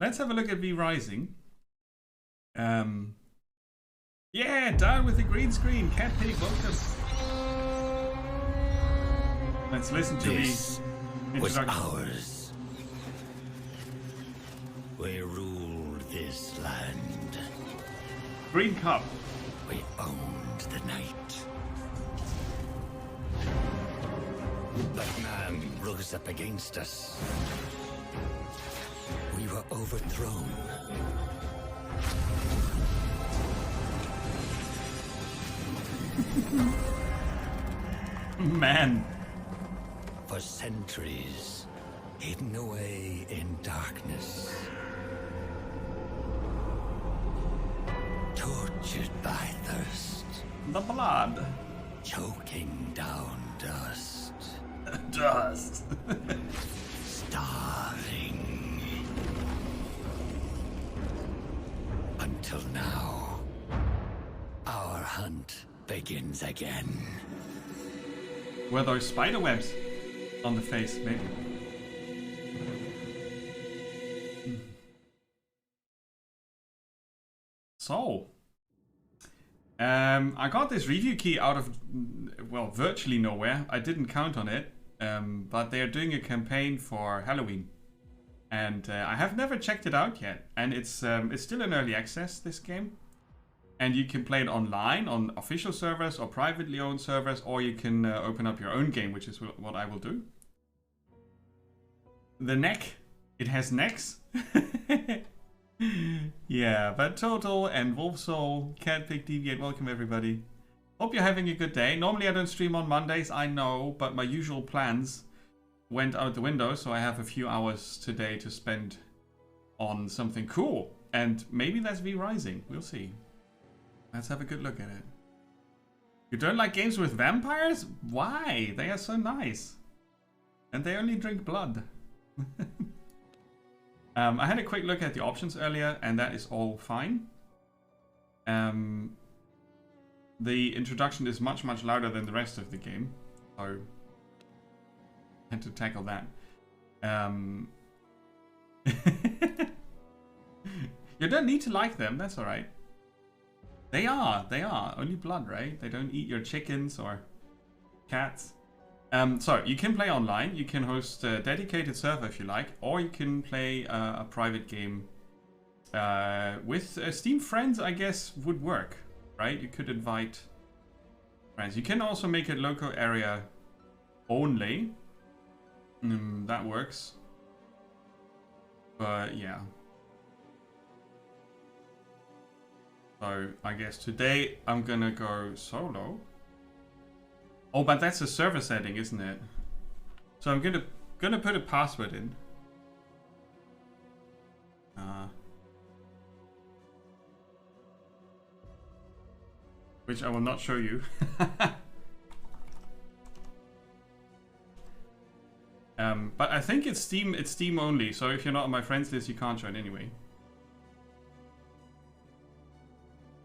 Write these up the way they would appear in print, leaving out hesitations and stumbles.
Let's have a look at V Rising. Yeah, down with the green screen. Cat Pig, welcome. Let's listen to this the was introduction. ours. We ruled this land. Green Cup. We owned the night. But man rose up against us. We were overthrown. Man. For centuries, hidden away in darkness. Tortured by thirst. The blood. Choking down dust. Dust. Starving. Until now, our hunt begins again. Were those spider webs on the face, maybe? So, I got this review key out of, well, virtually nowhere. I didn't count on it, but they're doing a campaign for Halloween. And I have never checked it out yet. And it's still in early access, this game. And you can play it online on official servers or privately owned servers, or you can open up your own game, which is what I will do. The neck, it has necks. Yeah, but Total and Wolfsoul, Catpick, Deviate, welcome everybody. Hope you're having a good day. Normally I don't stream on Mondays, I know, but my usual plans went out the window, so I have a few hours today to spend on something cool. And maybe that's V Rising, we'll see. Let's have a good look at it. You don't like games with vampires? Why? They are so nice. And they only drink blood. I had a quick look at the options earlier, and that is all fine. The introduction is much, much louder than the rest of the game. So, I had to tackle that. You don't need to like them, that's alright. They are. Only blood, right? They don't eat your chickens or cats. So, you can play online. You can host a dedicated server if you like. Or you can play a private game with Steam friends, I guess, would work. Right? You could invite friends. You can also make it local area only. That works. But, yeah. So, I guess today I'm gonna go solo. Oh, but that's a server setting, isn't it? So I'm gonna put a password in. Which I will not show you. But I think it's Steam only, so if you're not on my friends list, you can't join anyway.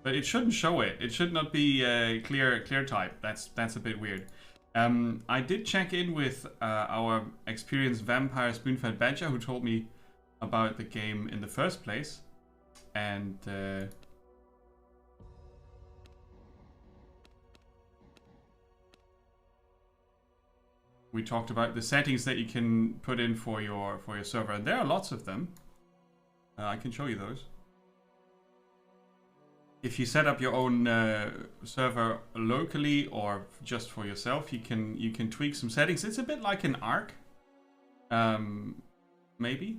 But it shouldn't show it. It should not be clear type. That's a bit weird. I did check in with our experienced vampire Spoonfed Badger, who told me about the game in the first place, and we talked about the settings that you can put in for your server, and there are lots of them. I can show you those. If you set up your own server locally or just for yourself, you can tweak some settings. It's a bit like an Ark, maybe.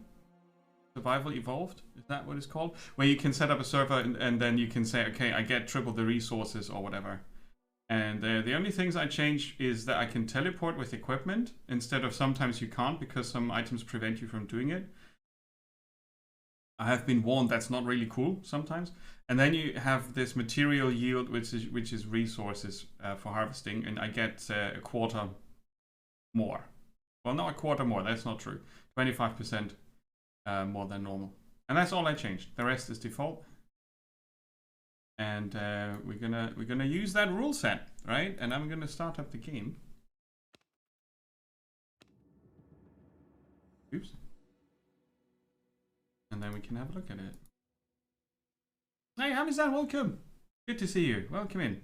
Survival Evolved, is that what it's called? Where you can set up a server and then you can say, okay, I get triple the resources or whatever. And the only things I change is that I can teleport with equipment instead of sometimes you can't because some items prevent you from doing it. I have been warned that's not really cool sometimes. And then you have this material yield, which is resources for harvesting, and I get a quarter more. Well, not a quarter more. That's not true. 25% more than normal, and that's all I changed. The rest is default. And we're gonna use that rule set, right? And I'm gonna start up the game. Oops. And then we can have a look at it. Hey, Hamizan, welcome. Good to see you. Welcome in.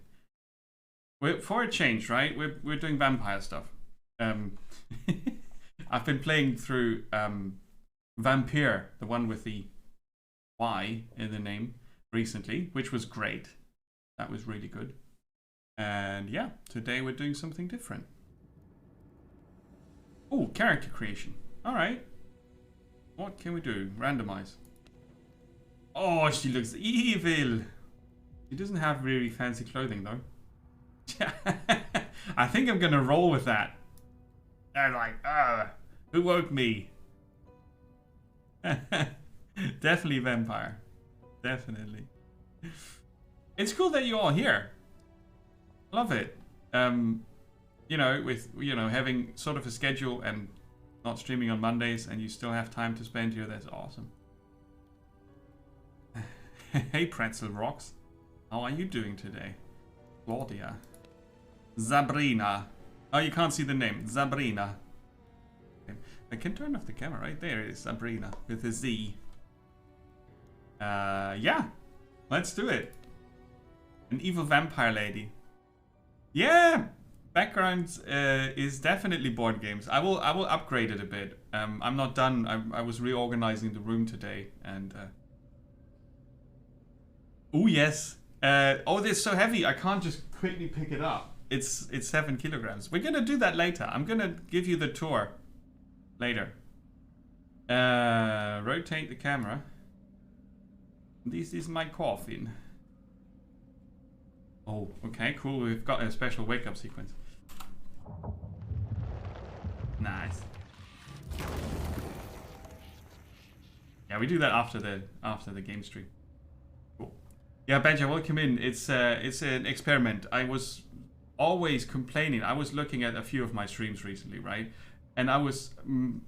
For a change, right? We're doing vampire stuff. I've been playing through Vampire, the one with the Y in the name, recently, which was great. That was really good. And yeah, today we're doing something different. Oh, character creation. All right. What can we do? Randomize. Oh, she looks evil. She doesn't have really fancy clothing though. I think I'm gonna roll with that. I'm like, who woke me? Definitely vampire. Definitely. It's cool that you're all here. Love it. You know, with having sort of a schedule and not streaming on Mondays, and you still have time to spend here. That's awesome. Hey, Pretzel Rocks. How are you doing today? Claudia. Sabrina. Oh, you can't see the name. Sabrina. I can turn off the camera, right? There it is. Sabrina with a Z. Yeah. Let's do it. An evil vampire lady. Yeah! Background is definitely board games. I will upgrade it a bit. I'm not done. I was reorganizing the room today, and oh yes. Oh, it's so heavy. I can't just quickly pick it up. It's 7 kilograms. We're gonna do that later. I'm gonna give you the tour later. Rotate the camera. This is my coffin. Oh, okay, cool. We've got a special wake-up sequence. Nice. Yeah, we do that after the game stream. Cool. Yeah, Badger, welcome in. It's an experiment. I was always complaining. I was looking at a few of my streams recently, right? And I was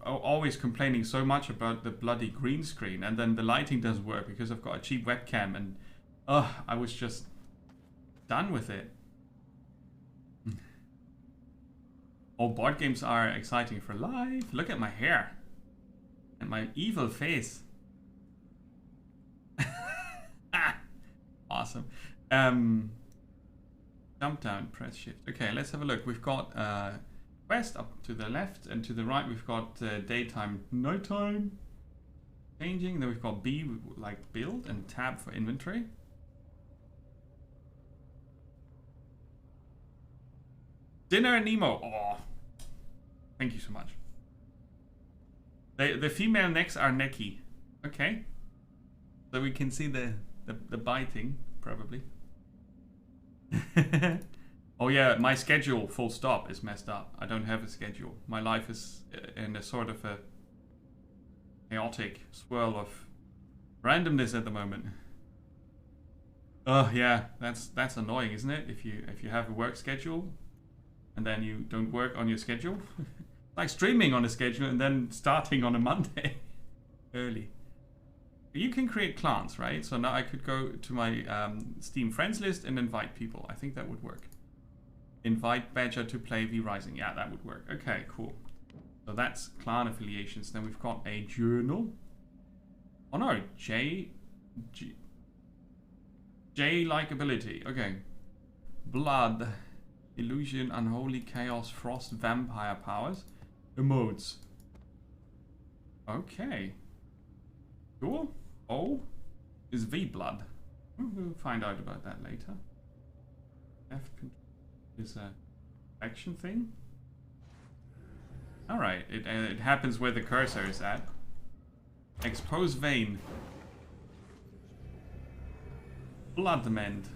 always complaining so much about the bloody green screen, and then the lighting doesn't work because I've got a cheap webcam, and I was just done with it. Oh, board games are exciting for life. Look at my hair and my evil face. Awesome. Jump down, press shift. Okay, let's have a look. We've got quest up to the left, and to the right we've got daytime, nighttime, changing. Then we've got B like build, and tab for inventory. Dinner and Nemo. Oh, thank you so much. The female necks are necky. Okay, so we can see the biting probably. Oh yeah, my schedule full stop is messed up. I don't have a schedule. My life is in a sort of a chaotic swirl of randomness at the moment. Oh yeah, that's annoying, isn't it? If you have a work schedule and then you don't work on your schedule. Like streaming on a schedule and then starting on a Monday early. You can create clans, right? So now I could go to my Steam friends list and invite people. I think that would work. Invite Badger to play V Rising. Yeah, that would work. Okay, cool. So that's clan affiliations. Then we've got a journal. Oh no, J likability. Okay. Blood. Illusion, Unholy, Chaos, Frost, Vampire powers. Emotes. Okay. Cool. O is V blood. We'll find out about that later. F is a action thing. Alright, it happens where the cursor is at. Expose vein. Blood mend.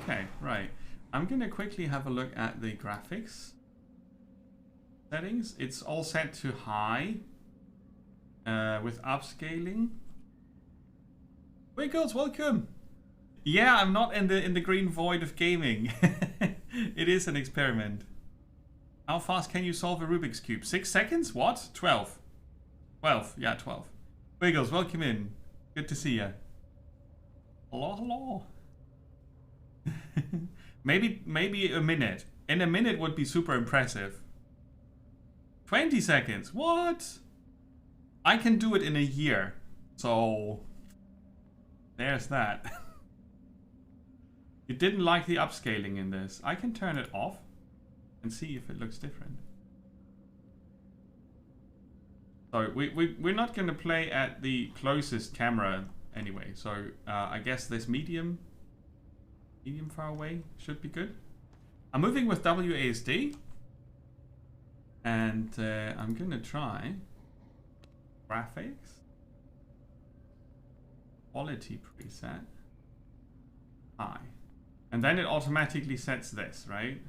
Okay, right. I'm gonna quickly have a look at the graphics settings. It's all set to high with upscaling. Wiggles, welcome. Yeah, I'm not in the green void of gaming. It is an experiment. How fast can you solve a Rubik's Cube? 6 seconds? What? 12. 12. Yeah, 12. Wiggles, welcome in. Good to see you. Hello, hello. maybe a minute. In a minute would be super impressive. 20 seconds. What? I can do it in a year. So there's that. You didn't like the upscaling in this. I can turn it off and see if it looks different. So we're not going to play at the closest camera anyway. So I guess this medium far away should be good. I'm moving with WASD. And I'm going to try graphics. Quality preset. High. And then it automatically sets this, right?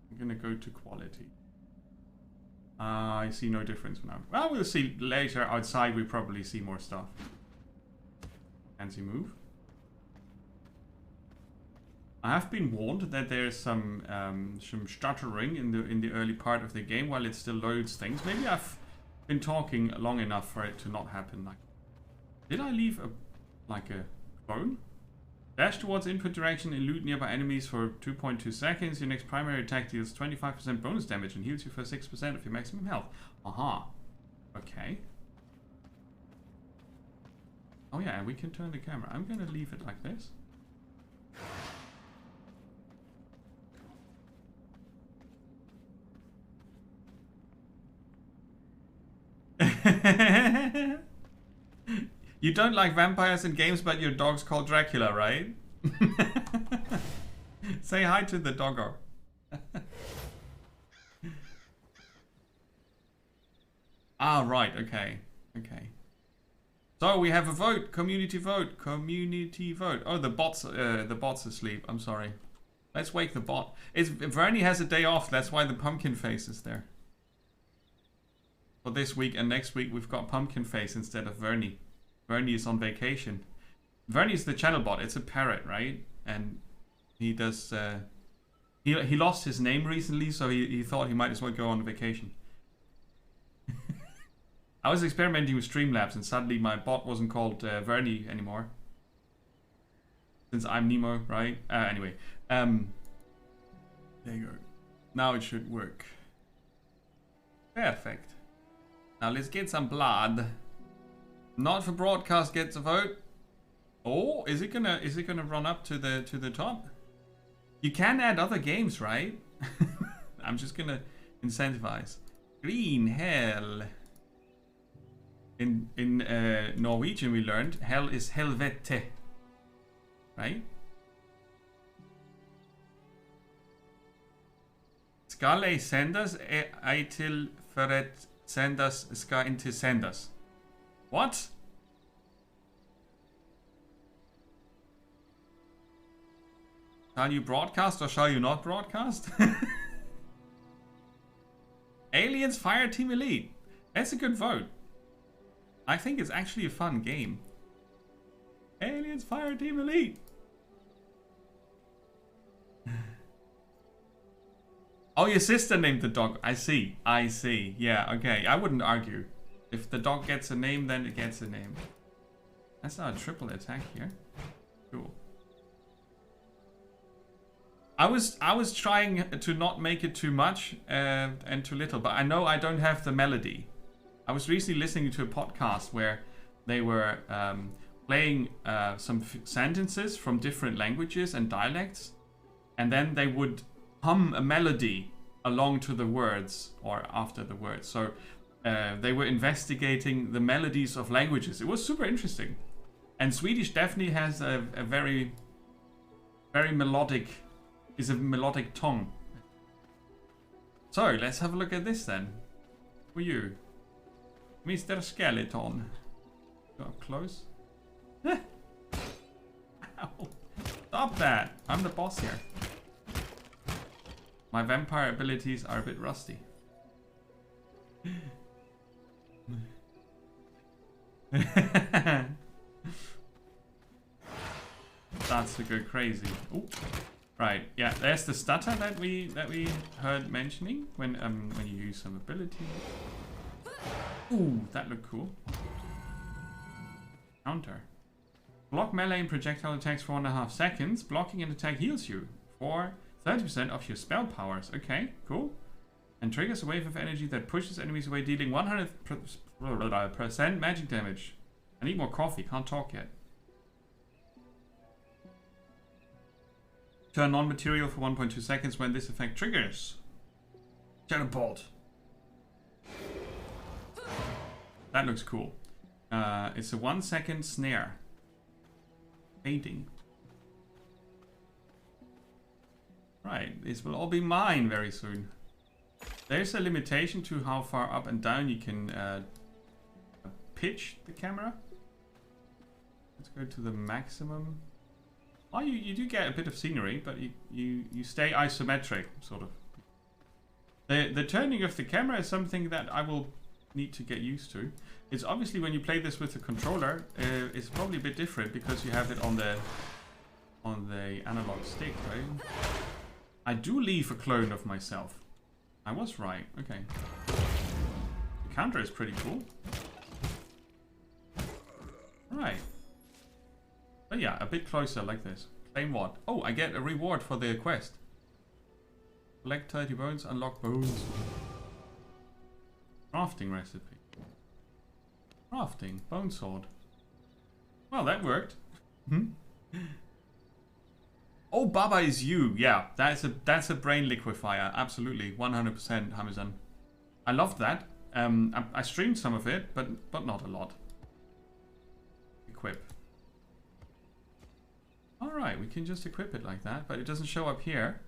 I'm gonna go to quality. I see no difference now. Well, we'll see later. Outside we probably see more stuff. Fancy move. I have been warned that there's some stuttering in the early part of the game while it still loads things. Maybe I've been talking long enough for it to not happen. Like, did I leave a clone? Dash towards input direction and loot nearby enemies for 2.2 seconds. Your next primary attack deals 25% bonus damage and heals you for 6% of your maximum health. Aha. Okay. Oh yeah, and we can turn the camera. I'm gonna leave it like this. You don't like vampires in games, but your dog's called Dracula, right? Say hi to the doggo. Ah, right, okay. Okay. So we have a vote, community vote, community vote. Oh, the bot's asleep. I'm sorry. Let's wake the bot. Vernie has a day off, that's why the pumpkin face is there. For this week and next week we've got pumpkin face instead of Vernie. Vernie is on vacation. Vernie is the channel bot. It's a parrot, right? And he does. He lost his name recently, so he thought he might as well go on vacation. I was experimenting with Streamlabs, and suddenly my bot wasn't called Vernie anymore. Since I'm Nemo, right? Anyway, there you go. Now it should work. Perfect. Now let's get some blood. Not for broadcast gets a vote. Oh, is it gonna run up to the top? You can add other games, right? I'm just gonna incentivize. Green hell. In Norwegian we learned hell is helvete. Right? Skal ei sendas ei til forret sendas ska inte sendas. What? Shall you broadcast or shall you not broadcast? Aliens Fireteam Elite. That's a good vote. I think it's actually a fun game. Aliens Fireteam Elite. Oh, your sister named the dog. I see. I see. Yeah, okay. I wouldn't argue. If the dog gets a name, then it gets a name. That's not a triple attack here. Cool. I was trying to not make it too much and too little, but I know I don't have the melody. I was recently listening to a podcast where they were playing some sentences from different languages and dialects, and then they would hum a melody along to the words or after the words. So they were investigating the melodies of languages. It was super interesting. And Swedish definitely has a very, very melodic, is a melodic tongue. So let's have a look at this then. For you, Mr. Skeleton. Go up close. Ow. Stop that! I'm the boss here. My vampire abilities are a bit rusty. Starts to go crazy. Ooh. Right, yeah, there's the stutter that we heard mentioning when you use some ability. Ooh, that looked cool. Counter. Block melee and projectile attacks for 1.5 seconds. Blocking an attack heals you for 30% of your spell powers. Okay, cool. And triggers a wave of energy that pushes enemies away, dealing 100% magic damage. I need more coffee, can't talk yet. Turn non-material for 1.2 seconds when this effect triggers. Shadow Bolt. That looks cool. It's a 1 second snare. Fading. Right, this will all be mine very soon. There's a limitation to how far up and down you can pitch the camera. Let's go to the maximum. Oh, you do get a bit of scenery, but you stay isometric, sort of. The turning of the camera is something that I will need to get used to. It's obviously when you play this with the controller, it's probably a bit different because you have it on the analog stick, right? I do leave a clone of myself. I was right. Okay. The counter is pretty cool. Right. But yeah, a bit closer like this. Claim what? Oh, I get a reward for the quest. Collect 30 bones, unlock bones. Crafting recipe. Crafting. Bone sword. Well, that worked. Oh, Baba is you. Yeah, that's a brain liquefier. Absolutely. 100% Hamizan. I loved that. I streamed some of it, but not a lot. Equip. Alright, we can just equip it like that, but it doesn't show up here.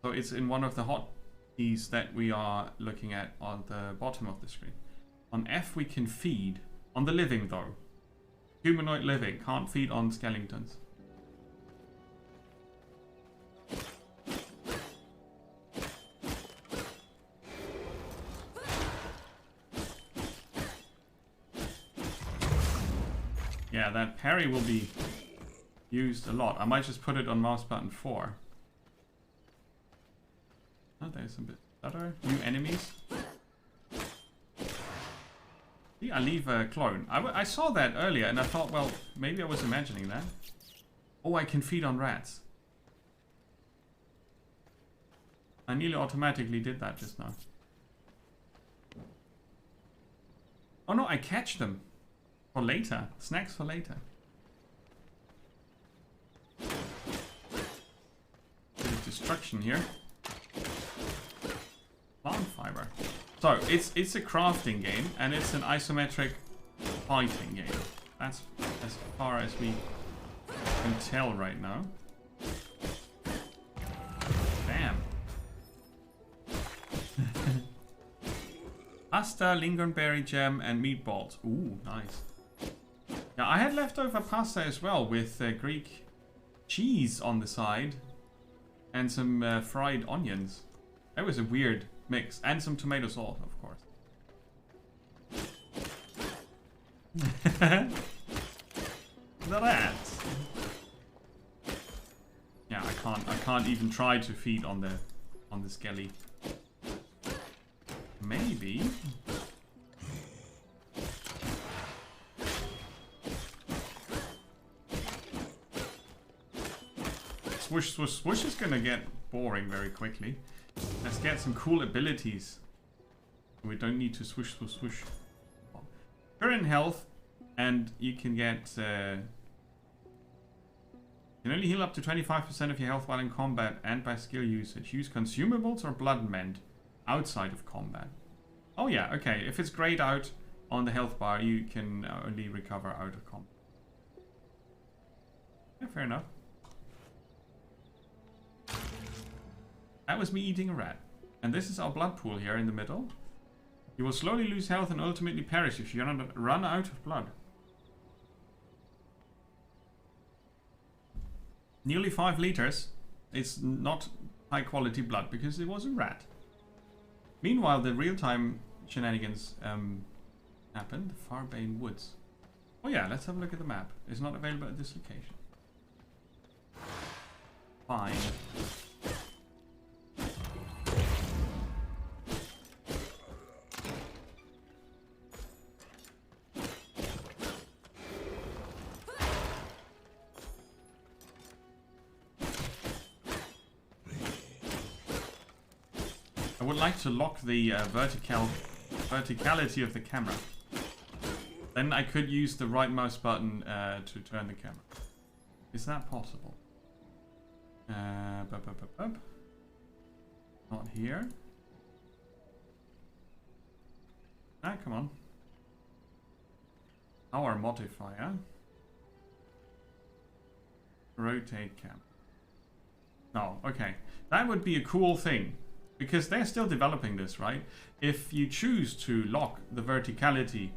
So it's in one of the hotkeys that we are looking at on the bottom of the screen. On F we can feed. On the living though. Humanoid living. Can't feed on skeletons. Yeah, that parry will be used a lot. I might just put it on mouse button 4. Oh, there's a bit better. New enemies. See, I leave a clone. I saw that earlier and I thought, well, maybe I was imagining that. Oh, I can feed on rats. I nearly automatically did that just now. Oh no, I catch them. For later. Snacks for later. Bit of destruction here. Plant fiber. So, it's a crafting game, and it's an isometric fighting game. That's as far as we can tell right now. Bam. Pasta, lingonberry jam, and meatballs. Ooh, nice. Yeah, I had leftover pasta as well with Greek cheese on the side and some fried onions. That was a weird mix. And some tomato sauce, of course. The rats. Yeah, I can't even try to feed on the skelly. Maybe. Swoosh, swoosh, swoosh is gonna get boring very quickly. Let's get some cool abilities. We don't need to swoosh, swoosh, swoosh. Current health, and you can get... you can only heal up to 25% of your health while in combat and by skill usage. Use consumables or blood mend outside of combat. Oh yeah, okay. If it's grayed out on the health bar, you can only recover out of combat. Yeah, fair enough. That was me eating a rat. And this is our blood pool here in the middle. You will slowly lose health and ultimately perish if you run out of blood. Nearly 5 liters. It's not high quality blood because it was a rat. Meanwhile, the real-time shenanigans happened. The Farbane Woods. Oh yeah, let's have a look at the map. It's not available at this location. Fine. I would like to lock the verticality of the camera. Then I could use the right mouse button to turn the camera. Is that possible? Not here. Ah, come on. Power modifier. Rotate cam. No, okay. That would be a cool thing. Because they're still developing this, right? If you choose to lock the verticality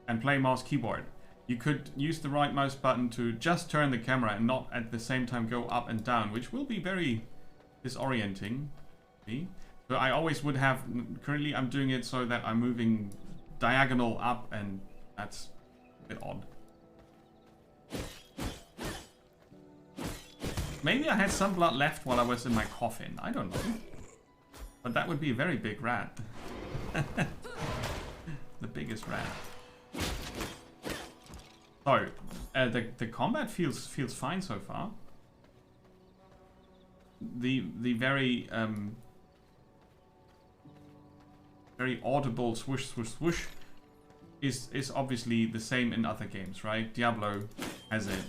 and play mouse keyboard, you could use the right mouse button to just turn the camera and not at the same time go up and down, which will be very disorienting. See? So I always would have, currently I'm doing it so that I'm moving diagonal up, and that's a bit odd. Maybe I had some blood left while I was in my coffin, I don't know. But that would be a very big rat. The biggest rat. So, the combat feels fine so far. The very very audible swoosh swoosh swoosh is obviously the same in other games, right? Diablo has it.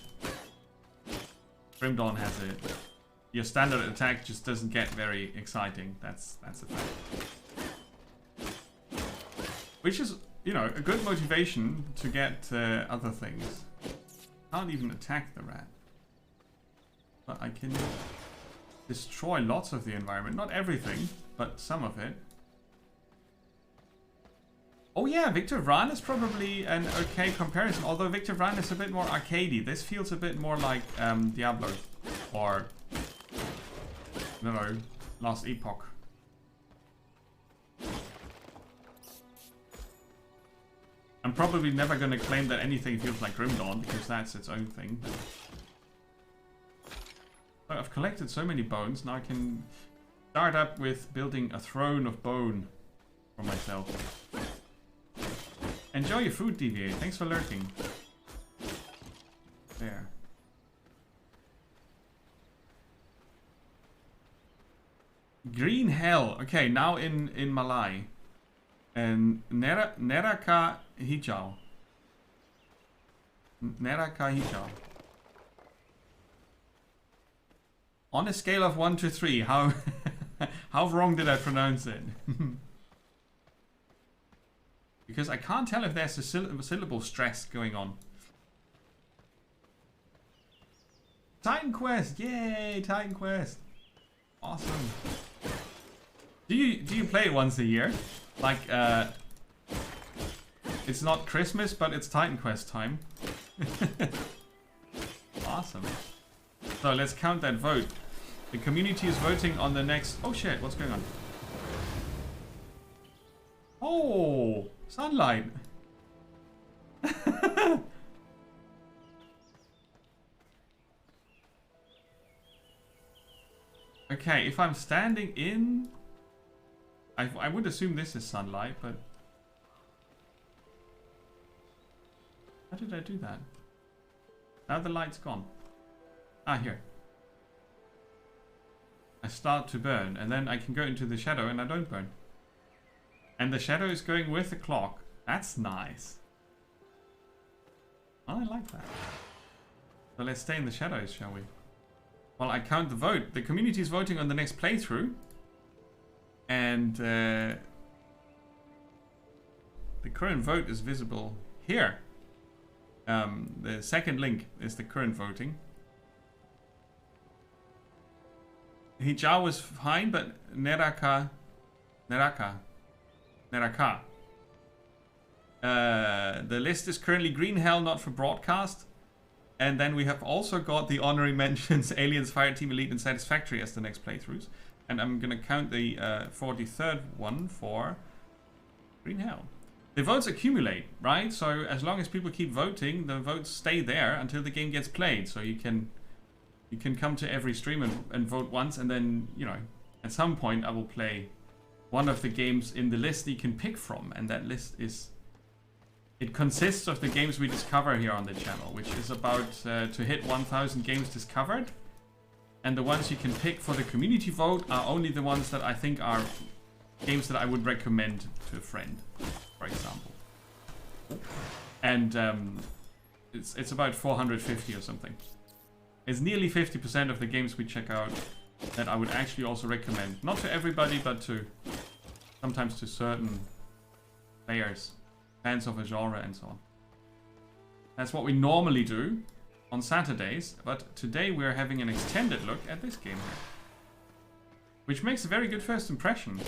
Grim Dawn has it. Your standard attack just doesn't get very exciting. That's a fact. Which is, you know, a good motivation to get other things. Can't even attack the rat. But I can destroy lots of the environment. Not everything, but some of it. Oh yeah, Victor Vran is probably an okay comparison. Although Victor Vran is a bit more arcadey. This feels a bit more like Diablo. Or, I don't know, Last Epoch. I'm probably never going to claim that anything feels like Grim Dawn, because that's its own thing. So I've collected so many bones, now I can start up with building a throne of bone for myself. Enjoy your food, DVA. Thanks for lurking. There. Green Hell. Okay, now in Malay. And Neraka Hijau. Neraka Hijau. On a scale of 1 to 3, how how wrong did I pronounce it? Because I can't tell if there's a syllable stress going on. Titan Quest! Yay! Titan Quest! Awesome. Do you play it once a year? Like, it's not Christmas, but it's Titan Quest time. Awesome. So let's count that vote. The community is voting on the next... Oh shit, what's going on? Oh, sunlight. Okay, if I'm standing in... I would assume this is sunlight, but... How did I do that? Now the light's gone. Ah, here. I start to burn, and then I can go into the shadow and I don't burn. And the shadow is going with the clock. That's nice. Oh, I like that. So let's stay in the shadows, shall we? Well, I count the vote. The community is voting on the next playthrough. And the current vote is visible here. The second link is the current voting. Hijau was fine, but Neraka. The list is currently Green Hell, not for broadcast. And then we have also got the honorary mentions Aliens, Fireteam Elite, and Satisfactory as the next playthroughs. And I'm going to count the 43rd one for Green Hell. The votes accumulate, right? So as long as people keep voting, the votes stay there until the game gets played. So you can come to every stream and vote once, and then, you know, at some point I will play one of the games in the list you can pick from. And that list is... It consists of the games we discover here on the channel, which is about to hit 1,000 games discovered. And the ones you can pick for the community vote are only the ones that I think are games that I would recommend to a friend, for example. And it's about 450 or something. It's nearly 50% of the games we check out that I would actually also recommend. Not to everybody, but to sometimes to certain players, fans of a genre and so on. That's what we normally do on Saturdays, but today we're having an extended look at this game here, which makes a very good first impression.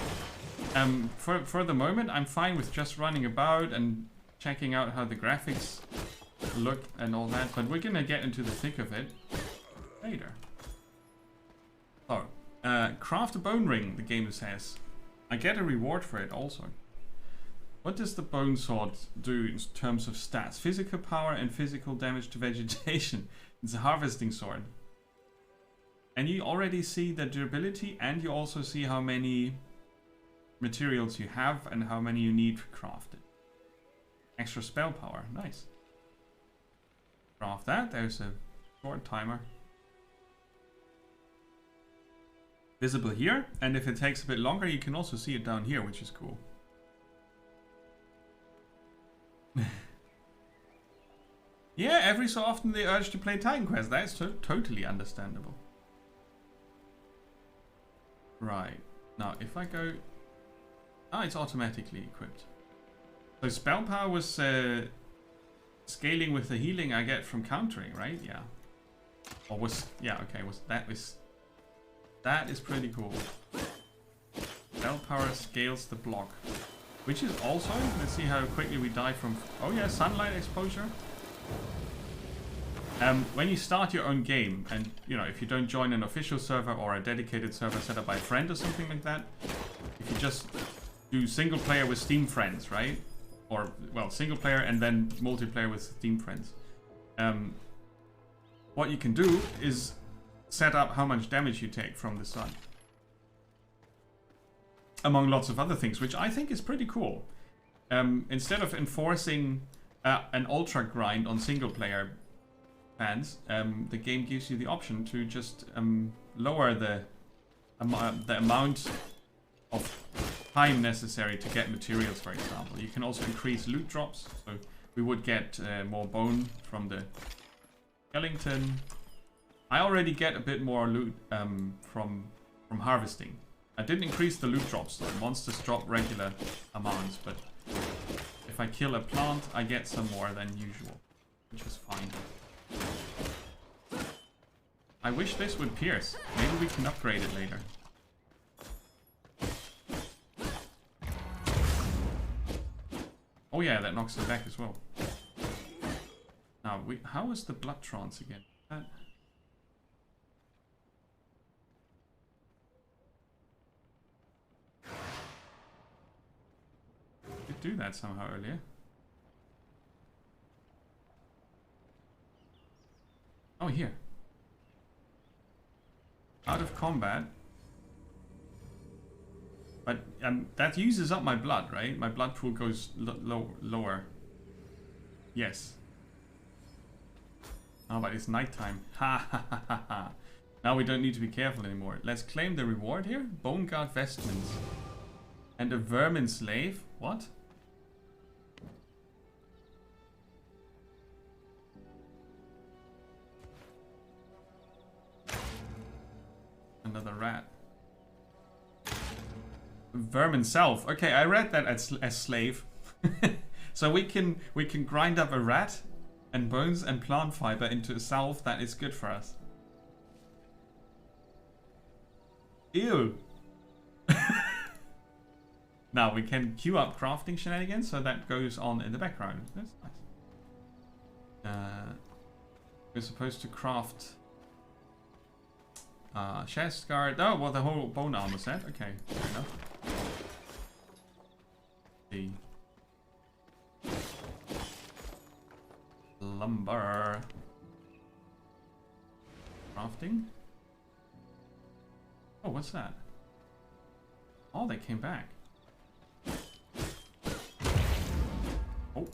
For the moment, I'm fine with just running about and checking out how the graphics look and all that, but we're gonna get into the thick of it later. Oh, craft a bone ring, the game says. I get a reward for it also. What does the bone sword do in terms of stats? Physical power and physical damage to vegetation. It's a harvesting sword. And you already see the durability, and you also see how many materials you have and how many you need to craft it. Extra spell power, nice. Craft that, there's a sword timer. Visible here, and if it takes a bit longer, you can also see it down here, which is cool. Yeah, every so often the urge to play Titan Quest, that's totally understandable. Right, now if I go... Ah, it's automatically equipped. So spell power was scaling with the healing I get from countering, right? Yeah. Or was... Yeah, okay, that is pretty cool. Spell power scales the block. Which is also, let's see how quickly we die from... Oh yeah, sunlight exposure. When you start your own game, and you know, if you don't join an official server or a dedicated server set up by a friend or something like that, if you just do single player with Steam friends, right? Or, well, single player and then multiplayer with Steam friends. What you can do is set up how much damage you take from the sun. Among lots of other things, which I think is pretty cool. Instead of enforcing an ultra grind on single player fans, the game gives you the option to just lower the amount of time necessary to get materials, for example. You can also increase loot drops, so we would get more bone from the skeleton. I already get a bit more loot from harvesting. I didn't increase the loot drops though. Monsters drop regular amounts, but if I kill a plant, I get some more than usual, which is fine. I wish this would pierce. Maybe we can upgrade it later. Oh yeah, that knocks it back as well. Now, how is the blood trance again? Do that somehow earlier. Oh, here. Out of combat. But that uses up my blood, right? My blood pool goes lower. Yes. Oh, but it's nighttime. Ha ha ha ha ha. Now we don't need to be careful anymore. Let's claim the reward here. Bone guard vestments. And a vermin slave. What? Another rat. Vermin self. Okay, I read that as slave. So we can grind up a rat and bones and plant fiber into a self that is good for us. Ew. Now we can queue up crafting shenanigans, so that goes on in the background. That's nice. We're supposed to craft chest guard. Oh, well, the whole bone armor set. Okay, fair enough. The lumber crafting. Oh, what's that? Oh, they came back. Oh.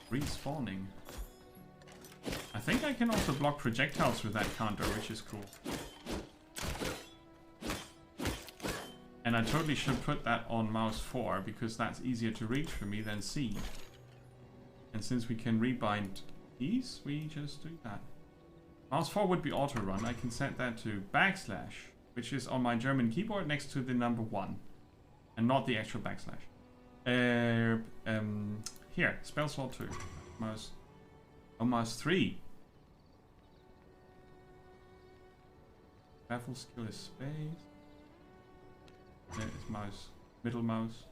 Respawning. I think I can also block projectiles with that counter, which is cool. And I totally should put that on mouse 4 because that's easier to reach for me than C. And since we can rebind these, we just do that. Mouse 4 would be auto run. I can set that to \, which is on my German keyboard next to the number 1. And not the actual backslash. Here, spell slot 2. Mouse. Oh, mouse 3. Baffle skill is space. There is mouse, middle mouse.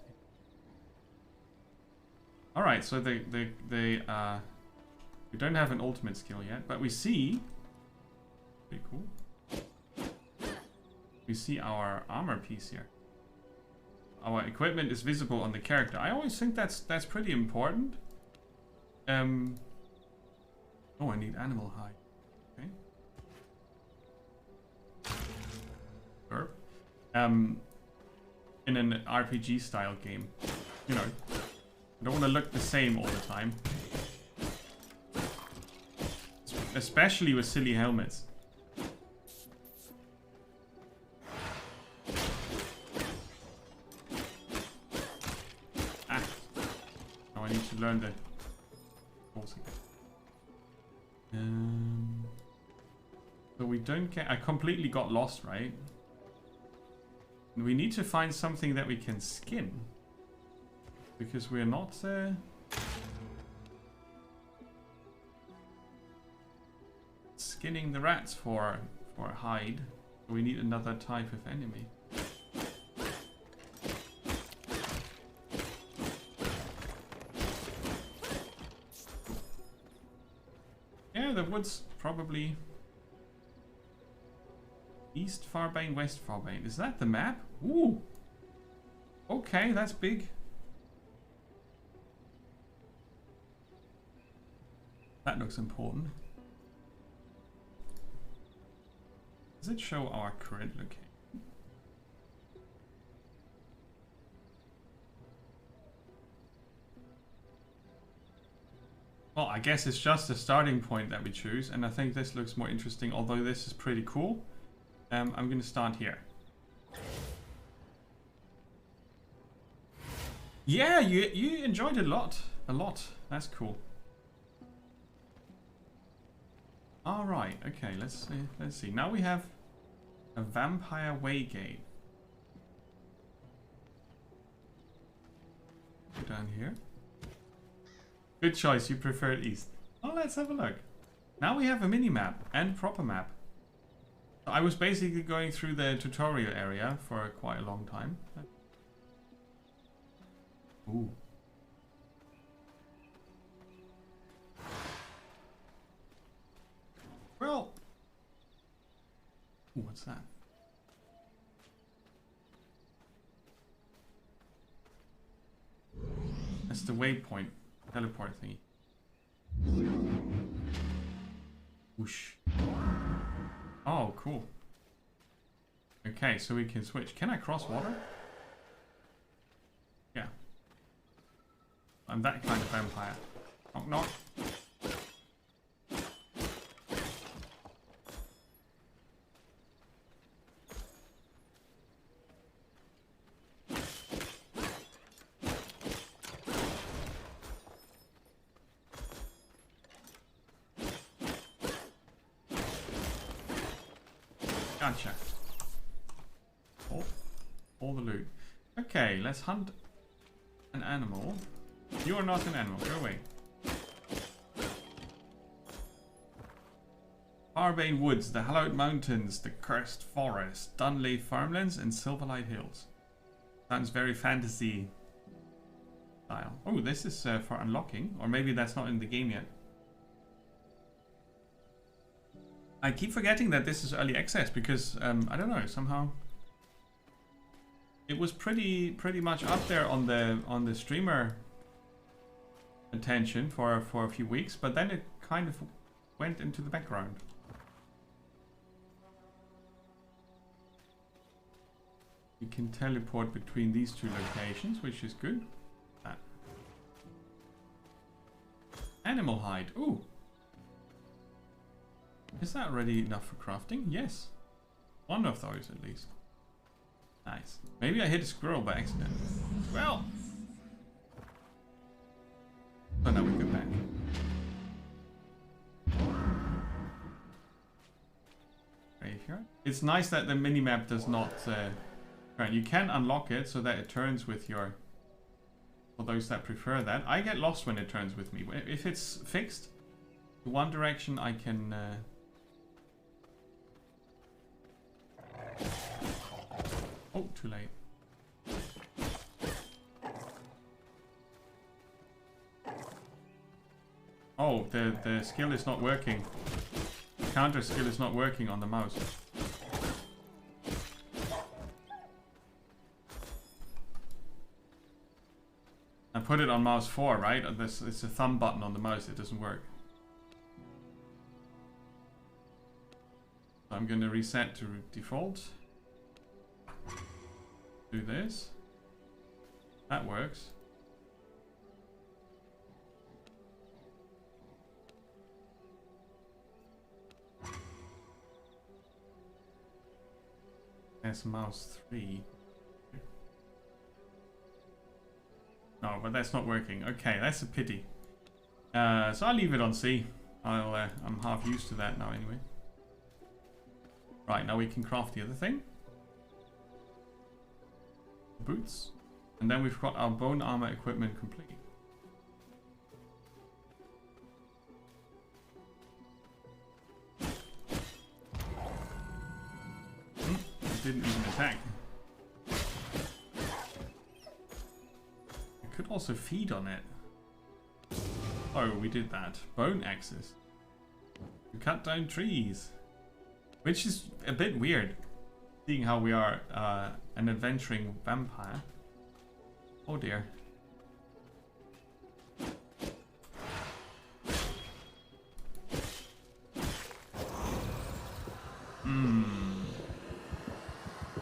Alright, so we don't have an ultimate skill yet, but we see, pretty cool, we see our armor piece here. Our equipment is visible on the character. I always think that's pretty important. Oh, I need animal hide. Okay. Burp. In an RPG style game, you know, I don't want to look the same all the time, especially with silly helmets. Ah, now I need to learn the rules again. So we don't get. I completely got lost, right? We need to find something that we can skin. Because we're not... skinning the rats for hide. We need another type of enemy. Yeah, the woods probably... East Farbane, West Farbane. Is that the map? Ooh! Okay, that's big. That looks important. Does it show our current location? Well, I guess it's just a starting point that we choose, and I think this looks more interesting, although this is pretty cool. I'm going to start here. Yeah, you enjoyed it a lot. That's cool. All right. Okay. Let's see. Now we have a vampire waygate. Go down here. Good choice. You preferred east. Oh, let's have a look. Now we have a mini map and proper map. I was basically going through the tutorial area for quite a long time. Ooh. Well. Ooh, what's that? That's the waypoint teleport thingy. Whoosh. Oh, cool. Okay, so we can switch. Can I cross water? Yeah. I'm that kind of vampire. Knock knock. Gotcha. Oh, all the loot. Okay, let's hunt an animal. You are not an animal. Go away. Farbane Woods, the Hallowed Mountains, the Cursed Forest, Dunley Farmlands, and Silverlight Hills. Sounds very fantasy style. Oh, this is for unlocking, or maybe that's not in the game yet. I keep forgetting that this is early access because I don't know, somehow it was pretty much up there on the streamer attention for a few weeks, but then it kind of went into the background. You can teleport between these two locations, which is good. Animal hide. Ooh. Is that already enough for crafting? Yes. One of those at least. Nice. Maybe I hit a squirrel by accident. Well. So now we go back. Graveyard. It's nice that the minimap does not turn. You can unlock it so that it turns with your... For those that prefer that. I get lost when it turns with me. If it's fixed to one direction, I can... Oh, too late. Oh, the skill is not working. The counter skill is not working on the mouse. I put it on mouse 4, right? It's a thumb button on the mouse, it doesn't work. So I'm going to reset to default. Do this. That works. There's mouse 3. No, but that's not working. Okay, that's a pity. So I'll leave it on C. I'm half used to that now anyway. Right, now we can craft the other thing. Boots. And then we've got our bone armor equipment complete. It didn't even attack. I could also feed on it. Oh, we did that. Bone axes. We cut down trees. Which is a bit weird. Seeing how we are an adventuring vampire. Oh dear.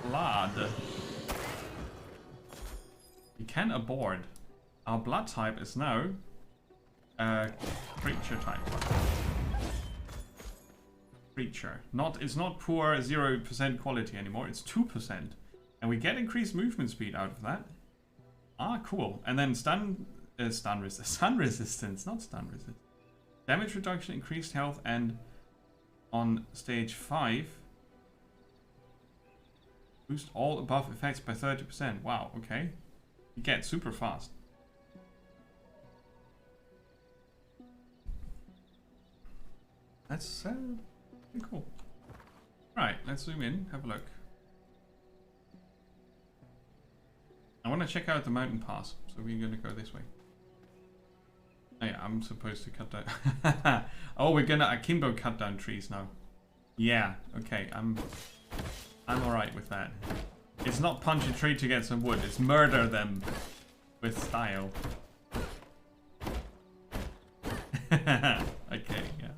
Blood. We can abort. Our blood type is now creature type. Creature. It's not poor 0% quality anymore, it's 2%. And we get increased movement speed out of that. Ah, cool. And then sun resistance, not stun resistance. Damage reduction, increased health, and on stage 5, boost all above effects by 30%. Wow, okay. You get super fast. That's pretty cool. Right, let's zoom in, have a look. I want to check out the mountain pass, so we're going to go this way. Oh yeah, I'm supposed to cut down... Oh, we're going to akimbo cut down trees now. Yeah, okay, I'm alright with that. It's not punch a tree to get some wood, it's murder them with style. Okay, yeah.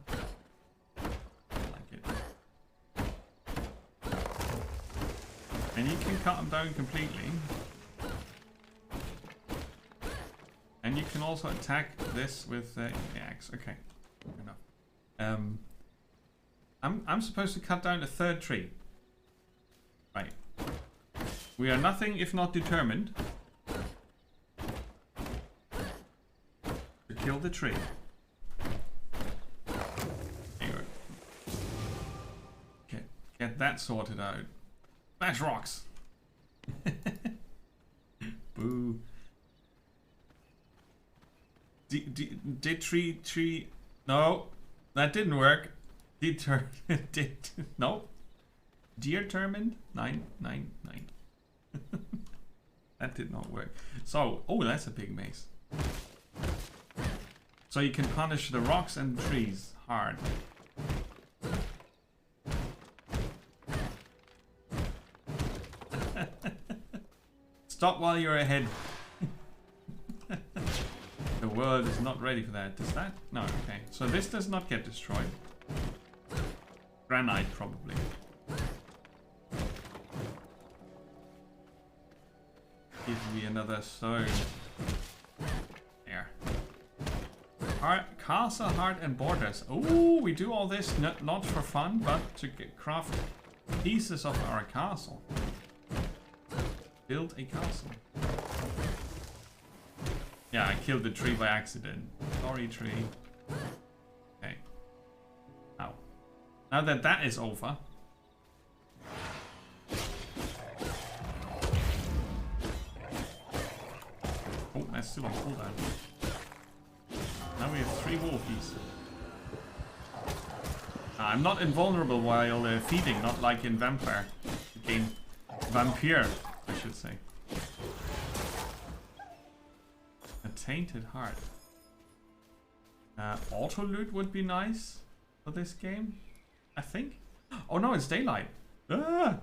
And you can cut them down completely. And you can also attack this with the axe. Okay, enough. I'm supposed to cut down a third tree. Right. We are nothing if not determined to kill the tree. There you go. Get that sorted out. Smash rocks! Boo. Did tree... No, that didn't work. No. Determined? 9. That did not work. So, oh, that's a big mace. So you can punish the rocks and trees hard. Stop while you're ahead. The world is not ready for that. Does that? No, okay. So this does not get destroyed. Granite, probably. Give me another stone. There. Castle, heart, and borders. Oh, we do all this not for fun, but to craft pieces of our castle. Build a castle. Yeah, I killed the tree by accident. Sorry, tree. Okay. Now. Now that that is over. Oh, that's still on cooldown. Now we have 3 wolfies. I'm not invulnerable while feeding, not like in Vampire game. Vampire, I should say. A tainted heart. Auto loot would be nice for this game, I think. Oh no, it's daylight. Ah!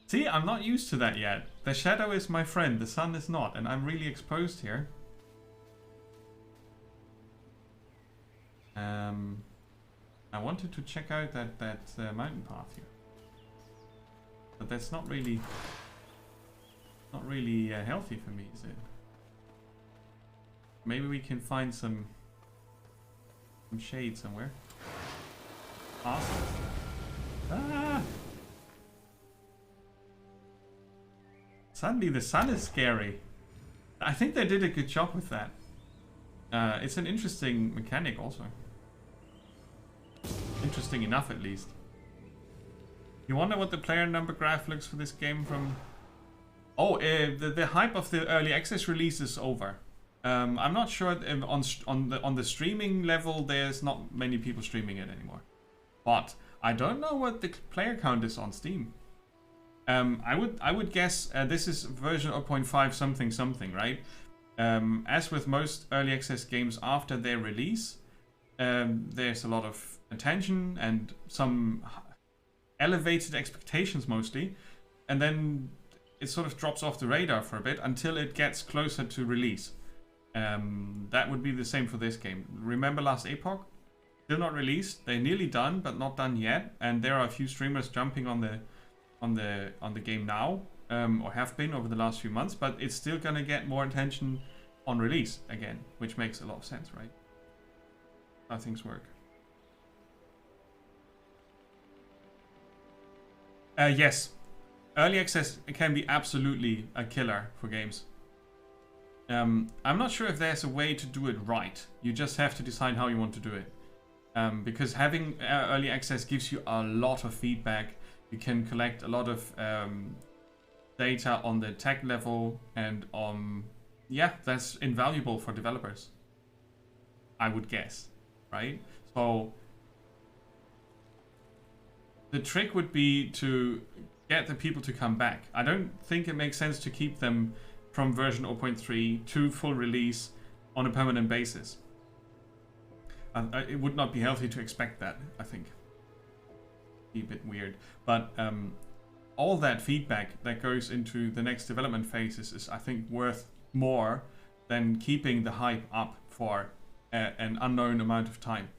See, I'm not used to that yet. The shadow is my friend, the sun is not, and I'm really exposed here. I wanted to check out that mountain path here, but that's not really healthy for me, is it? Maybe we can find some shade somewhere. Awesome. Ah! Suddenly the sun is scary. I think they did a good job with that. It's an interesting mechanic also. Interesting enough, at least. You wonder what the player number graph looks for this game from... Oh, the hype of the early access release is over. I'm not sure if on the streaming level there's not many people streaming it anymore. But I don't know what the player count is on Steam. I would guess this is version 0.5 something, right? As with most early access games after their release, there's a lot of attention and some elevated expectations mostly, and then it sort of drops off the radar for a bit until it gets closer to release. That would be the same for this game. Remember Last Epoch? Still not released. They're nearly done, but not done yet, and there are a few streamers jumping on the game now, or have been over the last few months, but it's still gonna get more attention on release again, which makes a lot of sense, right? How things work. Yes, early access can be absolutely a killer for games. I'm not sure if there's a way to do it right. You just have to decide how you want to do it. Because having early access gives you a lot of feedback. You can collect a lot of data on the tech level, and yeah, that's invaluable for developers, I would guess, right? So the trick would be to get the people to come back. I don't think it makes sense to keep them from version 0.3 to full release on a permanent basis. It would not be healthy to expect that, I think. Be a bit weird. But all that feedback that goes into the next development phases is, I think, worth more than keeping the hype up for an unknown amount of time.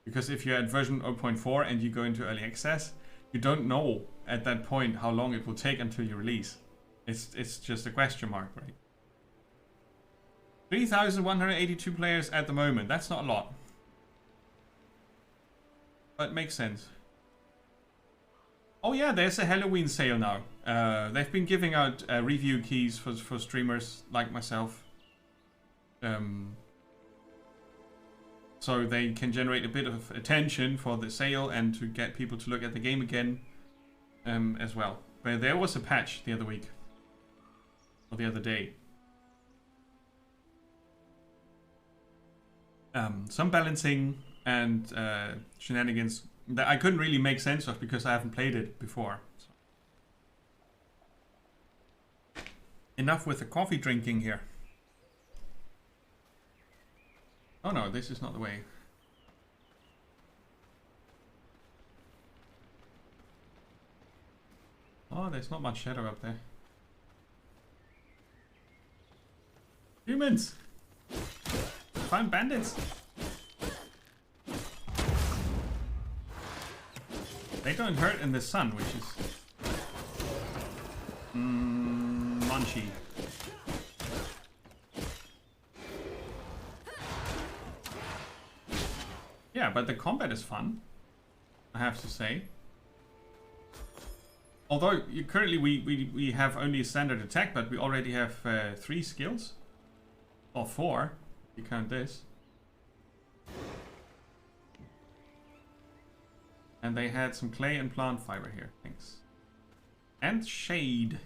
Because if you're at version 0.4 and you go into early access, you don't know at that point how long it will take until you release. It's just a question mark, right? 3,182 players at the moment. That's not a lot. But makes sense. Oh yeah, there's a Halloween sale now. They've been giving out review keys for streamers like myself. So they can generate a bit of attention for the sale and to get people to look at the game again as well. But there was a patch the other week. Or the other day. Some balancing and shenanigans that I couldn't really make sense of because I haven't played it before. So. Enough with the coffee drinking here. Oh no, this is not the way. Oh, there's not much shadow up there. Humans! Find bandits! They don't hurt in the sun, which is... munchy. Yeah, but the combat is fun, I have to say. Although currently we have only a standard attack, but we already have 3 skills. Or 4, if you count this. And they had some clay and plant fiber here. Thanks. And shade.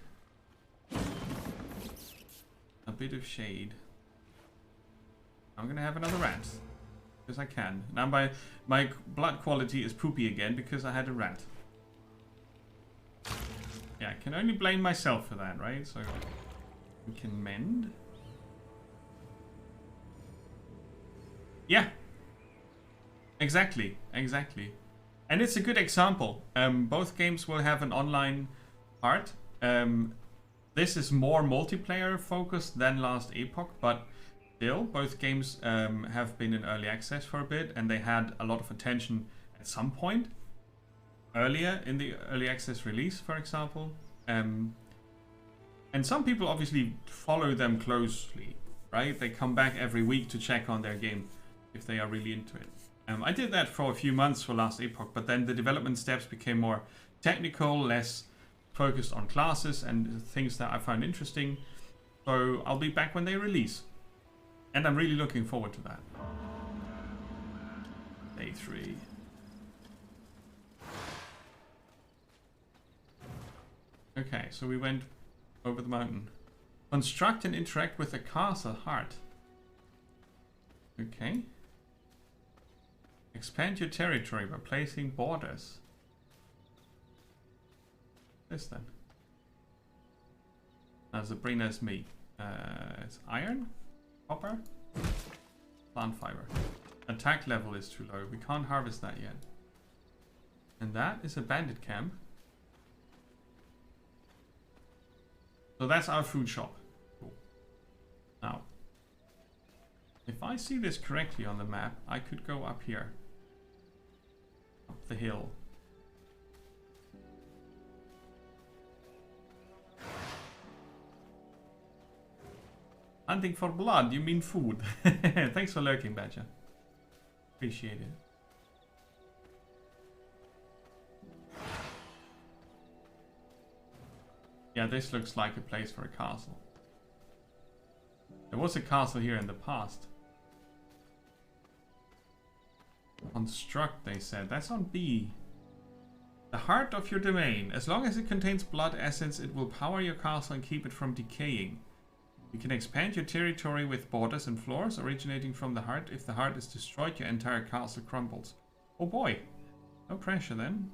A bit of shade. I'm gonna have another rat. Because I can. Now my blood quality is poopy again because I had a rat. Yeah, I can only blame myself for that, right? So we can mend. Yeah. Exactly. Exactly. And it's a good example. Both games will have an online part. This is more multiplayer focused than Last Epoch, but still, both games have been in early access for a bit, and they had a lot of attention at some point earlier in the early access release, for example. And some people obviously follow them closely, right? They come back every week to check on their game if they are really into it. I did that for a few months for Last Epoch, but then the development steps became more technical, less focused on classes and things that I find interesting. So I'll be back when they release. And I'm really looking forward to that. Day 3. Okay, so we went over the mountain. Construct and interact with the castle heart. Okay. Expand your territory by placing borders. This then. Now Sabrina's me. It's iron, copper, plant fiber. Attack level is too low. We can't harvest that yet. And that is a bandit camp. So that's our food shop. Cool. Now, if I see this correctly on the map, I could go up here. Up the hill. Hunting for blood, you mean food. Thanks for lurking, Badger. Appreciate it. Yeah, this looks like a place for a castle. There was a castle here in the past. Construct, they said. That's on B. The heart of your domain. As long as it contains blood essence, it will power your castle and keep it from decaying. You can expand your territory with borders and floors originating from the heart. If the heart is destroyed, your entire castle crumbles. Oh boy. No pressure then.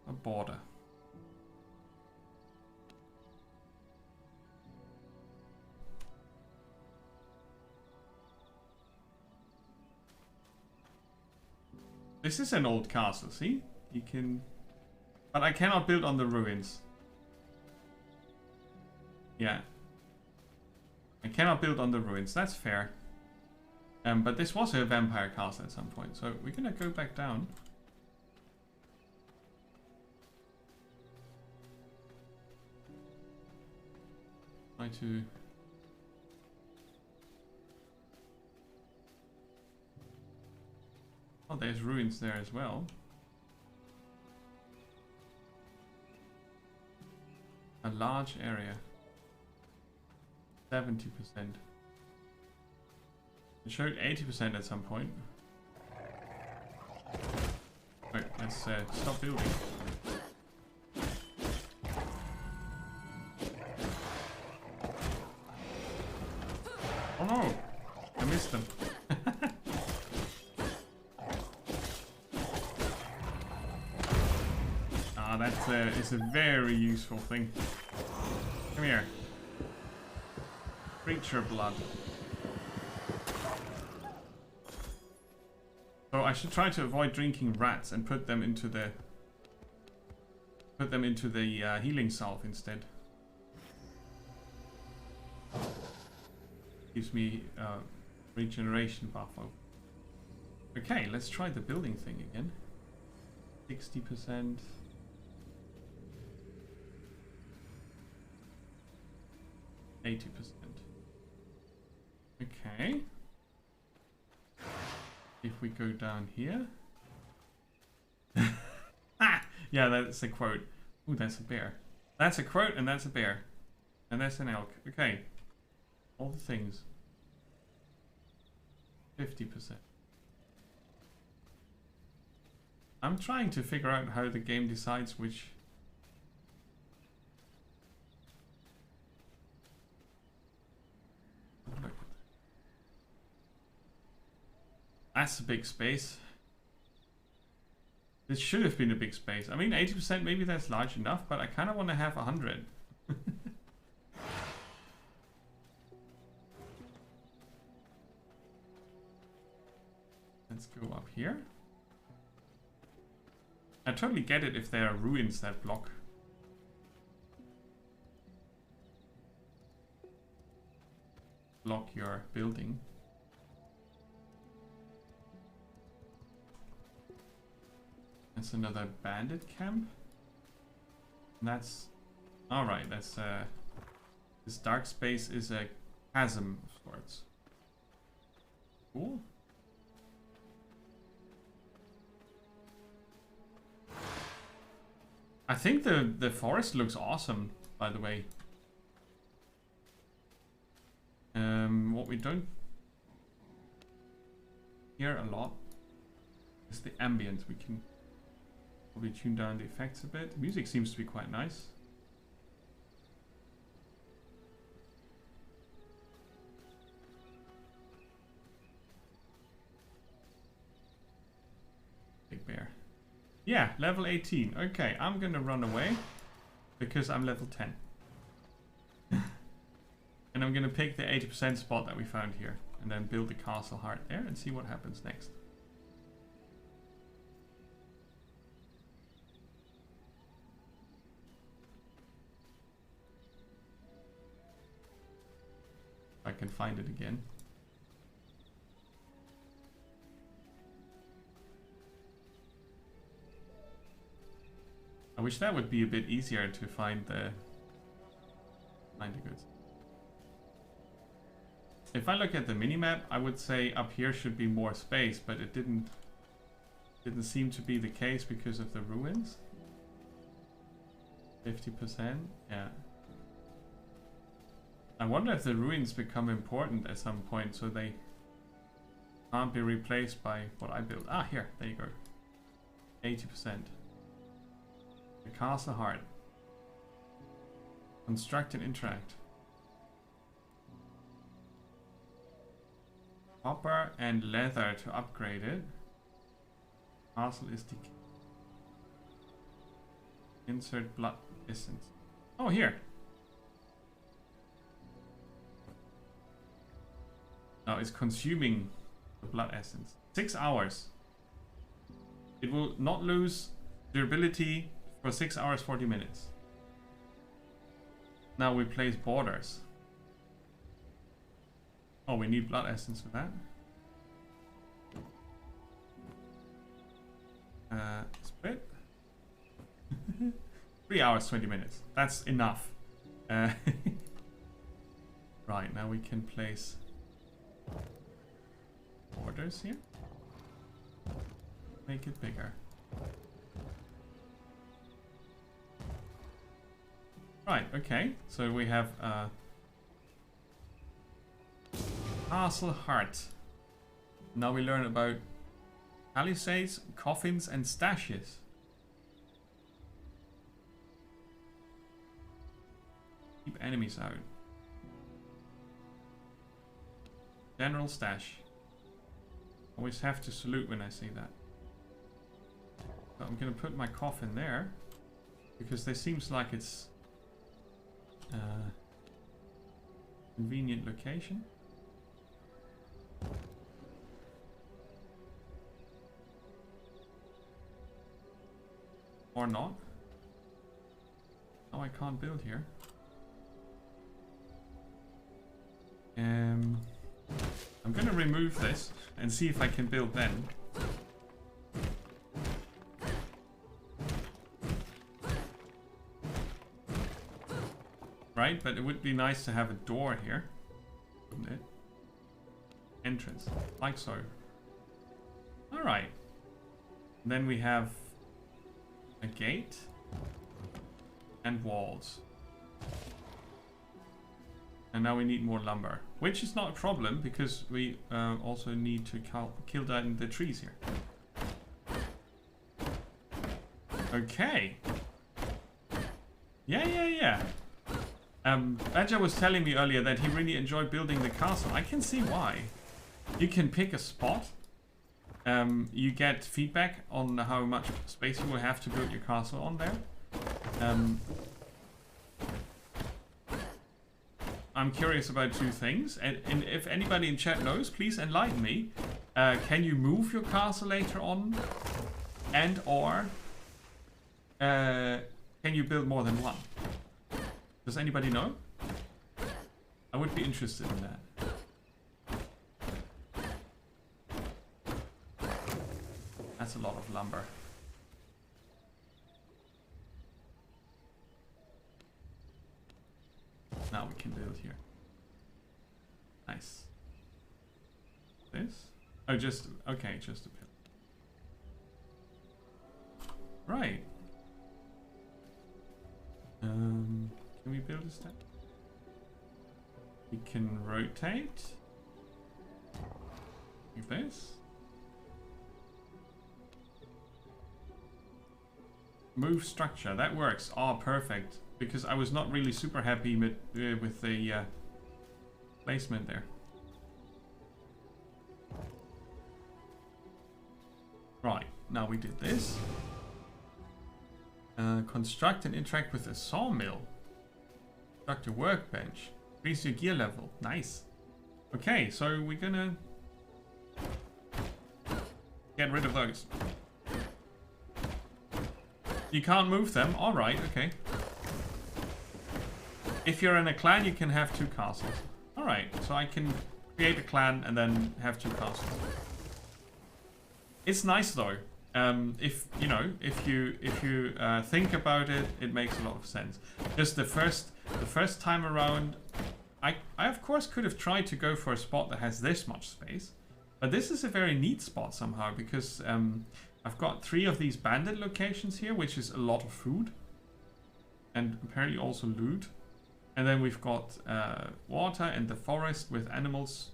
A border. This is an old castle, see? You can... But I cannot build on the ruins. Yeah. I cannot build on the ruins, that's fair. But this was a vampire castle at some point, so we're gonna go back down. Try to... Oh, there's ruins there as well. A large area. 70%. It showed 80% at some point. Wait, let's stop building. Oh no! I missed them. That is a very useful thing. Come here. Creature blood. So I should try to avoid drinking rats and put them into the healing salve instead. Gives me regeneration buff. Okay, let's try the building thing again. 60%. 80%. Okay. If we go down here. Ah! Yeah, that's a quote. Ooh, that's a bear. That's a quote, and that's a bear. And that's an elk. Okay. All the things. 50%. I'm trying to figure out how the game decides which... Look. That's a big space. This should have been a big space. I mean, 80%, maybe that's large enough, but I kind of want to have 100. Let's go up here. I totally get it if there are ruins that block. Block your building. That's another bandit camp. And that's alright. That's this dark space is a chasm of sorts. Cool. I think the forest looks awesome, by the way. What we don't hear a lot is the ambient. We can probably tune down the effects a bit. The music seems to be quite nice. Big bear. Yeah, level 18. Okay, I'm gonna run away because I'm level 10. And I'm gonna pick the 80% spot that we found here and then build the castle heart there and see what happens next. If I can find it again. I wish that would be a bit easier to find the goods. If I look at the minimap, I would say up here should be more space, but it didn't seem to be the case because of the ruins. 50%, yeah. I wonder if the ruins become important at some point, so they can't be replaced by what I built. Ah, here, there you go. 80%. The castle heart. Construct and interact. Copper and leather to upgrade it. Castle is decayed. Insert blood essence. Oh, here. No, it's consuming the blood essence. 6 hours. It will not lose durability for 6 hours 40 minutes. Now we place borders. Oh, we need blood essence for that. Split. 3 hours 20 minutes. That's enough. Right, now we can place borders here. Make it bigger. Right, okay. So we have castle heart. Now we learn about palisades, coffins, and stashes. Keep enemies out. General stash. Always have to salute when I say that. So I'm gonna put my coffin there because there seems like it's convenient location. Or not. Oh, I can't build here. I'm gonna remove this and see if I can build then. Right, but it would be nice to have a door here, wouldn't it? Entrance, like so. Alright. Then we have a gate. And walls. And now we need more lumber. Which is not a problem, because we also need to kill down the trees here. Okay. Yeah. Badger was telling me earlier that he really enjoyed building the castle. I can see why. You can pick a spot. You get feedback on how much space you will have to build your castle on there. I'm curious about two things, and if anybody in chat knows, please enlighten me. Can you move your castle later on? And or can you build more than one? Does anybody know? I would be interested in that. That's a lot of lumber. Now we can build here. Nice. This? Oh, just... Okay, just a pillar. Right. Can we build a step? We can rotate. Like this. Move structure. That works. Oh, perfect. Because I was not really super happy with the placement there. Right, now we did this. Construct and interact with a sawmill. Construct a workbench. Increase your gear level. Nice. Okay, so we're gonna get rid of those. You can't move them? Alright, okay. If you're in a clan, you can have 2 castles. Alright, so I can create a clan and then have 2 castles. It's nice though. If you think about it, it makes a lot of sense. Just the first time around, I of course could have tried to go for a spot that has this much space, but this is a very neat spot somehow because I've got 3 of these bandit locations here, which is a lot of food, and apparently also loot. And then we've got water and the forest with animals,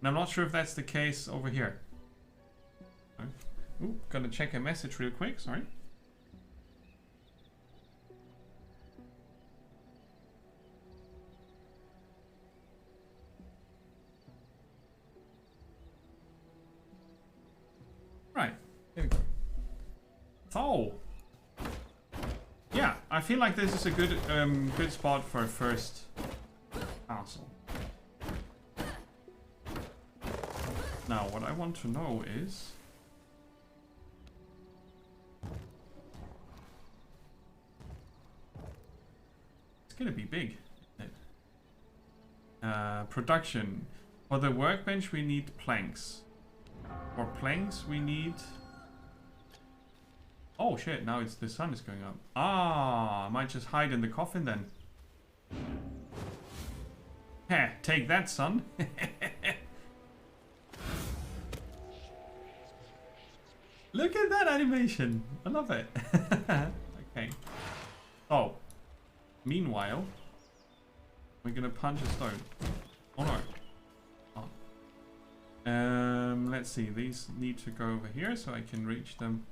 and I'm not sure if that's the case over here. Ooh, gonna check a message real quick, sorry. Right, here we go. So, yeah, I feel like this is a good good spot for a first castle. Now, what I want to know is... It's gonna be big, isn't it? Production. For the workbench we need planks. For planks we need... Oh shit, now the sun is going up. Ah, I might just hide in the coffin then. Heh, take that, sun. Look at that animation. I love it. Okay. Oh. Meanwhile, we're gonna punch a stone. Oh no. Oh. Let's see. These need to go over here so I can reach them.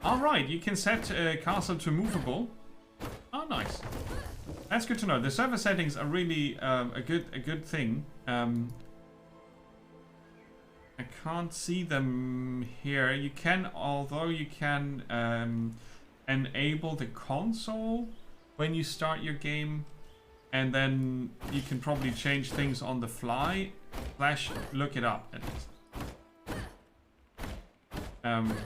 Alright, you can set castle to movable. Oh, nice. That's good to know. The server settings are really a good thing. I can't see them here. You can, although you can enable the console when you start your game, and then you can probably change things on the fly. Look it up at least.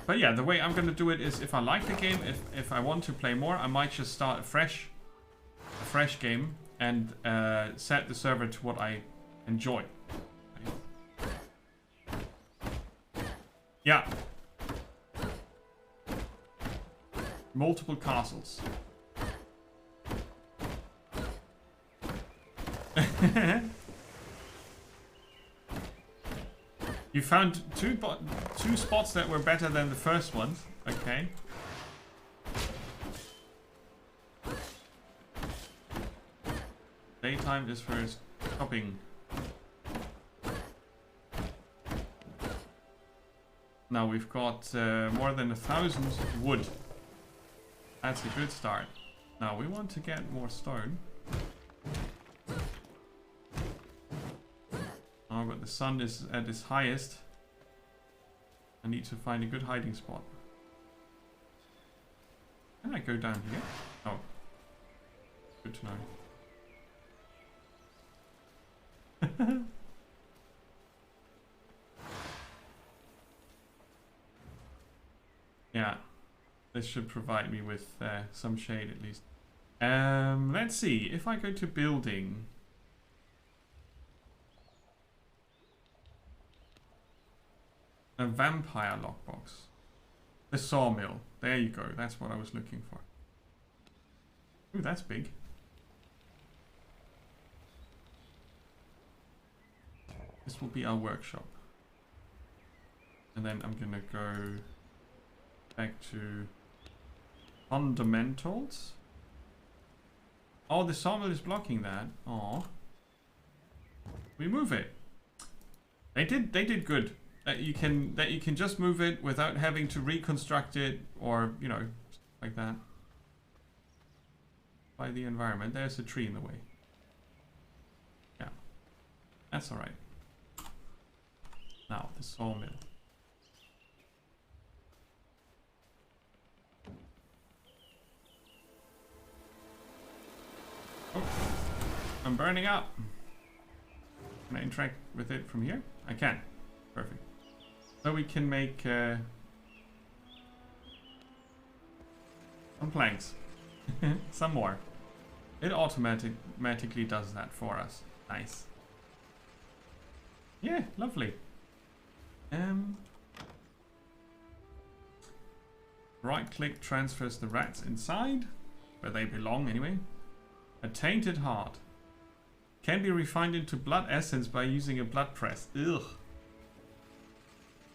But yeah, the way I'm gonna do it is if I like the game, if I want to play more, I might just start a fresh game and set the server to what I enjoy. Yeah. Multiple castles. You found two spots that were better than the first ones. Okay. Daytime is for shopping. Now we've got more than 1,000 wood. That's a good start. Now we want to get more stone. Oh, but the sun is at its highest. I need to find a good hiding spot. Can I go down here? Oh. Good to know. Yeah. This should provide me with some shade at least. Let's see. If I go to building... A vampire lockbox. The sawmill. There you go. That's what I was looking for. Ooh, that's big. This will be our workshop. And then I'm gonna go back to fundamentals. Oh, the sawmill is blocking that. Oh. We move it. They did good. That you can just move it without having to reconstruct it or, you know, like that. By the environment. There's a tree in the way. Yeah. That's alright. Now, the sawmill. Oh, I'm burning up. Can I interact with it from here? I can. Perfect. So we can make some planks. Some more. It automatically does that for us. Nice. Yeah, lovely. Right click transfers the rats inside, where they belong anyway. A tainted heart. Can be refined into blood essence by using a blood press. Ugh.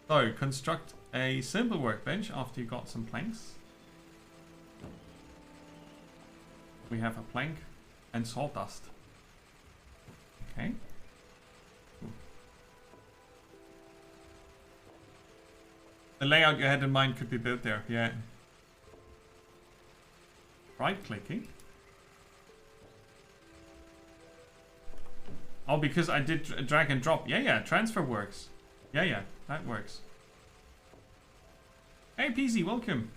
So, construct a simple workbench after you got some planks. We have a plank and sawdust. Okay. Cool. The layout you had in mind could be built there, yeah. Right clicking. Oh, because I did drag and drop. Yeah, transfer works. Yeah, that works. Hey, PZ, welcome.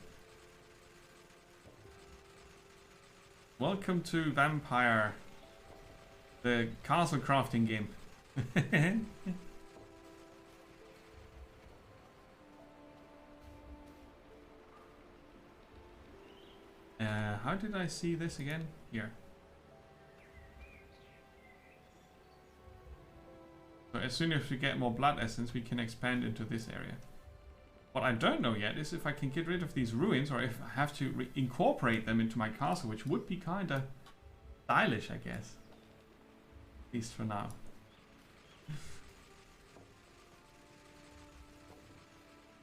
Welcome to Vampire, the castle crafting game. How did I see this again? Here. So as soon as we get more blood essence, we can expand into this area. What I don't know yet is if I can get rid of these ruins or if I have to incorporate them into my castle, which would be kind of stylish, I guess. At least for now.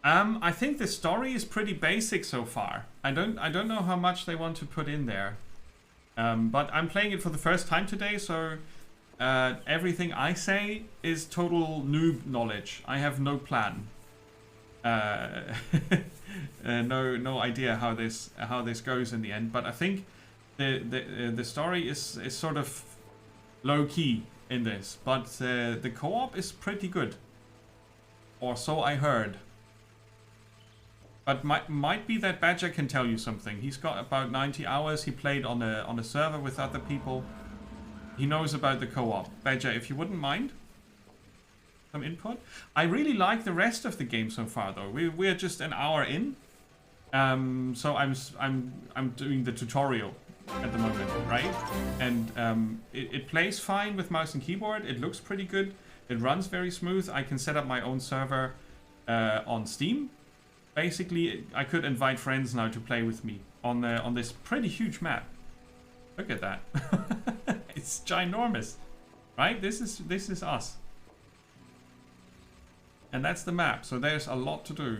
I think the story is pretty basic so far. I don't know how much they want to put in there. But I'm playing it for the first time today, so everything I say is total noob knowledge. I have no plan. No idea how this goes in the end. But I think the story is sort of low key in this. But the co-op is pretty good, or so I heard. But might be that Badger can tell you something. He's got about 90 hours. He played on a server with other people. He knows about the co-op. Badger, if you wouldn't mind some input. I really like the rest of the game so far, though. We're just an hour in. So I'm doing the tutorial at the moment, right? And it plays fine with mouse and keyboard. It looks pretty good. It runs very smooth. I can set up my own server on Steam. Basically, I could invite friends now to play with me on this pretty huge map. Look at that. It's ginormous, right? This is us. And that's the map, so there's a lot to do.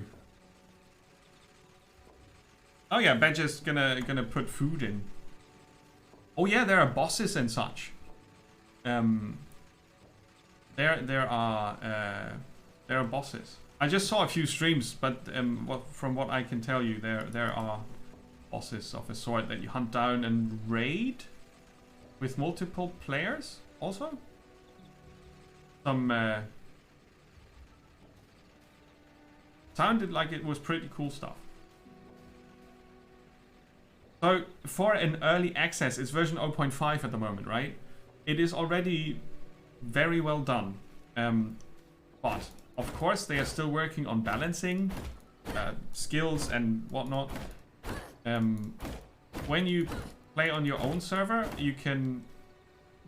Oh yeah, Badger's gonna put food in. Oh yeah, there are bosses and such. There are bosses. I just saw a few streams, but from what I can tell you, there are bosses of a sort that you hunt down and raid with multiple players. Also, some sounded like it was pretty cool stuff. So for an early access, it's version 0.5 at the moment, right? It is already very well done. But of course they are still working on balancing skills and whatnot. When you play on your own server, you can,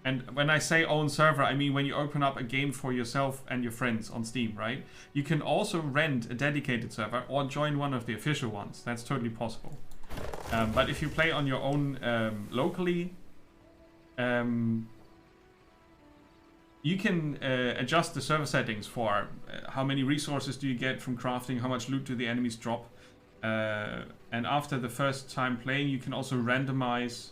and when I say own server, I mean when you open up a game for yourself and your friends on Steam, right? You can also rent a dedicated server or join one of the official ones. That's totally possible. But if you play on your own locally, you can adjust the server settings for how many resources do you get from crafting, how much loot do the enemies drop. And after the first time playing, you can also randomize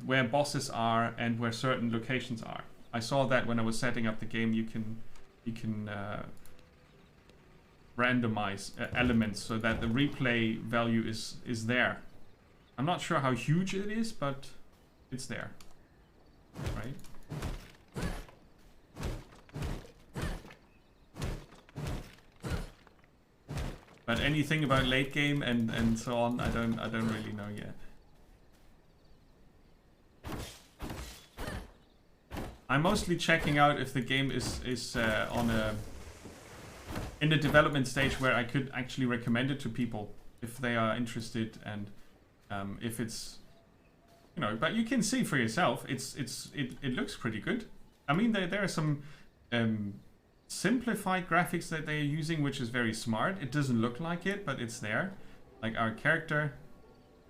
where bosses are and where certain locations are. I saw that when I was setting up the game. You can randomize elements so that the replay value is there. I'm not sure how huge it is, but it's there, right? But anything about late game and so on, I don't really know yet. I'm mostly checking out if the game is on a in the development stage where I could actually recommend it to people if they are interested, and if it's, you know, but you can see for yourself, it looks pretty good. I mean, there are some simplified graphics that they're using, which is very smart. It doesn't look like it, but it's there. Like our character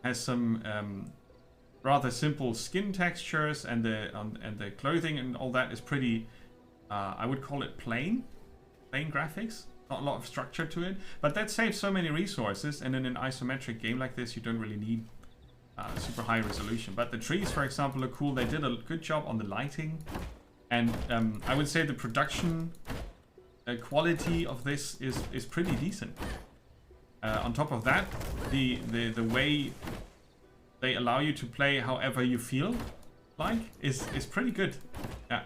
has some rather simple skin textures, and the clothing and all that is pretty. I would call it plain graphics. Not a lot of structure to it, but that saves so many resources. And in an isometric game like this, you don't really need super high resolution. But the trees, for example, look cool. They did a good job on the lighting, and I would say the production quality of this is pretty decent. On top of that, the way they allow you to play however you feel like is pretty good. Yeah.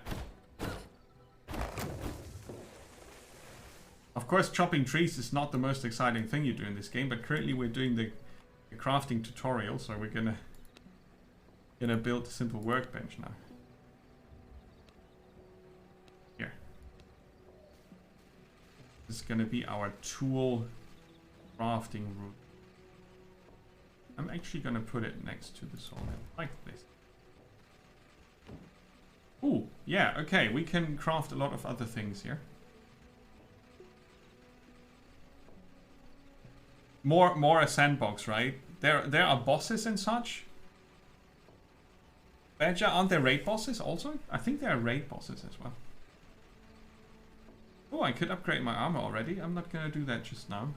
Of course, chopping trees is not the most exciting thing you do in this game, but currently we're doing the crafting tutorial, so we're gonna build a simple workbench now. Here. This is gonna be our tool crafting room. I'm actually gonna put it next to the sawmill, like this. Ooh, yeah, okay, we can craft a lot of other things here. More a sandbox, right? There are bosses and such. Badger, aren't there raid bosses also? I think there are raid bosses as well. Oh, I could upgrade my armor already. I'm not gonna do that just now.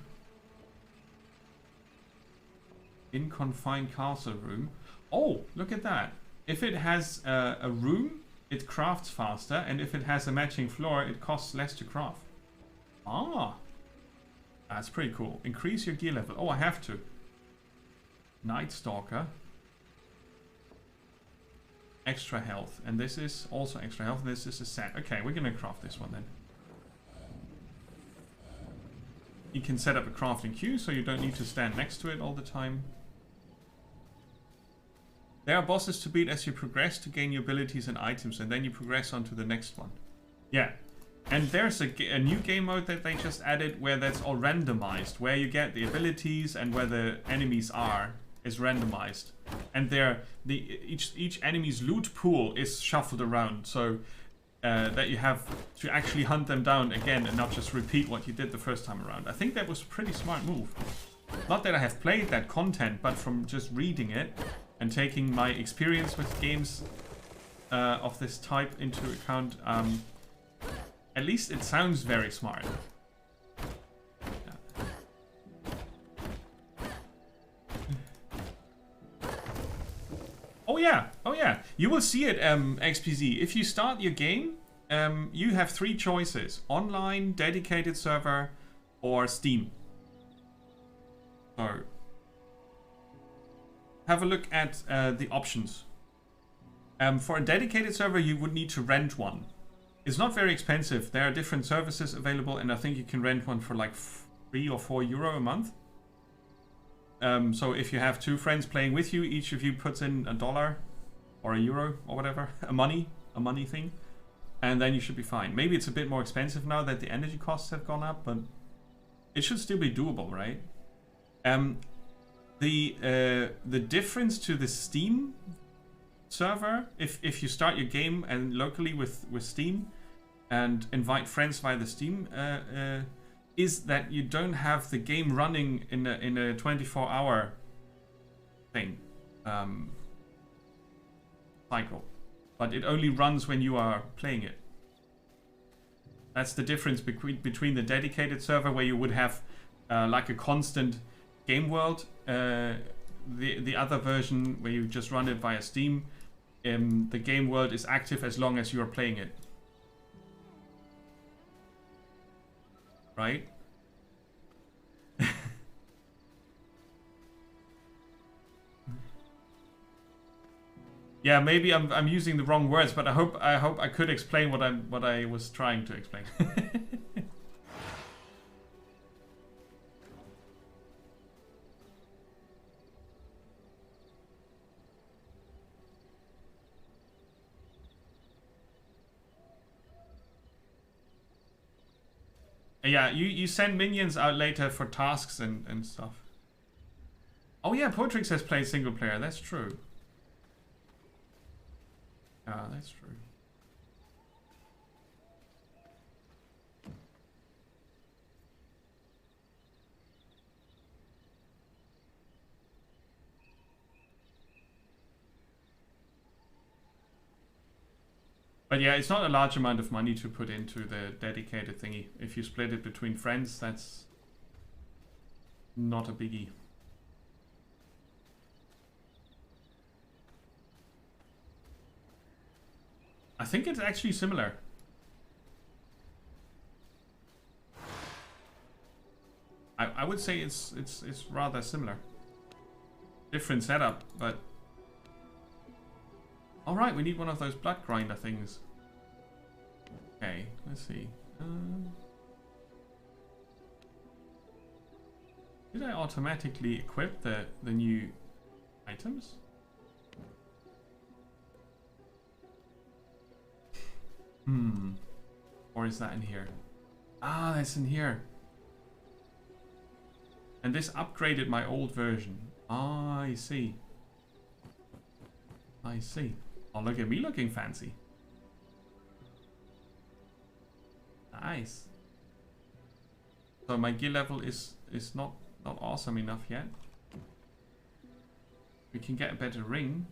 In confined castle room. Oh, look at that. If it has a room, it crafts faster, and if it has a matching floor, it costs less to craft. Ah. That's pretty cool. Increase your gear level. Oh, I have to. Night Stalker. Extra health. And this is also extra health. This is a set. Okay, we're gonna craft this one then. You can set up a crafting queue so you don't need to stand next to it all the time. There are bosses to beat as you progress to gain your abilities and items, and then you progress on to the next one. Yeah. And there's a new game mode that they just added where that's all randomized, where you get the abilities and where the enemies are is randomized, and each enemy's loot pool is shuffled around, so that you have to actually hunt them down again and not just repeat what you did the first time around. I think that was a pretty smart move. Not that I have played that content, but from just reading it and taking my experience with games of this type into account. At least it sounds very smart. Oh yeah, oh yeah. You will see it, XPZ. If you start your game, you have 3 choices: online, dedicated server, or Steam. So have a look at the options. For a dedicated server, you would need to rent one. It's not very expensive. There are different services available, and I think you can rent one for like 3 or 4 euro a month. So if you have 2 friends playing with you, each of you puts in $1 or €1 or whatever, a money thing, and then you should be fine. Maybe it's a bit more expensive now that the energy costs have gone up, but it should still be doable, right? The difference to the Steam server, if you start your game and locally with Steam and invite friends via the Steam, is that you don't have the game running in a 24-hour thing cycle, but it only runs when you are playing it. That's the difference between the dedicated server, where you would have like a constant game world, the other version where you just run it via Steam. The game world is active as long as you are playing it. Right? Yeah, maybe I'm using the wrong words, but I hope I could explain what I was trying to explain. Yeah, you send minions out later for tasks and stuff. Oh yeah, Potrix has played single player, that's true. Yeah, that's true. But yeah, it's not a large amount of money to put into the dedicated thingy. If you split it between friends, that's not a biggie. I think it's actually similar. I would say it's rather similar. Different setup, but all right, we need one of those blood grinder things. Okay, let's see. Did I automatically equip the new items? Or is that in here? Ah, that's in here. And this upgraded my old version. Ah, I see. I see. Oh, look at me looking fancy. Nice. So my gear level is not awesome enough yet. We can get a better ring.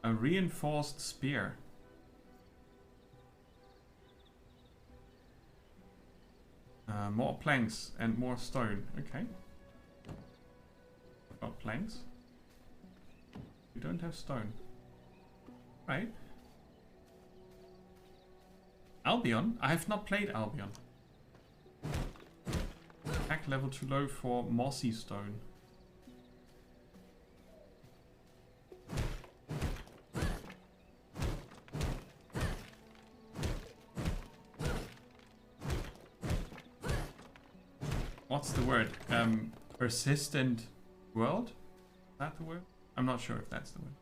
A reinforced spear. More planks and more stone. Okay. Got planks. We don't have stone. Right. Albion? I have not played Albion. Attack level too low for mossy stone. What's the word? Persistent world? Is that the word? I'm not sure if that's the word.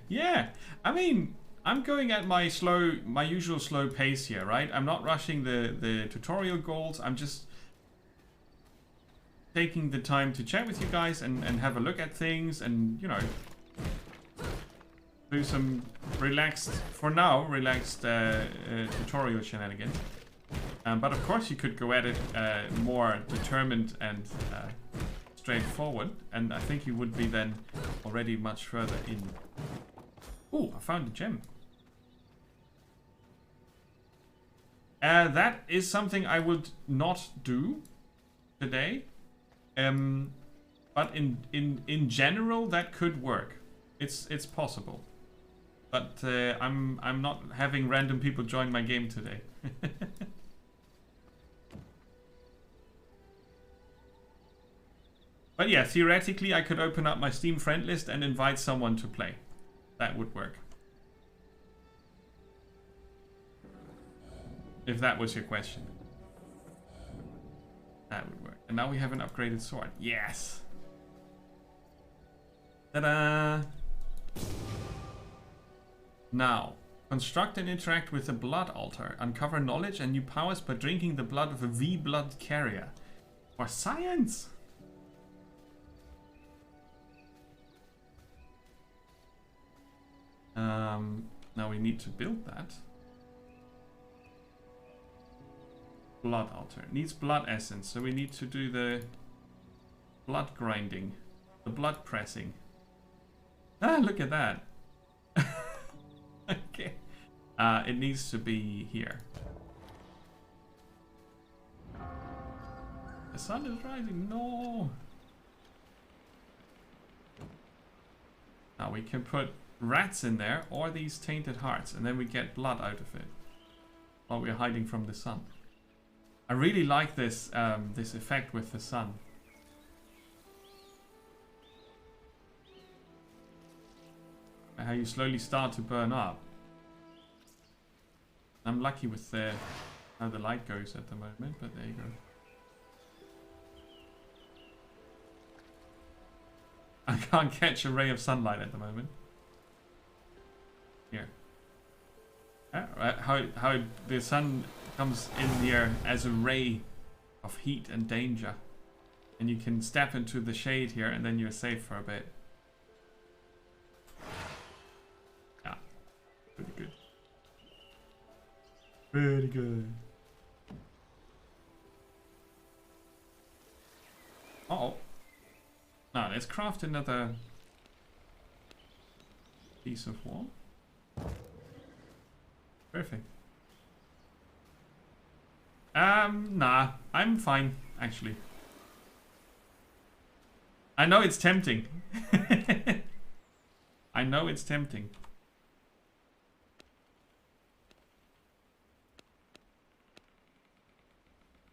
Yeah, I mean, I'm going at my usual slow pace here, right? I'm not rushing the tutorial goals. I'm just taking the time to chat with you guys and have a look at things and, you know, do some relaxed tutorial shenanigans. But of course you could go at it more determined and straightforward, and I think you would be then already much further in. Oh, I found a gem. That is something I would not do today. But in general, that could work. It's possible. But I'm not having random people join my game today. But yeah, theoretically, I could open up my Steam friend list and invite someone to play. That would work. If that was your question. That would work. And now we have an upgraded sword. Yes! Ta-da! Now, construct and interact with the blood altar. Uncover knowledge and new powers by drinking the blood of a V-blood carrier. For science! Now we need to build that. Blood altar. It needs blood essence, so we need to do the blood grinding. The blood pressing. Ah, look at that. Okay. It needs to be here. The sun is rising. No. Now we can put rats in there or these tainted hearts, and then we get blood out of it while we're hiding from the sun. I really like this this effect with the sun. How you slowly start to burn up. I'm lucky with how the light goes at the moment, but there you go. I can't catch a ray of sunlight at the moment. Here. How the sun comes in here as a ray of heat and danger. And you can step into the shade here and then you're safe for a bit. Yeah. Pretty good. Pretty good. Uh-oh. Now let's craft another piece of wall. Perfect. Nah, I'm fine, actually. I know it's tempting. I know it's tempting.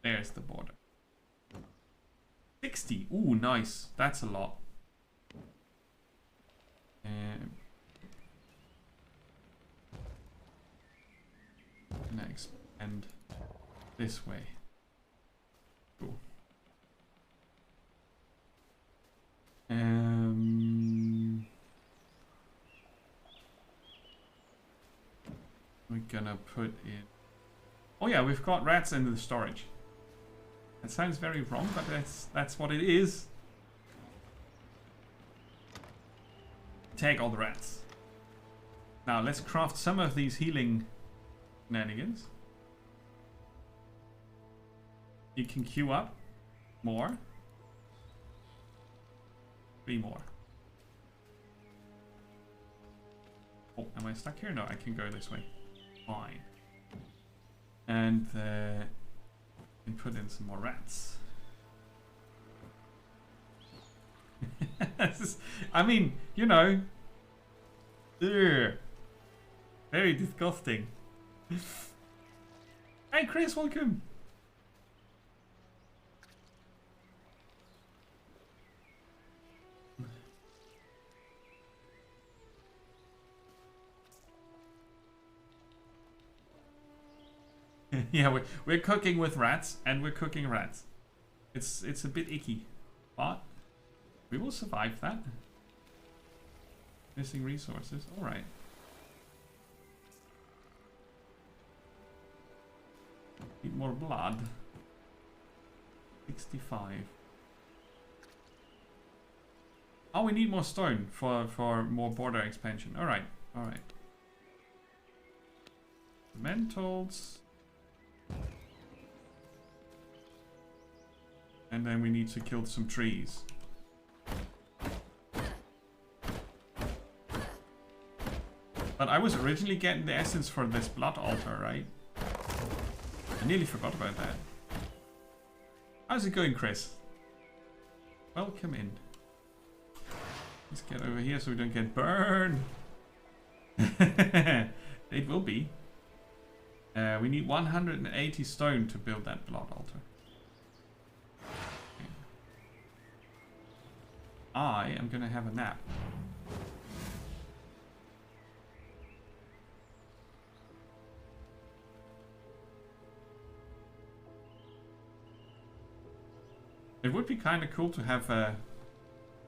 There's the border. 60. Ooh, nice. That's a lot. Gonna expand this way. Cool. We're gonna put in. Oh yeah, we've got rats in the storage. That sounds very wrong, but that's what it is. Take all the rats. Now let's craft some of these healing shenanigans. You can queue up more. 3 more. Oh, am I stuck here? No, I can go this way. Fine. And and put in some more rats. I mean, you know, ugh, very disgusting. Hey Chris, welcome. Yeah, we're cooking with rats, and we're cooking rats. It's a bit icky, but we will survive that. Missing resources. All right. Need more blood. 65. Oh, we need more stone for more border expansion. All right. All right. Mentals. And then we need to kill some trees. But I was originally getting the essence for this blood altar, right? I nearly forgot about that. How's it going, Chris? Welcome in. Let's get over here so we don't get burned. It will be. We need 180 stone to build that blood altar. Okay. I am gonna have a nap. It would be kind of cool to have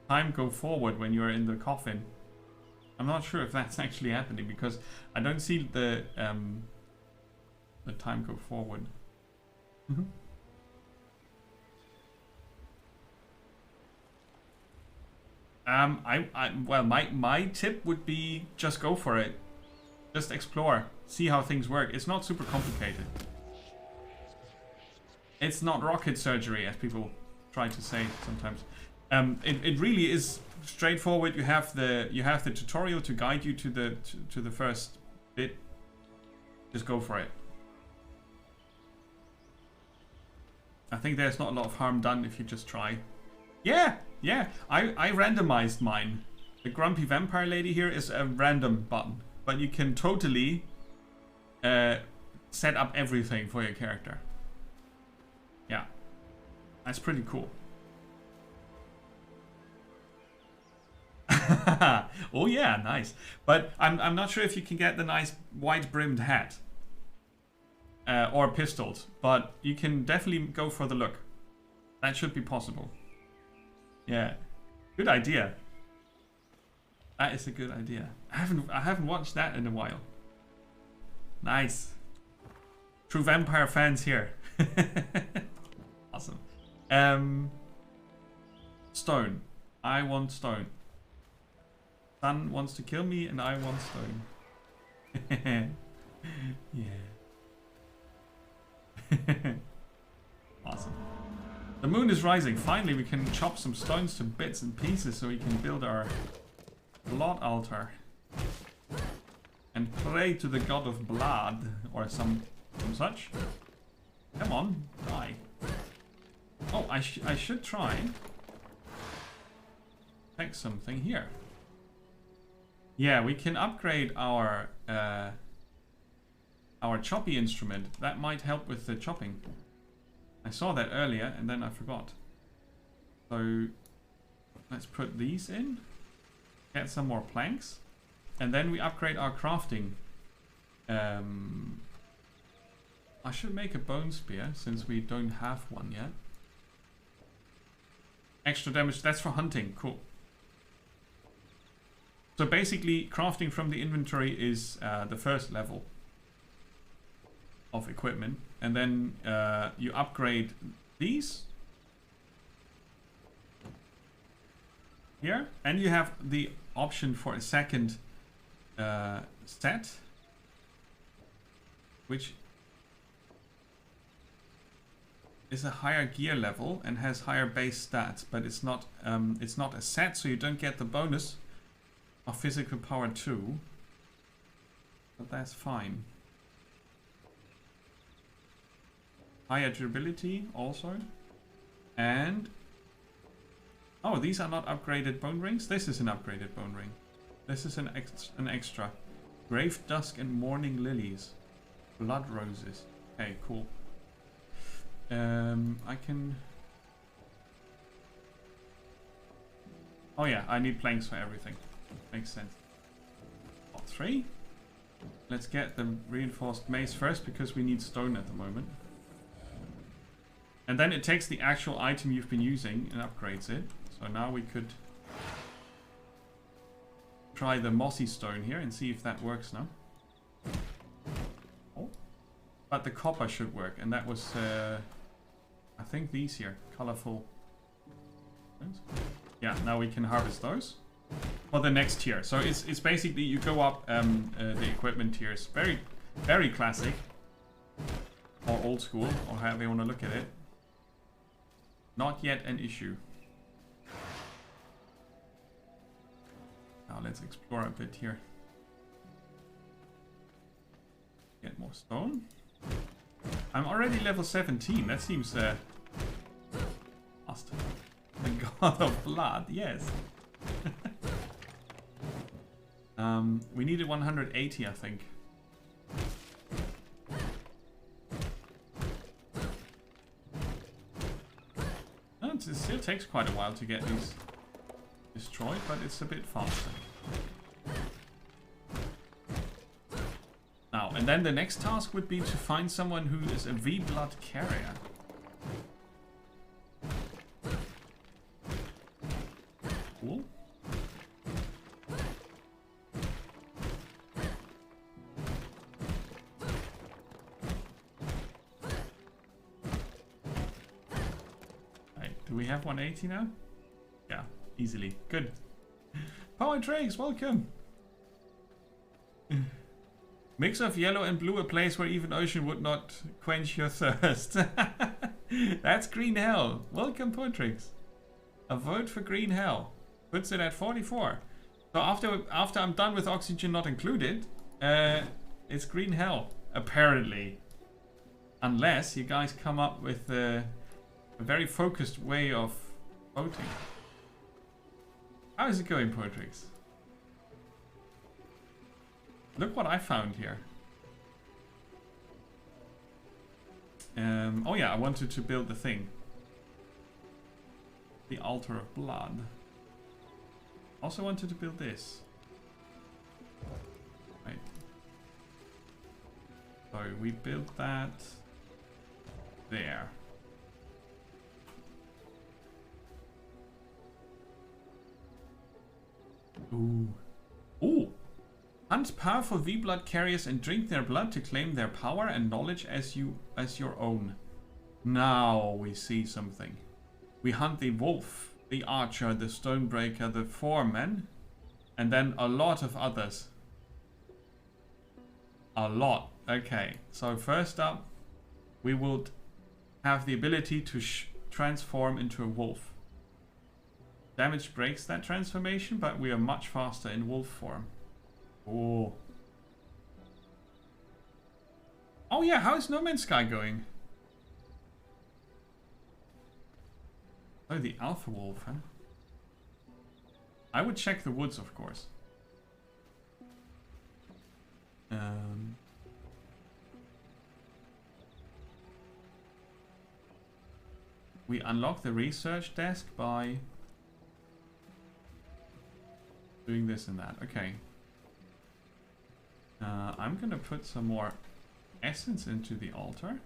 time go forward when you're in the coffin. I'm not sure if that's actually happening because I don't see the time go forward. Well, my tip would be just go for it. Just explore, see how things work. It's not super complicated. It's not rocket surgery, as people try to say sometimes. It really is straightforward. You have the tutorial to guide you to the first bit. Just go for it. I think there's not a lot of harm done if you just try. Yeah. I randomized mine. The Grumpy Vampire Lady here is a random button, but you can totally set up everything for your character. Yeah, that's pretty cool. Oh yeah, nice. But I'm not sure if you can get the nice white brimmed hat or pistols, but you can definitely go for the look. That should be possible. Yeah, good idea. That is a good idea. I haven't watched that in a while. Nice. True vampire fans here. Awesome. Stone. I want stone. Sun wants to kill me and I want stone. Yeah. Awesome. The moon is rising. Finally we can chop some stones to bits and pieces so we can build our blood altar. And pray to the god of blood or some such. Come on, die. Oh, I should try. Take something here. Yeah, we can upgrade our choppy instrument. That might help with the chopping. I saw that earlier and then I forgot. So let's put these in. Get some more planks. And then we upgrade our crafting. I should make a bone spear since we don't have one yet. Extra damage, that's for hunting, cool. So basically crafting from the inventory is the first level of equipment. And then you upgrade these. Here. And you have the option for a second set. Which is a higher gear level and has higher base stats. But it's not a set, so you don't get the bonus of physical power 2. But that's fine. Higher durability also. And oh, these are not upgraded bone rings. This is an upgraded bone ring. This is an extra. Grave Dusk and Morning Lilies. Blood Roses. Okay, cool. I can... Oh yeah, I need planks for everything. Makes sense. Lot 3. Let's get the reinforced mace first because we need stone at the moment. And then it takes the actual item you've been using and upgrades it. So now we could try the mossy stone here and see if that works now. Oh. But the copper should work, and that was I think these here, colorful. Yeah, now we can harvest those for the next tier. So it's basically you go up the equipment tiers. Very, very classic or old school, or however you want to look at it. Not yet an issue. Now let's explore a bit here. stone. I'm already level 17. That seems fast. The god of blood, yes. We needed 180, I think. Oh, it still takes quite a while to get these destroyed, but it's a bit faster. Now, and then the next task would be to find someone who is a V-blood carrier. Cool. Right, do we have 180 now? Yeah, easily. Good. Poetrix, welcome! Mix of yellow and blue, a place where even ocean would not quench your thirst. That's Green Hell. Welcome, Poetrix. A vote for Green Hell. Puts it at 44. So after I'm done with Oxygen Not Included, it's Green Hell, apparently. Unless you guys come up with a very focused way of voting. How is it going, Poetrix? Look what I found here. Oh yeah, I wanted to build the thing. The Altar of Blood. Also wanted to build this. Right. So we built that there. Ooh. Ooh! Hunt powerful V-blood carriers and drink their blood to claim their power and knowledge as your own. Now we see something. We hunt the wolf, the archer, the stonebreaker, the foreman, and then a lot of others. A lot. Okay, so first up, we would have the ability to transform into a wolf. Damage breaks that transformation, but we are much faster in wolf form. Oh. Oh yeah, how is No Man's Sky going? Oh, the Alpha Wolf, huh? I would check the woods, of course. We unlock the research desk by doing this and that. Okay. I'm gonna put some more essence into the altar.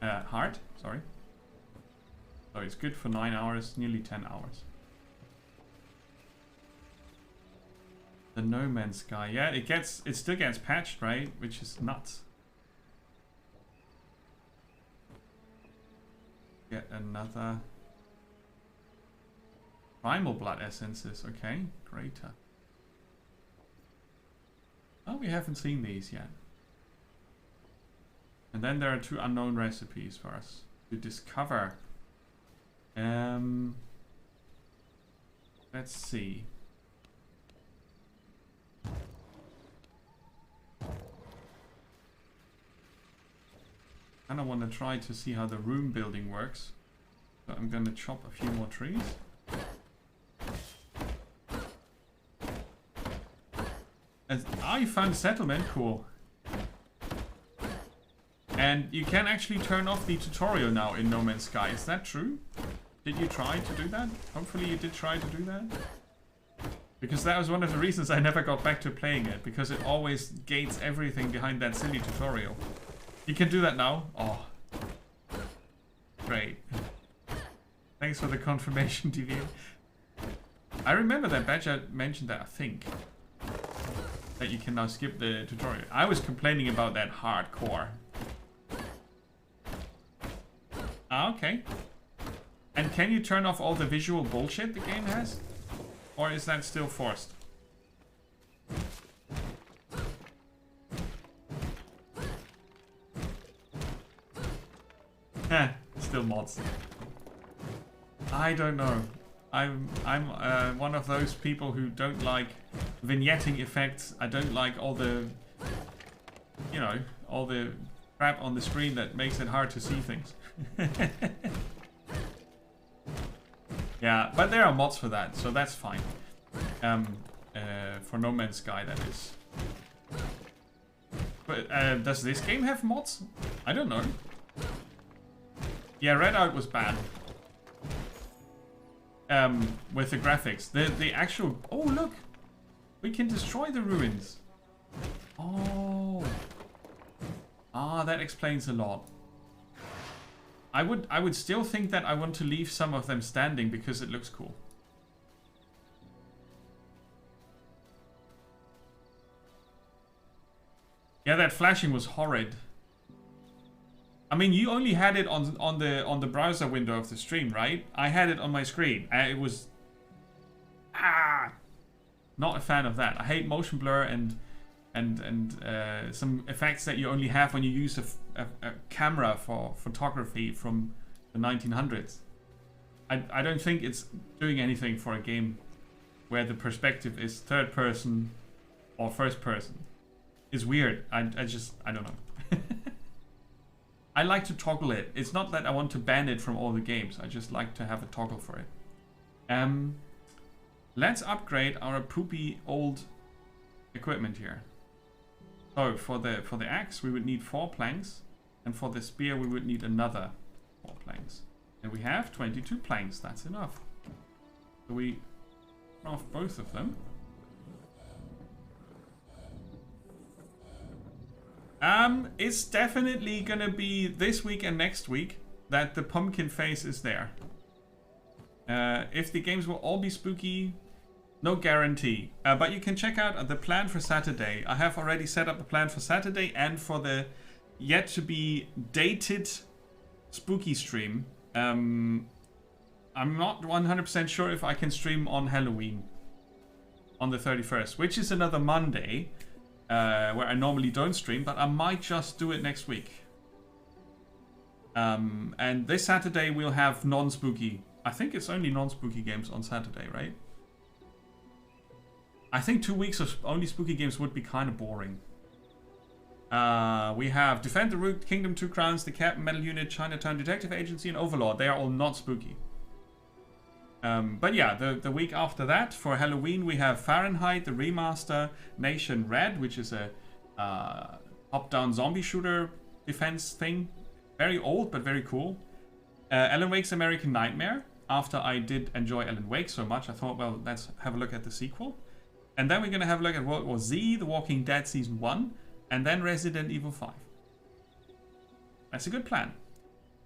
Heart, sorry. So it's good for 9 hours, nearly 10 hours. The No Man's Sky, yeah, it still gets patched, right? Which is nuts. Get another Primal Blood Essences, okay, greater. Oh, we haven't seen these yet. And then there are 2 unknown recipes for us to discover. Let's see. And I want to try to see how the room building works. So I'm going to chop a few more trees. You found a settlement, cool. And you can actually turn off the tutorial now in No Man's Sky, is that true? Did you try to do that? Hopefully you did try to do that. Because that was one of the reasons I never got back to playing it, because it always gates everything behind that silly tutorial. You can do that now? Oh. Great. Thanks for the confirmation, TV. I remember that Badger mentioned that, I think. That you can now skip the tutorial. I was complaining about that hardcore. Ah, okay. And can you turn off all the visual bullshit the game has? Or is that still forced? Still mods. I don't know. I'm one of those people who don't like vignetting effects. I don't like all the, you know, crap on the screen that makes it hard to see things. Yeah, but there are mods for that, so that's fine. For No Man's Sky, that is. But does this game have mods? I don't know. Yeah, Redout was bad. With the graphics. The actual... Oh, look! We can destroy the ruins. Oh. Ah, that explains a lot. I would still think that I want to leave some of them standing because it looks cool. Yeah, that flashing was horrid. I mean, you only had it on the browser window of the stream, right? I had it on my screen. It was not a fan of that. I hate motion blur and some effects that you only have when you use a camera for photography from the 1900s. I don't think it's doing anything for a game where the perspective is third person or first person. It's weird. I don't know. I like to toggle it. It's not that I want to ban it from all the games. I just like to have a toggle for it. Let's upgrade our poopy old equipment here. So for the axe we would need 4 planks, and for the spear we would need another 4 planks. And we have 22 planks. That's enough. So we craft both of them. It's definitely gonna be this week and next week that the pumpkin face is there. If the games will all be spooky, no guarantee. But you can check out the plan for Saturday. I have already set up the plan for Saturday and for the yet to be dated spooky stream. I'm not 100% sure if I can stream on Halloween on the 31st, which is another Monday. Where I normally don't stream, but I might just do it next week. And this Saturday we'll have non-spooky. I think it's only non-spooky games on Saturday, right? I think 2 weeks of only spooky games would be kind of boring. We have Defend the Root, Kingdom 2 Crowns, The Captain, Metal Unit, Chinatown Detective Agency, and Overlord. They are all not spooky. But yeah, the week after that, for Halloween, we have Fahrenheit, the remaster, Nation Red, which is a top-down zombie shooter defense thing. Very old, but very cool. Alan Wake's American Nightmare. After I did enjoy Alan Wake so much, I thought, well, let's have a look at the sequel. And then we're going to have a look at World War Z, The Walking Dead Season 1, and then Resident Evil 5. That's a good plan.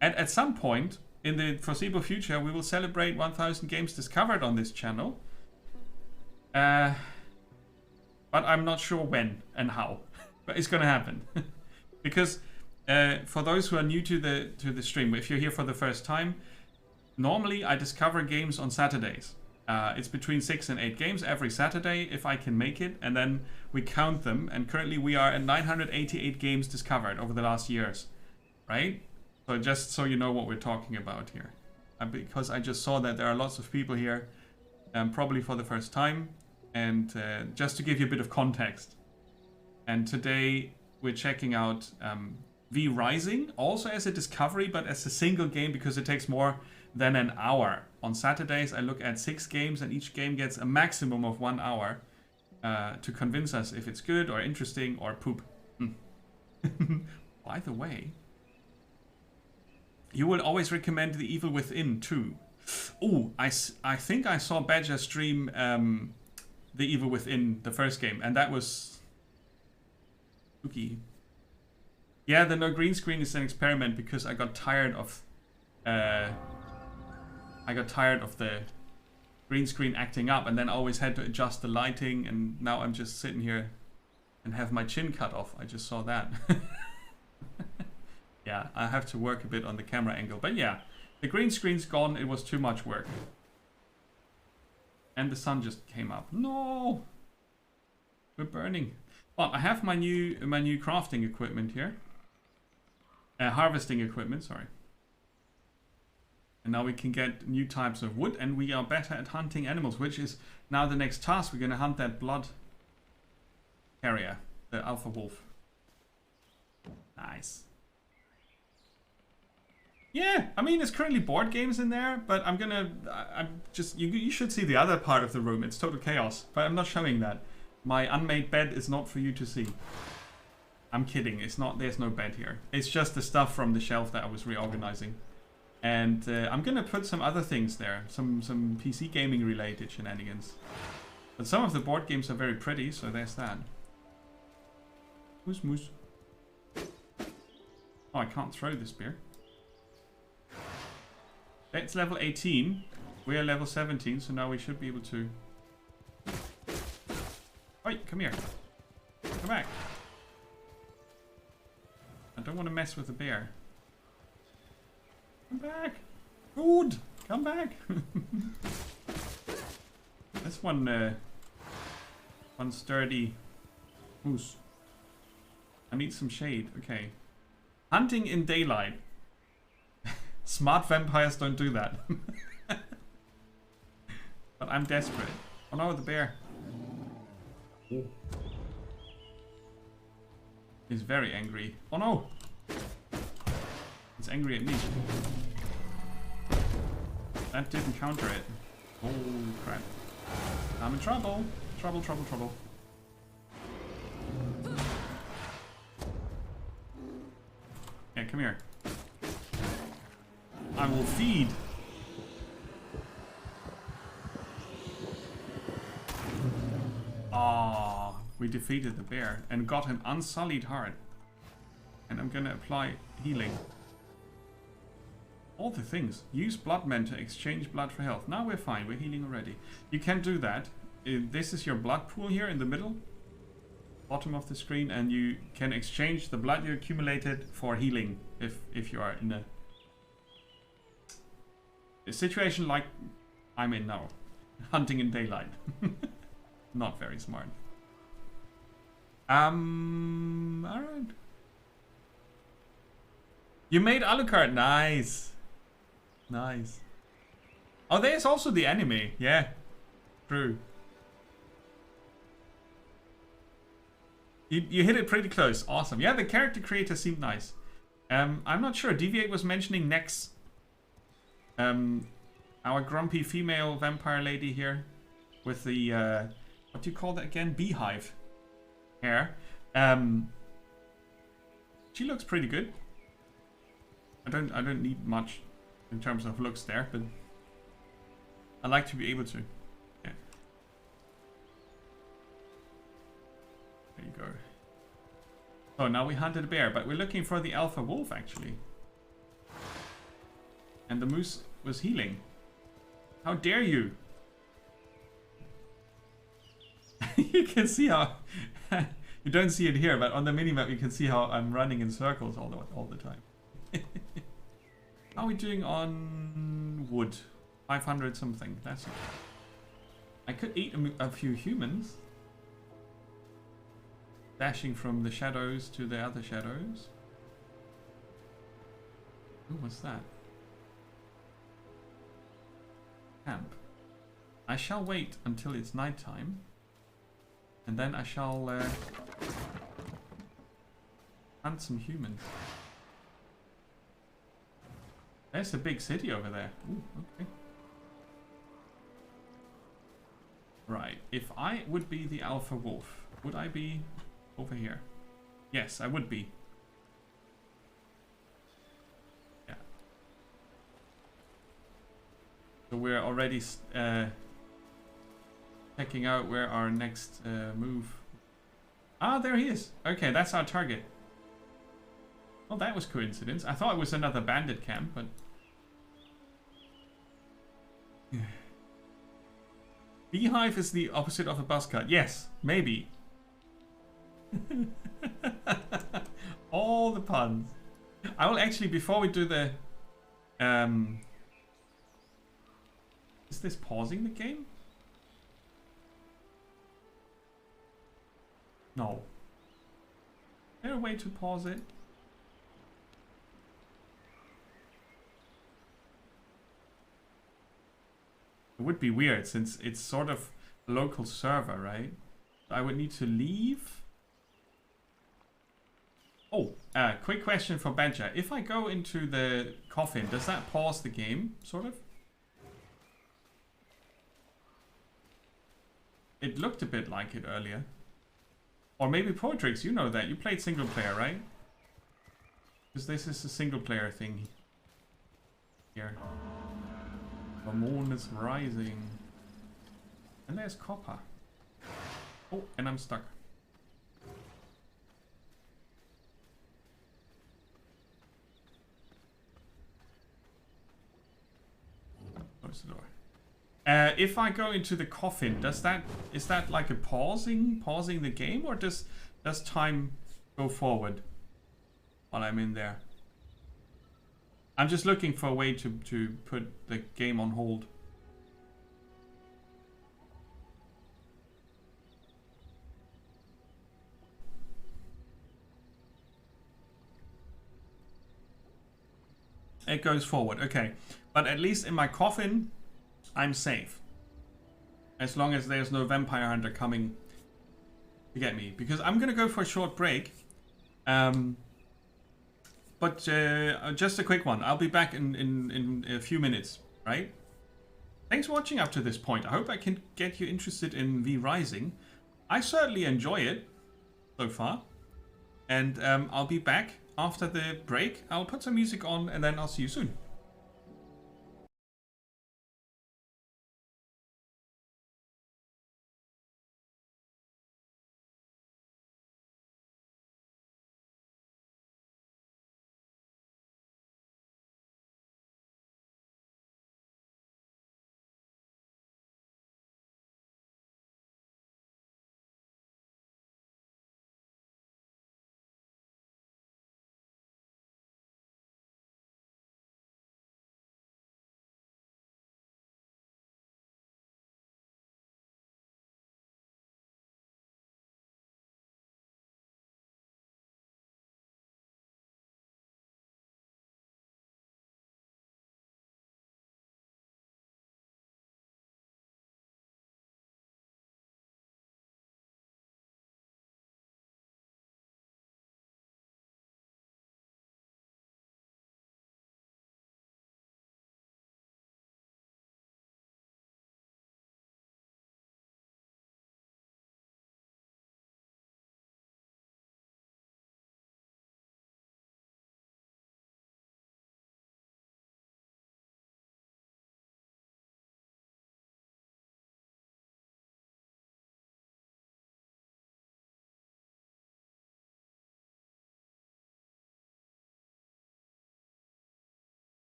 And at some point in the foreseeable future, we will celebrate 1000 games discovered on this channel. But I'm not sure when and how. But it's going to happen. Because for those who are new to the stream, if you're here for the first time, normally I discover games on Saturdays. It's between 6 and 8 games every Saturday if I can make it, and then we count them, and currently we are at 988 games discovered over the last years, right? So just so you know what we're talking about here. Because I just saw that there are lots of people here, probably for the first time, and just to give you a bit of context. And today we're checking out V Rising, also as a discovery, but as a single game because it takes more than an hour. On Saturdays I look at 6 games, and each game gets a maximum of 1 hour to convince us if it's good or interesting or poop. By the way, you will always recommend The Evil Within too. Oh, I think I saw Badger stream The Evil Within, the first game, and that was spooky. Yeah, the no green screen is an experiment because I got tired of the green screen acting up, and then I always had to adjust the lighting, and now I'm just sitting here and have my chin cut off. I just saw that. Yeah, I have to work a bit on the camera angle. But yeah, the green screen's gone. It was too much work. And the sun just came up. No! We're burning. Well, I have my new crafting equipment here. Harvesting equipment, sorry. And now we can get new types of wood, and we are better at hunting animals, which is now the next task. We're going to hunt that blood carrier, the alpha wolf. Nice. Yeah, I mean, there's currently board games in there, but I'm just, you should see the other part of the room. It's total chaos, but I'm not showing that. My unmade bed is not for you to see. I'm kidding, it's not, there's no bed here. It's just the stuff from the shelf that I was reorganizing. And I'm gonna put some other things there, some PC gaming related shenanigans. But some of the board games are very pretty, so there's that. Moose moose. Oh, I can't throw this spear. It's level 18. We are level 17, so now we should be able to... Oi, come here. Come back. I don't want to mess with the bear. Come back. Food. Come back. That's one sturdy moose. I need some shade. Okay. Hunting in daylight. Smart vampires don't do that. But I'm desperate. Oh no, the bear. He's very angry. Oh no! It's angry at me. That didn't counter it. Oh crap. I'm in trouble. Trouble, trouble, trouble. Yeah, come here. I will feed. Ah, we defeated the bear and got an unsullied heart. And I'm gonna apply healing. All the things. Use Bloodmen to exchange blood for health. Now we're fine, we're healing already. You can do that. This is your blood pool here in the middle. Bottom of the screen, and you can exchange the blood you accumulated for healing if you are in a situation like I'm in now. Hunting in daylight. Not very smart. Alright. You made Alucard. Nice. Nice. Oh, there's also the anime. Yeah. True. You hit it pretty close. Awesome. Yeah, the character creator seemed nice. I'm not sure. Deviate was mentioning Nex. Our grumpy female vampire lady here. With the, what do you call that again? Beehive hair. She looks pretty good. I don't need much in terms of looks there, but I like to be able to. Yeah. There you go. So now we hunted a bear, but we're looking for the alpha wolf actually. And the moose was healing. How dare you? You can see how you don't see it here, but on the minimap you can see how I'm running in circles all the time. How are we doing on wood? 500 something. That's it. I could eat a few humans. Dashing from the shadows to the other shadows. Ooh, what's that? Camp. I shall wait until it's nighttime. And then I shall hunt some humans. There's a big city over there. Ooh, okay. Right. If I would be the alpha wolf, would I be over here? Yes, I would be. Yeah. So we're already checking out where our next move. Ah, there he is. Okay, that's our target. Well, that was coincidence. I thought it was another bandit camp, but... Beehive is the opposite of a buzzcut. Yes, maybe. All the puns. I will actually, before we do the... Is this pausing the game? No. Is there a way to pause it? It would be weird since it's sort of a local server, right? I would need to leave. Oh, quick question for Badger. If I go into the coffin, does that pause the game, sort of? It looked a bit like it earlier. Or maybe Portrix, you know that. You played single player, right? Because this is a single player thing here. The moon is rising. And there's copper. Oh, and I'm stuck. Close the door. If I go into the coffin, is that like a pausing the game, or does time go forward while I'm in there? I'm just looking for a way to put the game on hold. It goes forward, okay. But at least in my coffin, I'm safe. As long as there's no vampire hunter coming to get me. Because I'm gonna go for a short break. But just a quick one. I'll be back in a few minutes, right? Thanks for watching up to this point. I hope I can get you interested in V Rising. I certainly enjoy it so far. And I'll be back after the break. I'll put some music on and then I'll see you soon.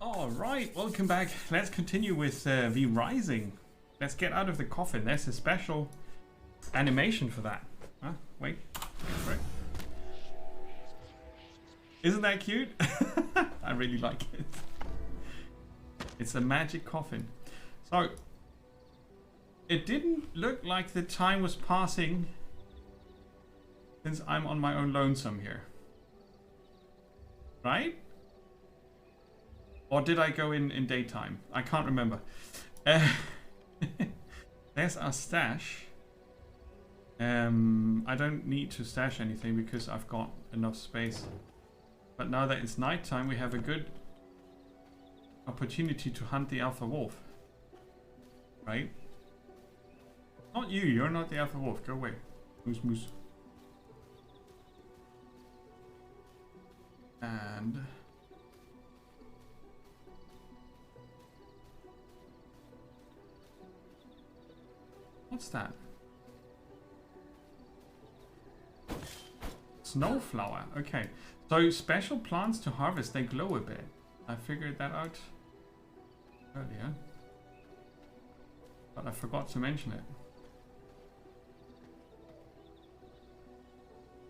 All right, welcome back. Let's continue with V Rising. Let's get out of the coffin. There's a special animation for that. Huh? Wait. Right. Isn't that cute? I really like it. It's a magic coffin. So, it didn't look like the time was passing since I'm on my own lonesome here. Right? Or did I go in daytime? I can't remember. There's our stash. I don't need to stash anything because I've got enough space. But now that it's nighttime, we have a good opportunity to hunt the alpha wolf. Right? Not you, you're not the alpha wolf. Go away. Moose moose. And what's that? Snowflower. Okay. So special plants to harvest, they glow a bit. I figured that out earlier. But I forgot to mention it.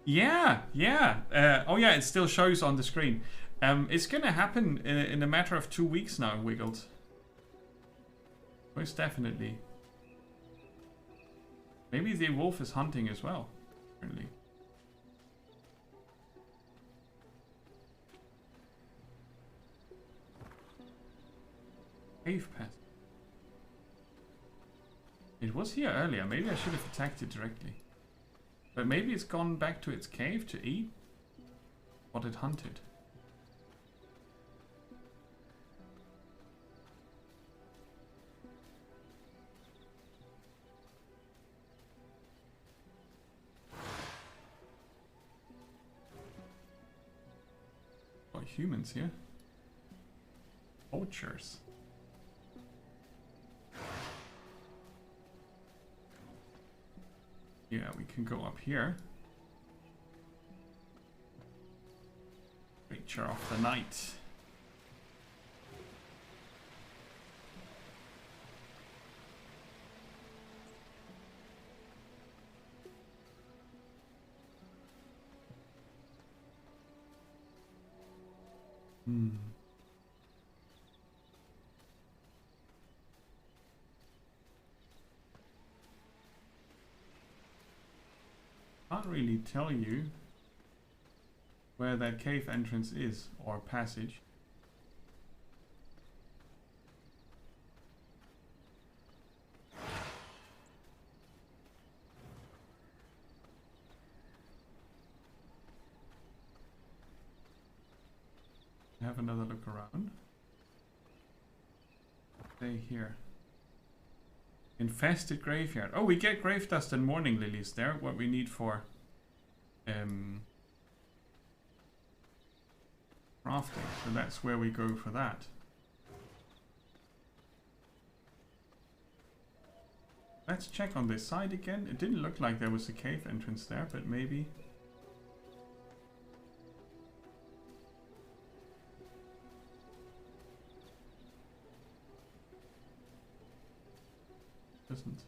Yeah, yeah. Oh yeah, it still shows on the screen. It's gonna happen in a matter of 2 weeks now, Wiggled. Most definitely. Maybe the wolf is hunting as well, apparently. Cave path. It was here earlier. Maybe I should have attacked it directly. But maybe it's gone back to its cave to eat what it hunted. Got humans here. Poachers. Yeah, we can go up here. Creature of the night. Can't really tell you where that cave entrance is or passage. Have another look around. Stay here. Infested graveyard. Oh, we get grave dust and morning lilies there. What we need for crafting. So that's where we go for that. Let's check on this side again. It didn't look like there was a cave entrance there, but maybe. Doesn't.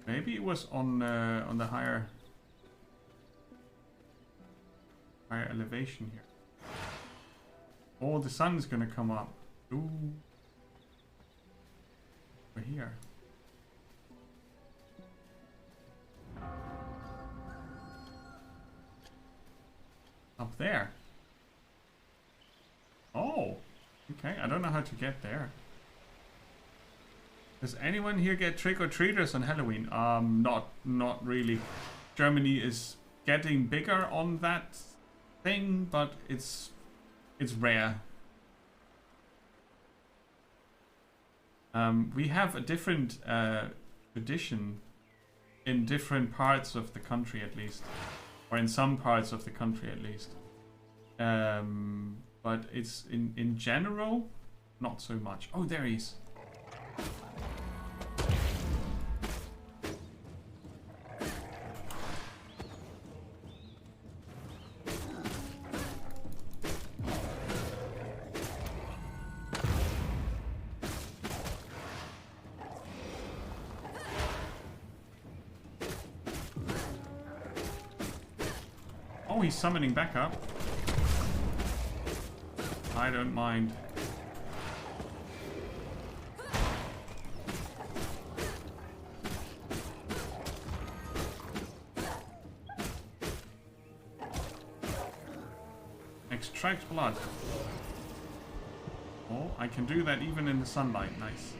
Maybe it was on the higher elevation here. Oh, the sun's gonna come up. Ooh, we're here. Up there. Oh, okay. I don't know how to get there. Does anyone here get trick-or-treaters on Halloween? Not really. Germany is getting bigger on that thing, but it's rare. We have a different tradition in different parts of the country, at least. Or in some parts of the country, at least. But it's in general, not so much. Oh, there he is. Oh, he's summoning back up. I don't mind. Extract blood. Oh, I can do that even in the sunlight. Nice.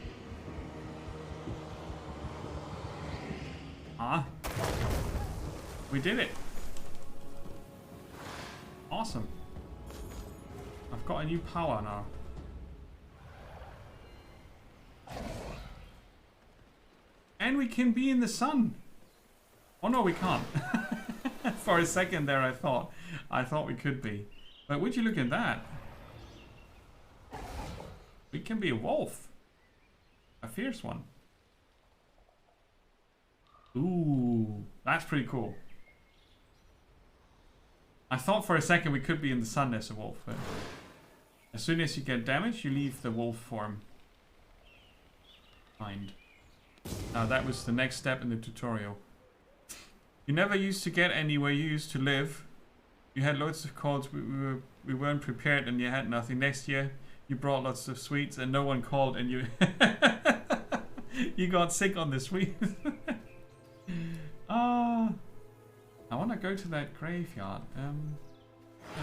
Ah. We did it. Awesome. I've got a new power now. And we can be in the sun. Oh no, we can't. For a second there I thought we could be. But would you look at that? We can be a wolf. A fierce one. Ooh, that's pretty cool. I thought for a second we could be in the sun as a wolf, but as soon as you get damaged, you leave the wolf form behind. Now that was the next step in the tutorial. You never used to get anywhere you used to live. You had loads of calls, we weren't prepared and you had nothing. Next year, you brought lots of sweets and no one called and you you got sick on the sweets. I want to go to that graveyard. I'll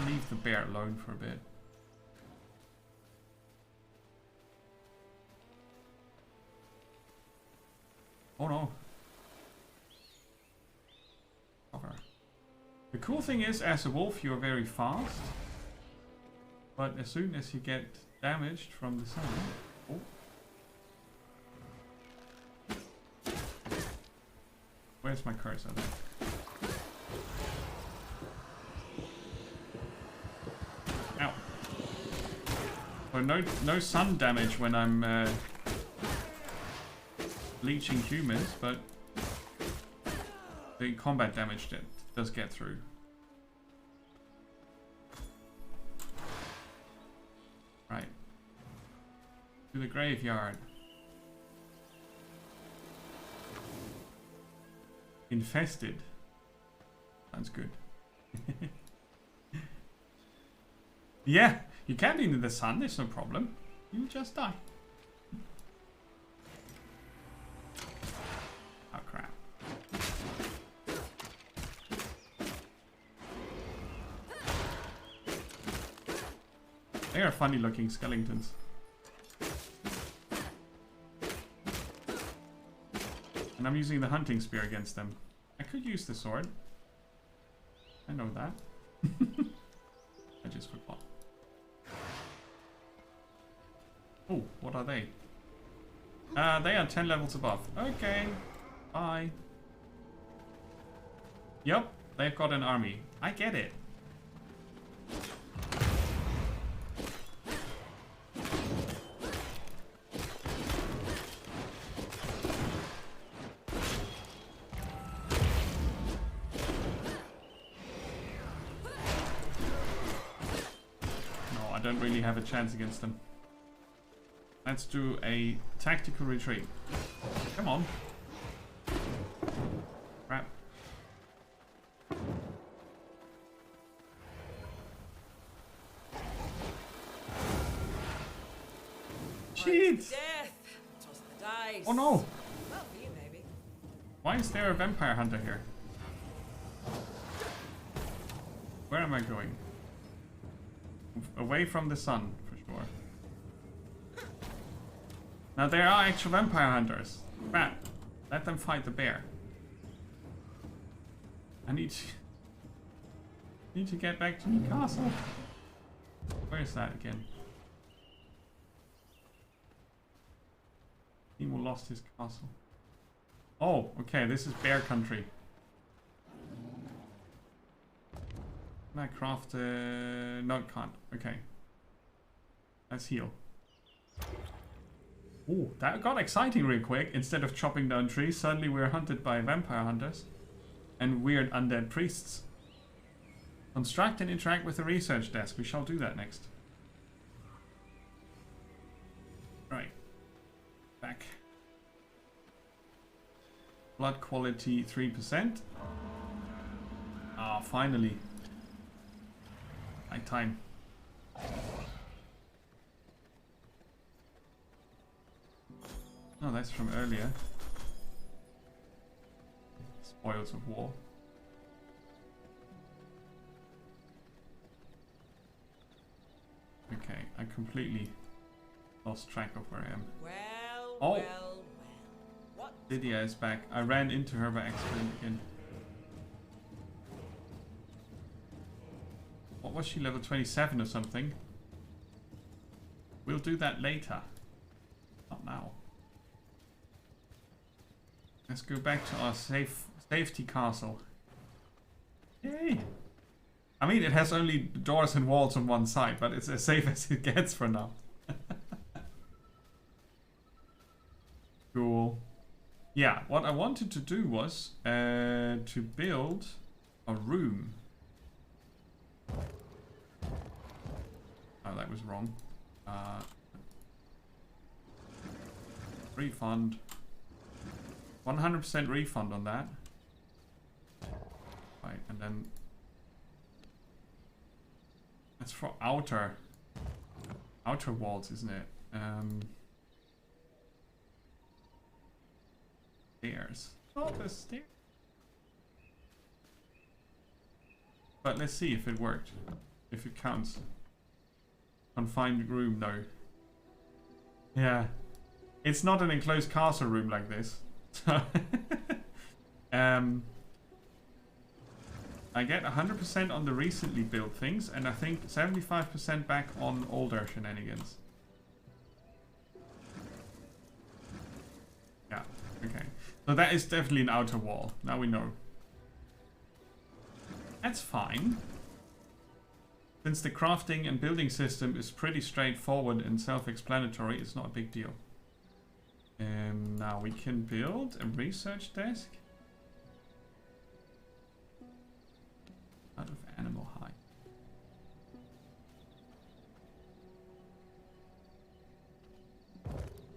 leave the bear alone for a bit. Oh no. Cover. The cool thing is, as a wolf, you're very fast. But as soon as you get damaged from the sun... Oh. Where's my cursor there? Ow. Well, no sun damage when I'm bleaching humans, but the combat damage does get through. Right. To the graveyard. Infested. Sounds good. Yeah, you can be in the sun, there's no problem. You just die. Oh crap. They are funny looking skeletons. And I'm using the hunting spear against them. I could use the sword. I know that. I just forgot. Oh, what are they? They are 10 levels above. Okay. Bye. Yep, they've got an army. I get it. No, I don't really have a chance against them. Let's do a tactical retreat. Come on. Crap. Shit! Oh no! Well, for you, maybe. Why is there a vampire hunter here? Where am I going? Away from the sun, for sure. Now there are actual vampire hunters. Crap. Let them fight the bear. I need to get back to the castle. Where is that again? Timo lost his castle. Oh, okay, this is bear country. Can I craft no, can't. Okay. Let's heal. Ooh, that got exciting real quick. Instead of chopping down trees, suddenly we're hunted by vampire hunters and weird undead priests. Construct and interact with the research desk. We shall do that next. Right. Back. Blood quality 3%. Ah, finally. night time. Oh, that's from earlier. Spoils of war. Okay, I completely lost track of where I am. Oh! What? Lydia is back. I ran into her by accident again. What was she, level 27 or something? We'll do that later. Not now. Let's go back to our safety castle. Yay! I mean, it has only doors and walls on one side, but it's as safe as it gets for now. Cool. Yeah, what I wanted to do was to build a room. Oh, that was wrong. Refund. 100% refund on that. Right, and then that's for outer walls, isn't it? Stairs. Oh, the stairs. But let's see if it worked. If it counts. Confined room, no. Yeah. It's not an enclosed castle room like this. So I get 100% on the recently built things, and I think 75% back on older shenanigans. Yeah, okay. So that is definitely an outer wall. Now we know. That's fine. Since the crafting and building system is pretty straightforward and self-explanatory, it's not a big deal. Now we can build a research desk out of animal hide.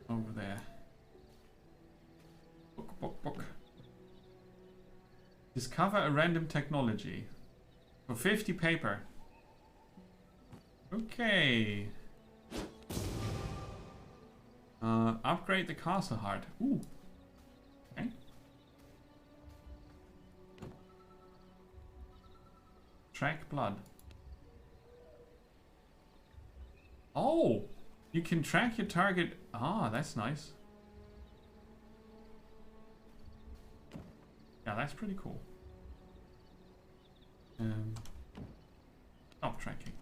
Over there. Book. Discover a random technology. For 50 paper. Okay. Upgrade the castle heart. Ooh. Okay. Track blood. Oh! You can track your target. Ah, that's nice. Yeah, that's pretty cool. Stop tracking.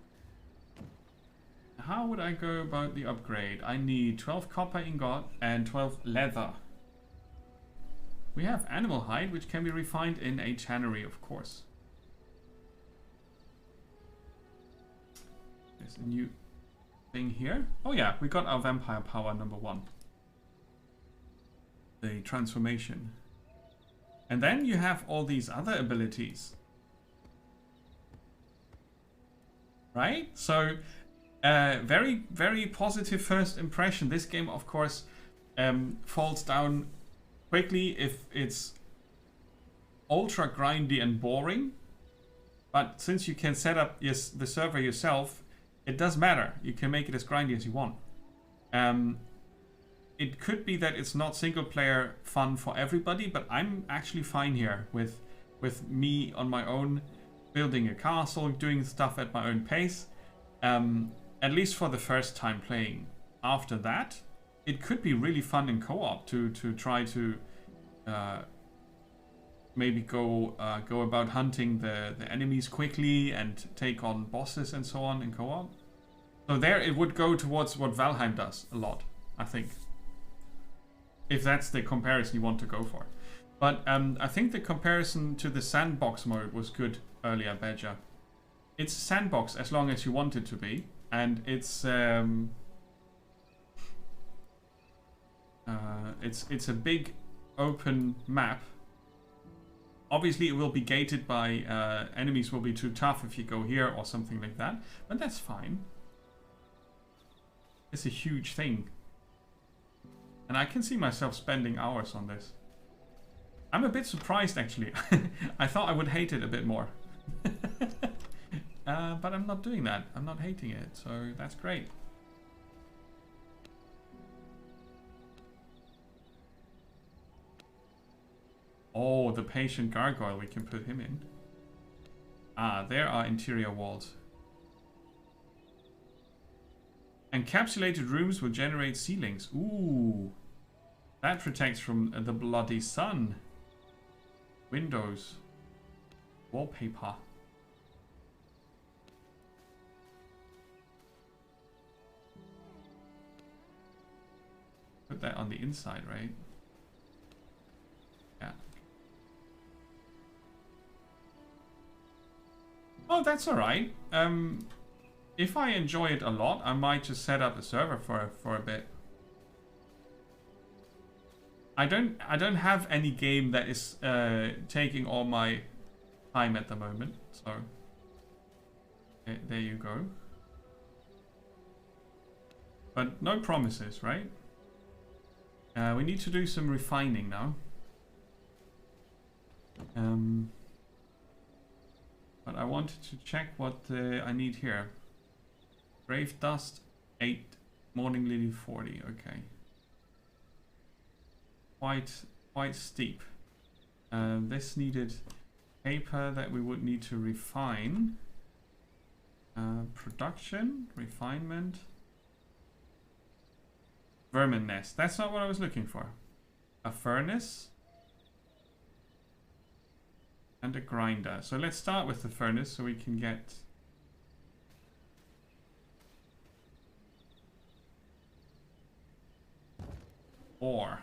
How would I go about the upgrade? I need 12 copper ingot and 12 leather. We have animal hide, which can be refined in a tannery, of course. There's a new thing here. Oh yeah, we got our vampire power number 1. The transformation. And then you have all these other abilities. Right? So, very, very positive first impression. This game, of course, falls down quickly if it's ultra grindy and boring. But since you can set up the server yourself, it does matter. You can make it as grindy as you want. It could be that it's not single player fun for everybody, but I'm actually fine here with me on my own, building a castle, doing stuff at my own pace. At least for the first time playing. After that, it could be really fun in co-op to try to maybe go about hunting the enemies quickly and take on bosses and so on in co-op. So there it would go towards what Valheim does a lot, I think. If that's the comparison you want to go for. But I think the comparison to the sandbox mode was good earlier, Badger. It's a sandbox as long as you want it to be. And it's a big open map. Obviously it will be gated by enemies will be too tough if you go here or something like that. But that's fine. It's a huge thing. And I can see myself spending hours on this. I'm a bit surprised actually. I thought I would hate it a bit more. But I'm not doing that. I'm not hating it, so that's great. Oh, the patient gargoyle, we can put him in. Ah, there are interior walls. Encapsulated rooms will generate ceilings. Ooh. That protects from the bloody sun. Windows. Wallpaper. Put that on the inside, right? Yeah. Oh, that's alright. If I enjoy it a lot, I might just set up a server for a bit. I don't have any game that is taking all my time at the moment, so there you go. But no promises, right? We need to do some refining now. But I wanted to check what I need here. Grave dust 8, morning lily 40. Okay. Quite steep. This needed paper that we would need to refine. Production, refinement. Vermin nest. That's not what I was looking for. A furnace. And a grinder. So let's start with the furnace so we can get... ore.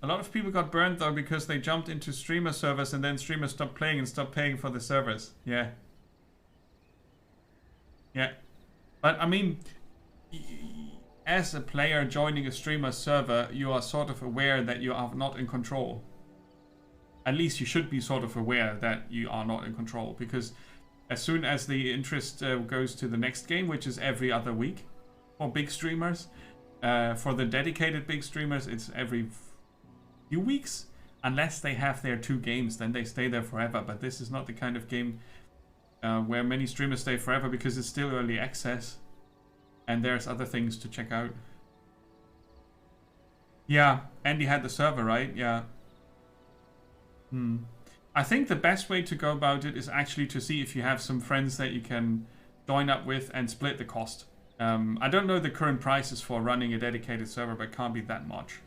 A lot of people got burned though because they jumped into streamer servers and then streamers stopped playing and stopped paying for the servers. Yeah. Yeah. But I mean, as a player joining a streamer server, you are sort of aware that you are not in control. At least you should be sort of aware that you are not in control, because as soon as the interest goes to the next game, which is every other week for big streamers, for the dedicated big streamers, it's every few weeks. Unless they have their 2 games, then they stay there forever. But this is not the kind of game where many streamers stay forever, because it's still early access. And there's other things to check out. Yeah, Andy had the server, right? Yeah. I think the best way to go about it is actually to see if you have some friends that you can join up with and split the cost. I don't know the current prices for running a dedicated server, but it can't be that much.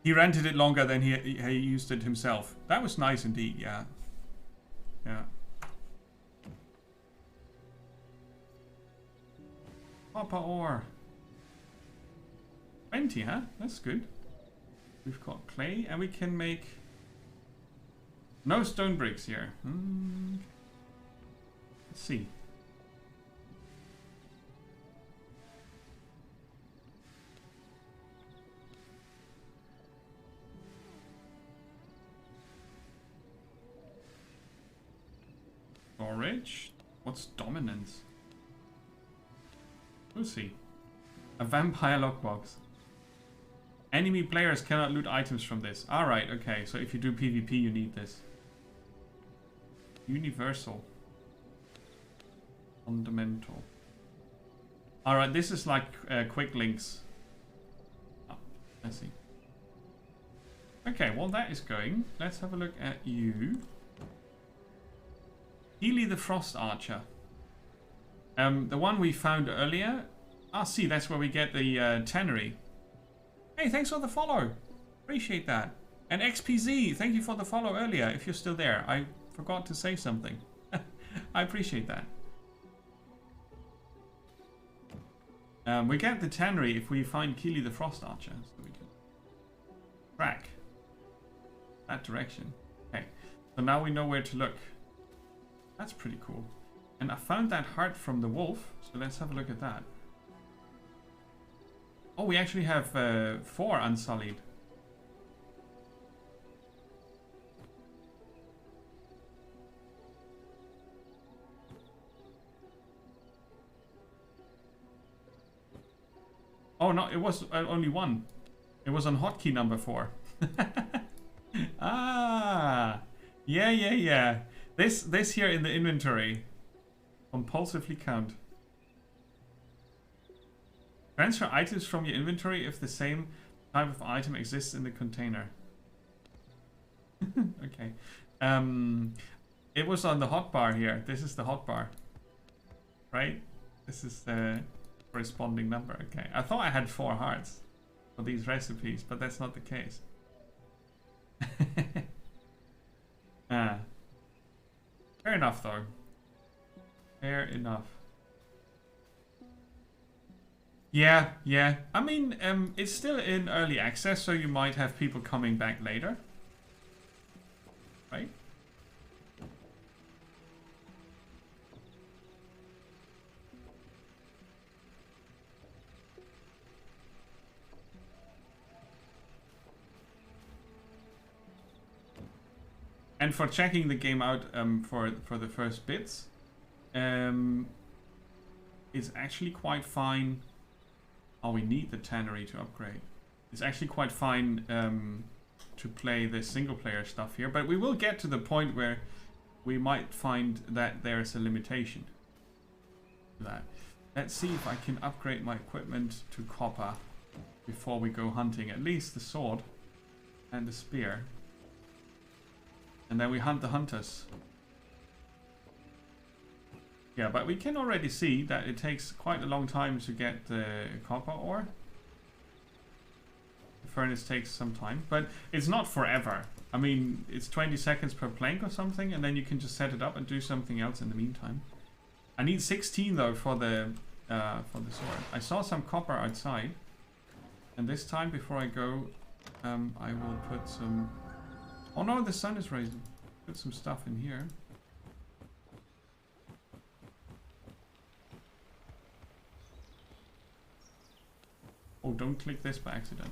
He rented it longer than he used it himself. That was nice indeed, yeah. Yeah. Copper ore. 20, huh? That's good. We've got clay, and we can make... no stone bricks here. Let's see. Storage? What's dominance? We'll see. A vampire lockbox. Enemy players cannot loot items from this. Alright, okay. So if you do PvP, you need this. Universal. Fundamental. Alright, this is like quick links. Oh, let's see. Okay, well that is going. Let's have a look at you. Healy the Frost Archer. The one we found earlier. Ah, see, that's where we get the tannery. Hey, thanks for the follow. Appreciate that. And XPZ, thank you for the follow earlier, if you're still there. I forgot to say something. I appreciate that. We get the tannery if we find Keely the Frost Archer. So we can track that direction. Okay, so now we know where to look. That's pretty cool. And I found that heart from the wolf, so let's have a look at that. Oh, we actually have 4 unsullied. Oh no, it was only 1. It was on hotkey number 4. Ah, Yeah. This here in the inventory. Compulsively count. Transfer items from your inventory if the same type of item exists in the container. Okay. It was on the hotbar here. This is the hotbar. Right? This is the corresponding number. Okay. I thought I had 4 hearts for these recipes, but that's not the case. Fair enough, though. Fair enough. Yeah. I mean, it's still in early access, so you might have people coming back later. Right? And for checking the game out for the first bits, it's actually quite fine. Oh, we need the tannery to upgrade. It's actually quite fine to play the single player stuff here, but we will get to the point where we might find that there's a limitation to that. Let's see if I can upgrade my equipment to copper before we go hunting. At least the sword and the spear. And then we hunt the hunters. Yeah, but we can already see that it takes quite a long time to get the copper ore. The furnace takes some time, but it's not forever. I mean, it's 20 seconds per plank or something, and then you can just set it up and do something else in the meantime. I need 16 though for the sword. I saw some copper outside, and this time before I go, I will put some. Oh no, the sun is rising. Put some stuff in here. Oh, don't click this by accident.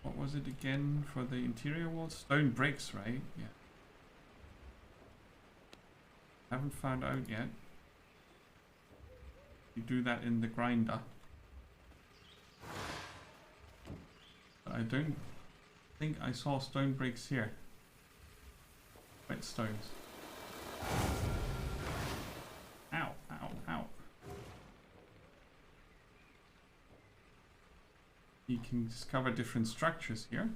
What was it again for the interior walls? Stone bricks, right? Yeah. Haven't found out yet. You do that in the grinder. But I don't think I saw stone bricks here. Wet stones. Ow. You can discover different structures here.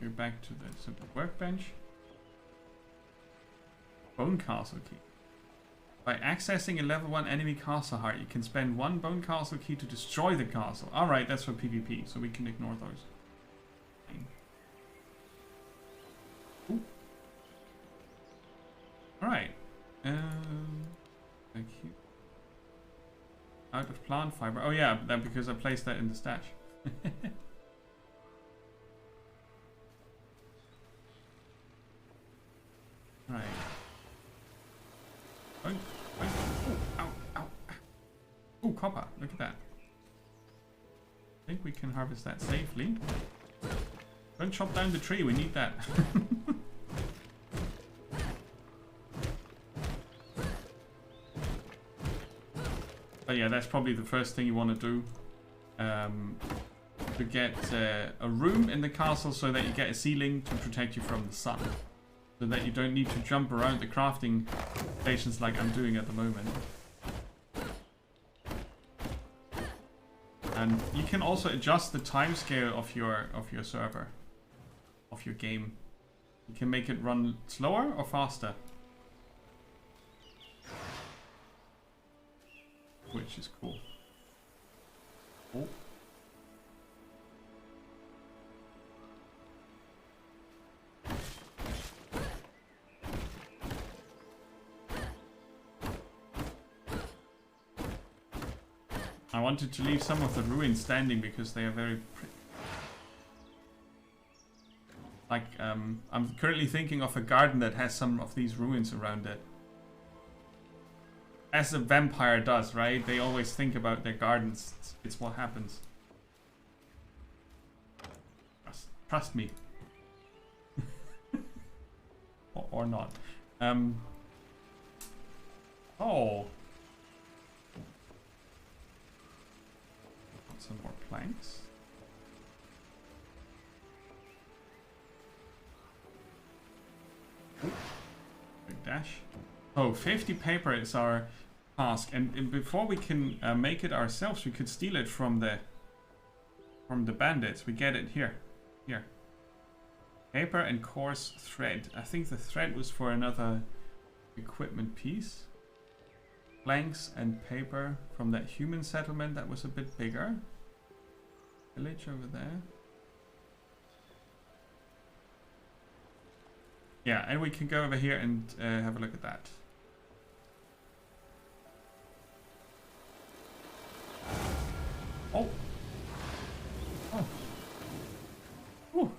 Go back to the simple workbench. Bone castle key. By accessing a level 1 enemy castle heart, you can spend 1 bone castle key to destroy the castle. Alright, that's for PvP, so we can ignore those. Alright. Thank you. Out of plant fiber. Oh yeah, that because I placed that in the stash. Right. Oh, ow. Oh, copper. Look at that. I think we can harvest that safely. Don't chop down the tree. We need that. But yeah, that's probably the first thing you want to do. To get a room in the castle so that you get a ceiling to protect you from the sun. So that you don't need to jump around the crafting stations like I'm doing at the moment. And you can also adjust the timescale of your server, of your game. You can make it run slower or faster. Which is cool. Oh. I wanted to leave some of the ruins standing because they are very pretty. Like, I'm currently thinking of a garden that has some of these ruins around it. As a vampire does, right? They always think about their gardens. It's what happens. Trust me. or not. Oh. Some more planks. Oh, 50 paper is our task, and before we can make it ourselves, we could steal it from the bandits. We get it here. Paper and coarse thread. I think the thread was for another equipment piece. Planks and paper from that human settlement that was a bit bigger. Village over there. Yeah, and we can go over here and have a look at that. Oh! Oh! Whew.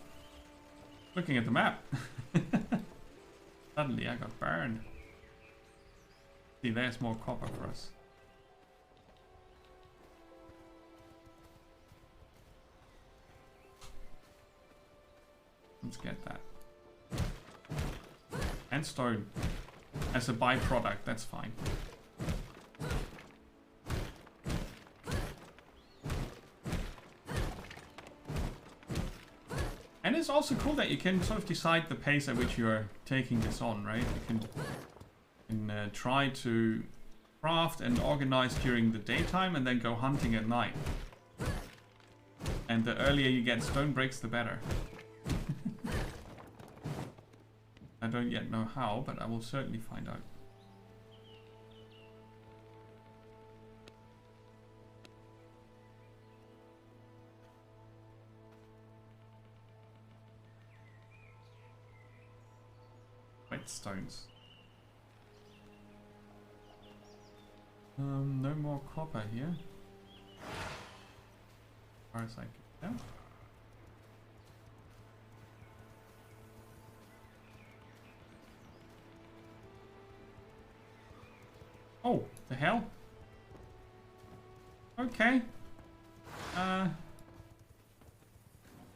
Looking at the map. Suddenly I got burned. See, there's more copper for us. Let's get that. And stone. As a byproduct, that's fine. And it's also cool that you can sort of decide the pace at which you are taking this on, right? You can try to craft and organize during the daytime and then go hunting at night. And the earlier you get stone bricks, the better. I don't yet know how, but I will certainly find out. Whetstones. No more copper here. As far as I can tell. Oh, the hell? Okay. Go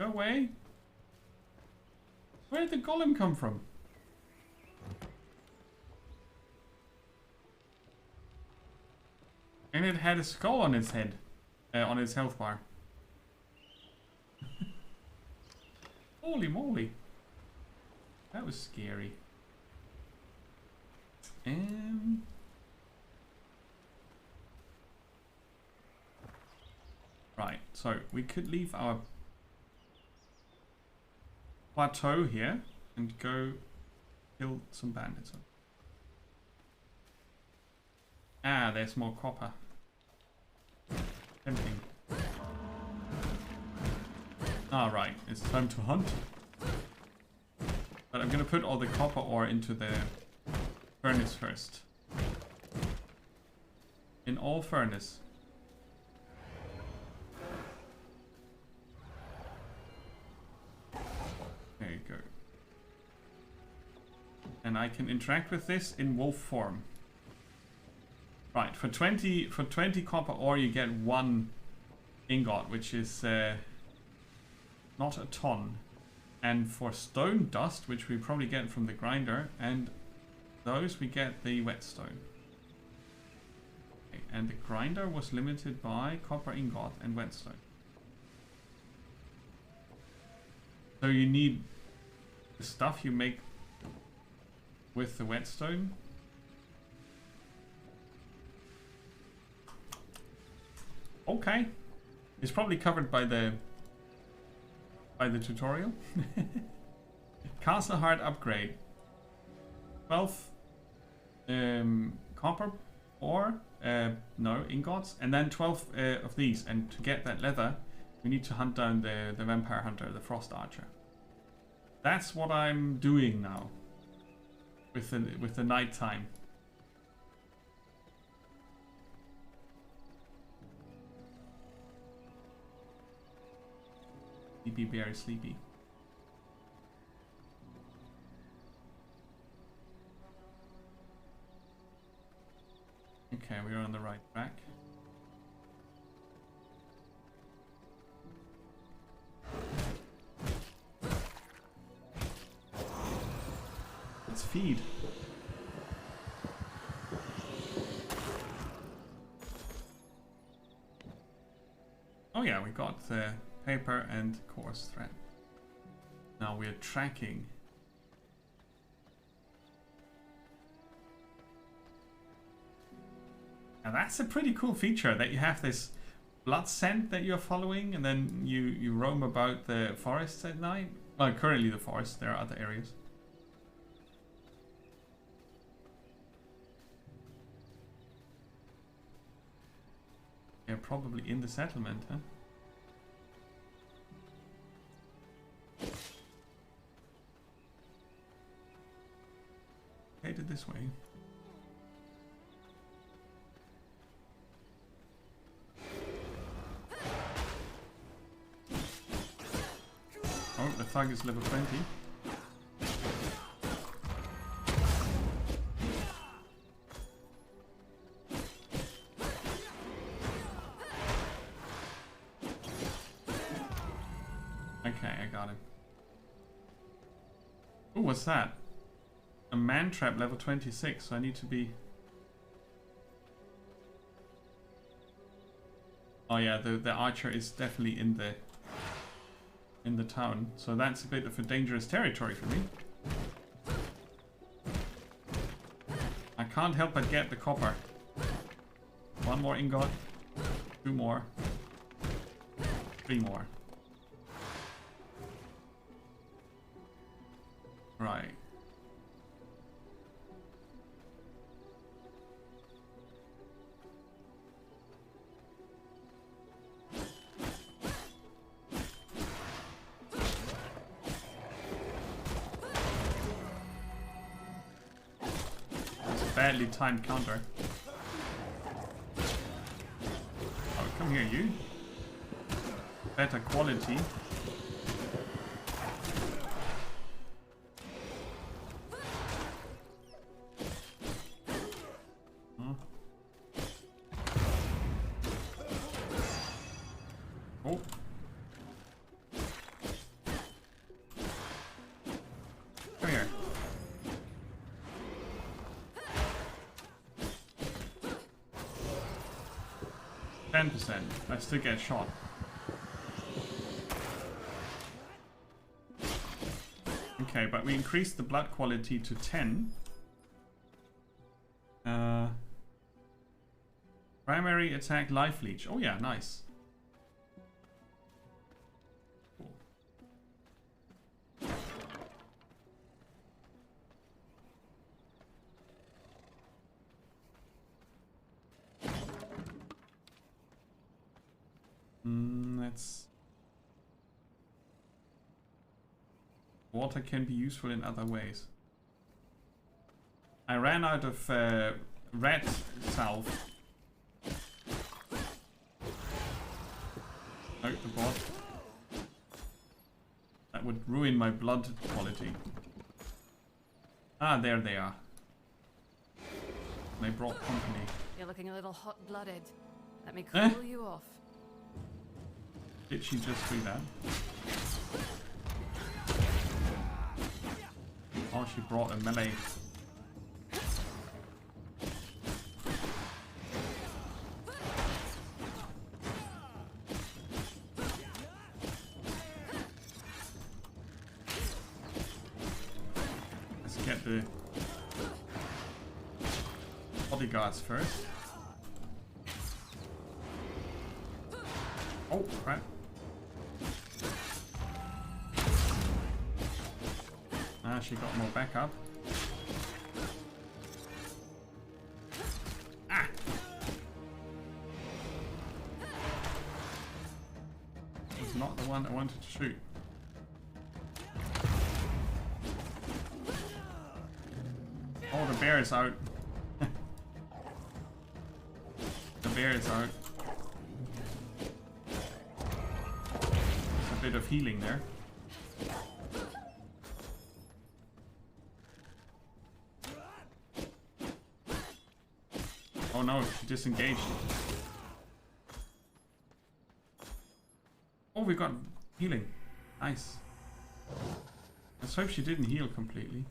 away. Where did the golem come from? And it had a skull on its head. On its health bar. Holy moly. That was scary. Right, so we could leave our plateau here and go kill some bandits. Ah, there's more copper. Tempting. Alright, it's time to hunt. But I'm gonna put all the copper ore into the furnace first. In all furnace. There you go. And I can interact with this in wolf form. Right, for 20 copper ore you get 1 ingot, which is not a ton. And for stone dust, which we probably get from the grinder, and those we get the whetstone. Okay, and the grinder was limited by copper ingot and whetstone. So you need the stuff you make with the whetstone. Okay, it's probably covered by the tutorial. Castle Heart upgrade. 12 copper ore, no, ingots, and then 12 of these. And to get that leather, we need to hunt down the vampire hunter, the frost archer. That's what I'm doing now with the night time. Sleepy bear is sleepy. Okay, we're on the right track. Let's feed. Oh yeah, we got paper and coarse thread. Now we're tracking. And that's a pretty cool feature, that you have this blood scent that you're following, and then you roam about the forests at night. Well, currently the forest, there are other areas. They're probably in the settlement, huh? Headed this way. Oh, the thug is level 20. Okay, I got him. Oh, what's that? A man trap level 26, so I need to be... Oh yeah, the archer is definitely in the town, so that's a bit of a dangerous territory for me. I can't help but get the copper. One more ingot, 2 more, 3 more. Right. Badly timed counter. Oh, come here, you. Better quality. Huh. Oh. Come here. 10%. I still get shot. Okay, but we increased the blood quality to 10. Primary attack life leech. Oh yeah, nice. Cool. Let's... Water can be useful in other ways. I ran out of red salve. Oh, the bot. That would ruin my blood quality. Ah, there they are. They brought company. You're looking a little hot-blooded. Let me cool you off. Did she just do that? Oh, she brought a melee. Let's get the bodyguards first. Oh, crap. Ah, she got more backup. Ah! That was not the one I wanted to shoot. Oh, the bear is out. The bear is out. There's a bit of healing there. Oh no, she disengaged. Oh, we got healing. Nice. Let's hope she didn't heal completely.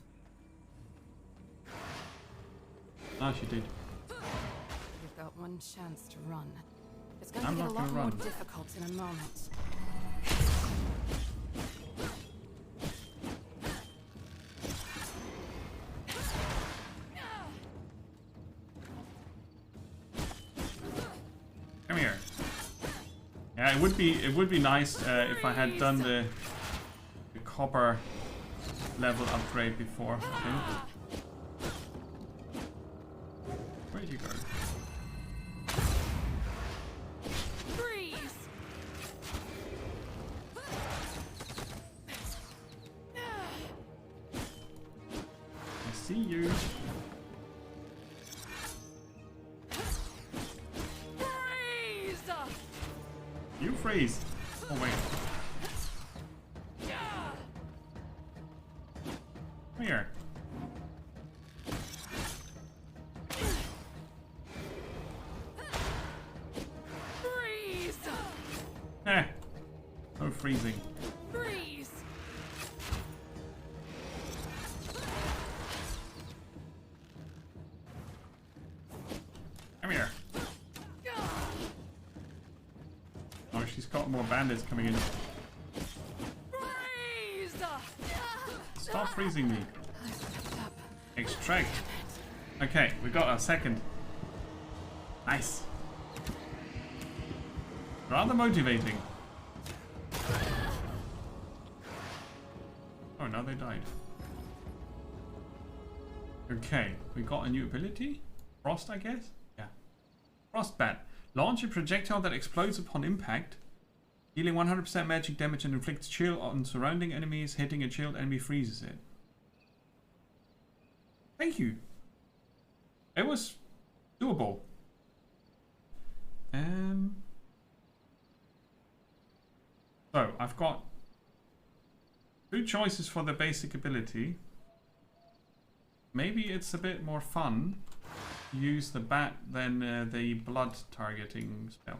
Ah, she did. You've got one chance to run. It's going I'm to get not a lot gonna more run. difficult in a moment. Come here. Yeah, it would be nice if I had done the copper level upgrade before, I think. Where'd you go? Freeze! I see you. Freeze! You freeze. Oh wait. Come here. Freeze! Eh. No freezing. Freeze! Come here. Oh, she's got more bandits coming in. Freeze! Stop freezing me. I slipped up. Extract. Okay, we got our second. Nice. Rather motivating. Oh, now they died. Okay, we got a new ability. Frost, I guess? Yeah. Frostbat. Launch a projectile that explodes upon impact, dealing 100% magic damage and inflicts chill on surrounding enemies. Hitting a chilled enemy freezes it. Thank you. It was doable. So, I've got 2 choices for the basic ability. Maybe it's a bit more fun to use the bat than the blood targeting spell.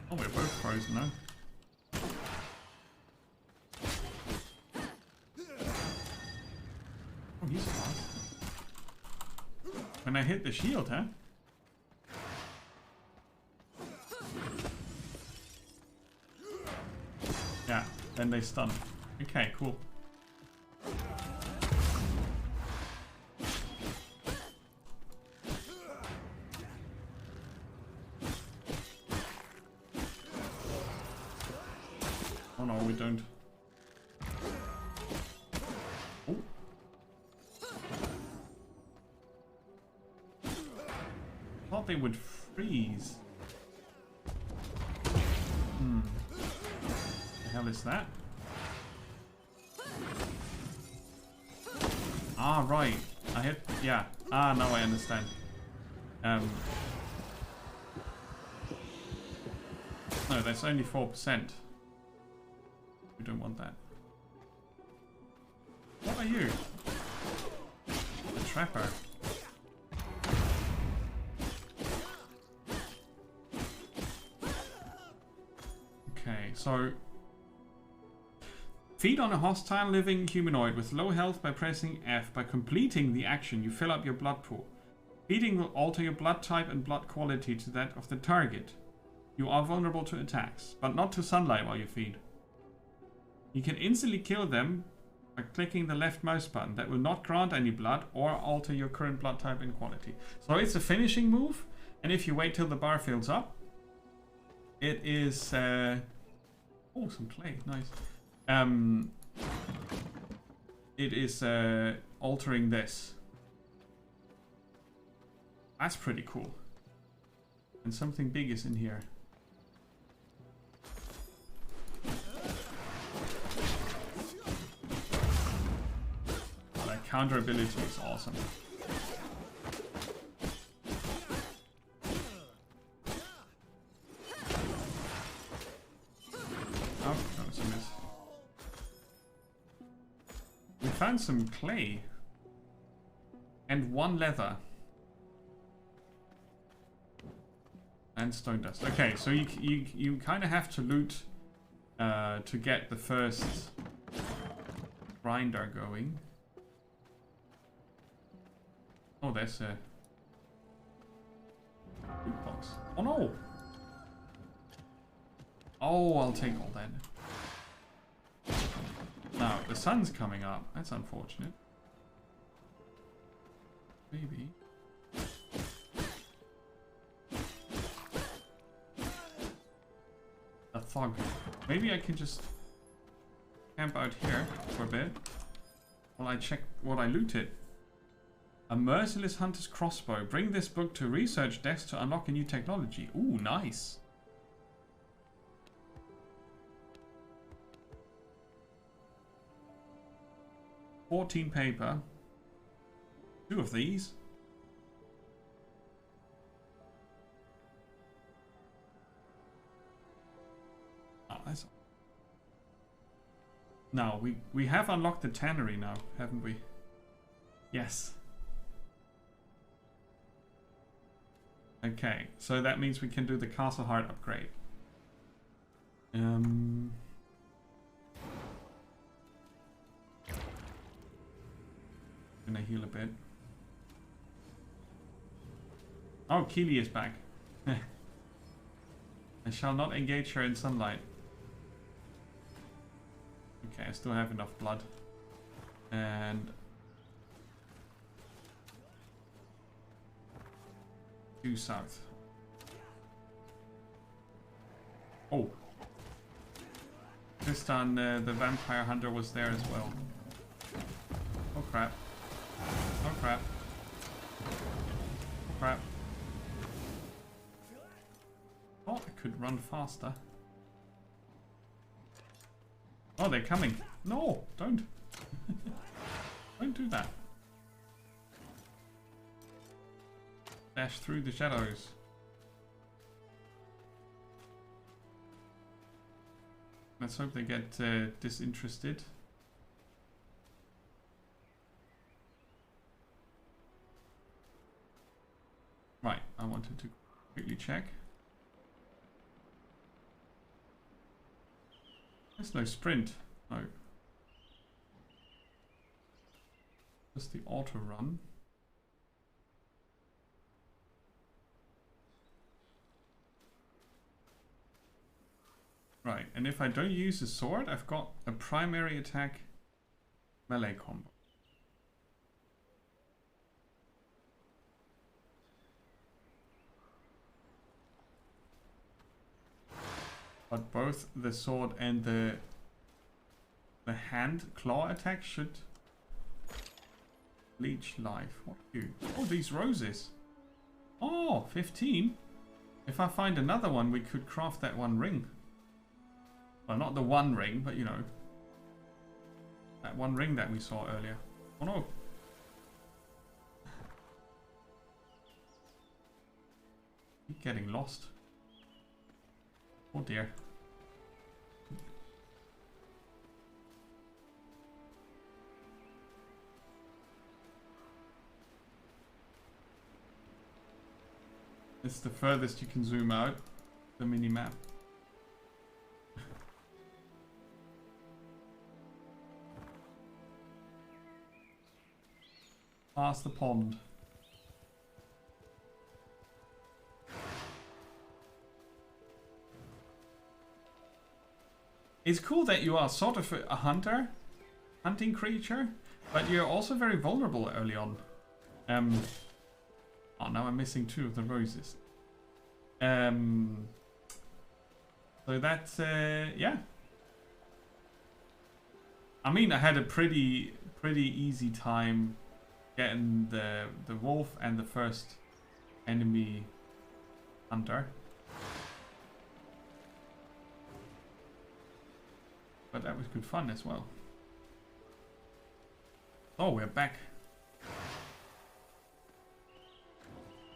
Oh, we're both frozen now. Oh, he's fast. When I hit the shield, huh? Yeah, then they stun. Okay, cool. Oh no, we don't. Oh. Thought they would freeze. The hell is that? Ah, right. I hit. Yeah. Ah, now I understand. No, that's only 4%. We don't want that. What are you? A trapper. Okay, so feed on a hostile living humanoid with low health by pressing F. By completing the action, you fill up your blood pool. Feeding will alter your blood type and blood quality to that of the target. You are vulnerable to attacks, but not to sunlight while you feed. You can instantly kill them by clicking the left mouse button. That will not grant any blood or alter your current blood type and quality. So it's a finishing move, and if you wait till the bar fills up, it is... oh, some clay, nice. It is altering this. That's pretty cool. And something big is in here. That counter ability is awesome. Oh, that was a miss. We found some clay. And 1 leather. And stone dust. Okay, so you kind of have to loot to get the first grinder going. Oh, there's a loot box. Oh no! Oh, I'll take all that. Now, the sun's coming up. That's unfortunate. Maybe. thug. Maybe I can just camp out here for a bit while I check what I looted. A merciless hunter's crossbow. Bring this book to research desk to unlock a new technology. Ooh, nice. $14 paper. 2 of these. Oh, that's... Now, we have unlocked the tannery now, haven't we? Yes. Okay, so that means we can do the Castle Heart upgrade. Gonna heal a bit. Oh, Keely is back. I shall not engage her in sunlight. Okay, I still have enough blood. And... due south. Oh. This time the vampire hunter was there as well. Oh crap. Oh crap. Oh crap. Oh, I could run faster. Oh, they're coming. No, don't. Don't do that. Dash through the shadows. Let's hope they get disinterested. Right, I wanted to quickly check. There's no sprint. No. Just the auto run. Right, and if I don't use the sword, I've got a primary attack melee combo. But both the sword and the hand claw attack should leech life. What do you? Oh, these roses. Oh, 15. If I find another one, we could craft that one ring. Well, not the one ring, but you know. That one ring that we saw earlier. Oh no. Keep getting lost. Oh dear. It's the furthest you can zoom out, the mini-map. Past the pond. It's cool that you are sort of a hunter, hunting creature, but you're also very vulnerable early on. Oh, now I'm missing 2 of the roses. So that's, yeah. I mean, I had a pretty easy time getting the wolf and the first enemy hunter. But that was good fun as well. Oh, we're back.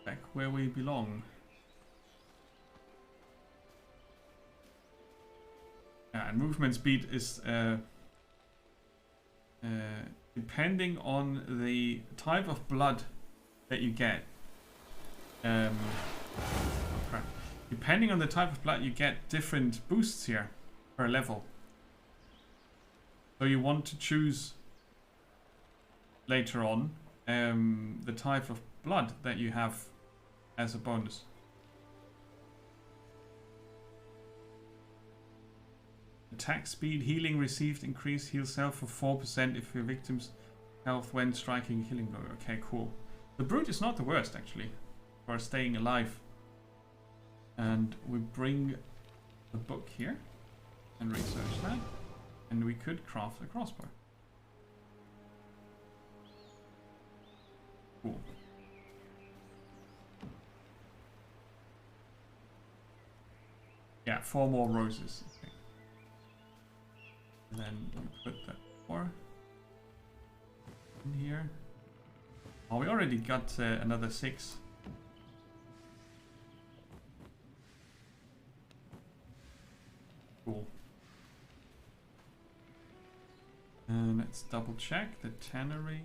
Back where we belong. Yeah, and movement speed is depending on the type of blood that you get. Oh crap. Depending on the type of blood, you get different boosts here per level. So you want to choose later on the type of blood that you have as a bonus. Attack speed, healing received, increased heal self for 4% if your victim's health when striking a healing blow. Okay, cool. The brute is not the worst actually for staying alive. And we bring the the book here and research that. And we could craft a crossbow. Cool. Yeah, 4 more roses. Okay. And then we put that 4 in here. Oh, we already got another 6. Cool. And let's double check the tannery.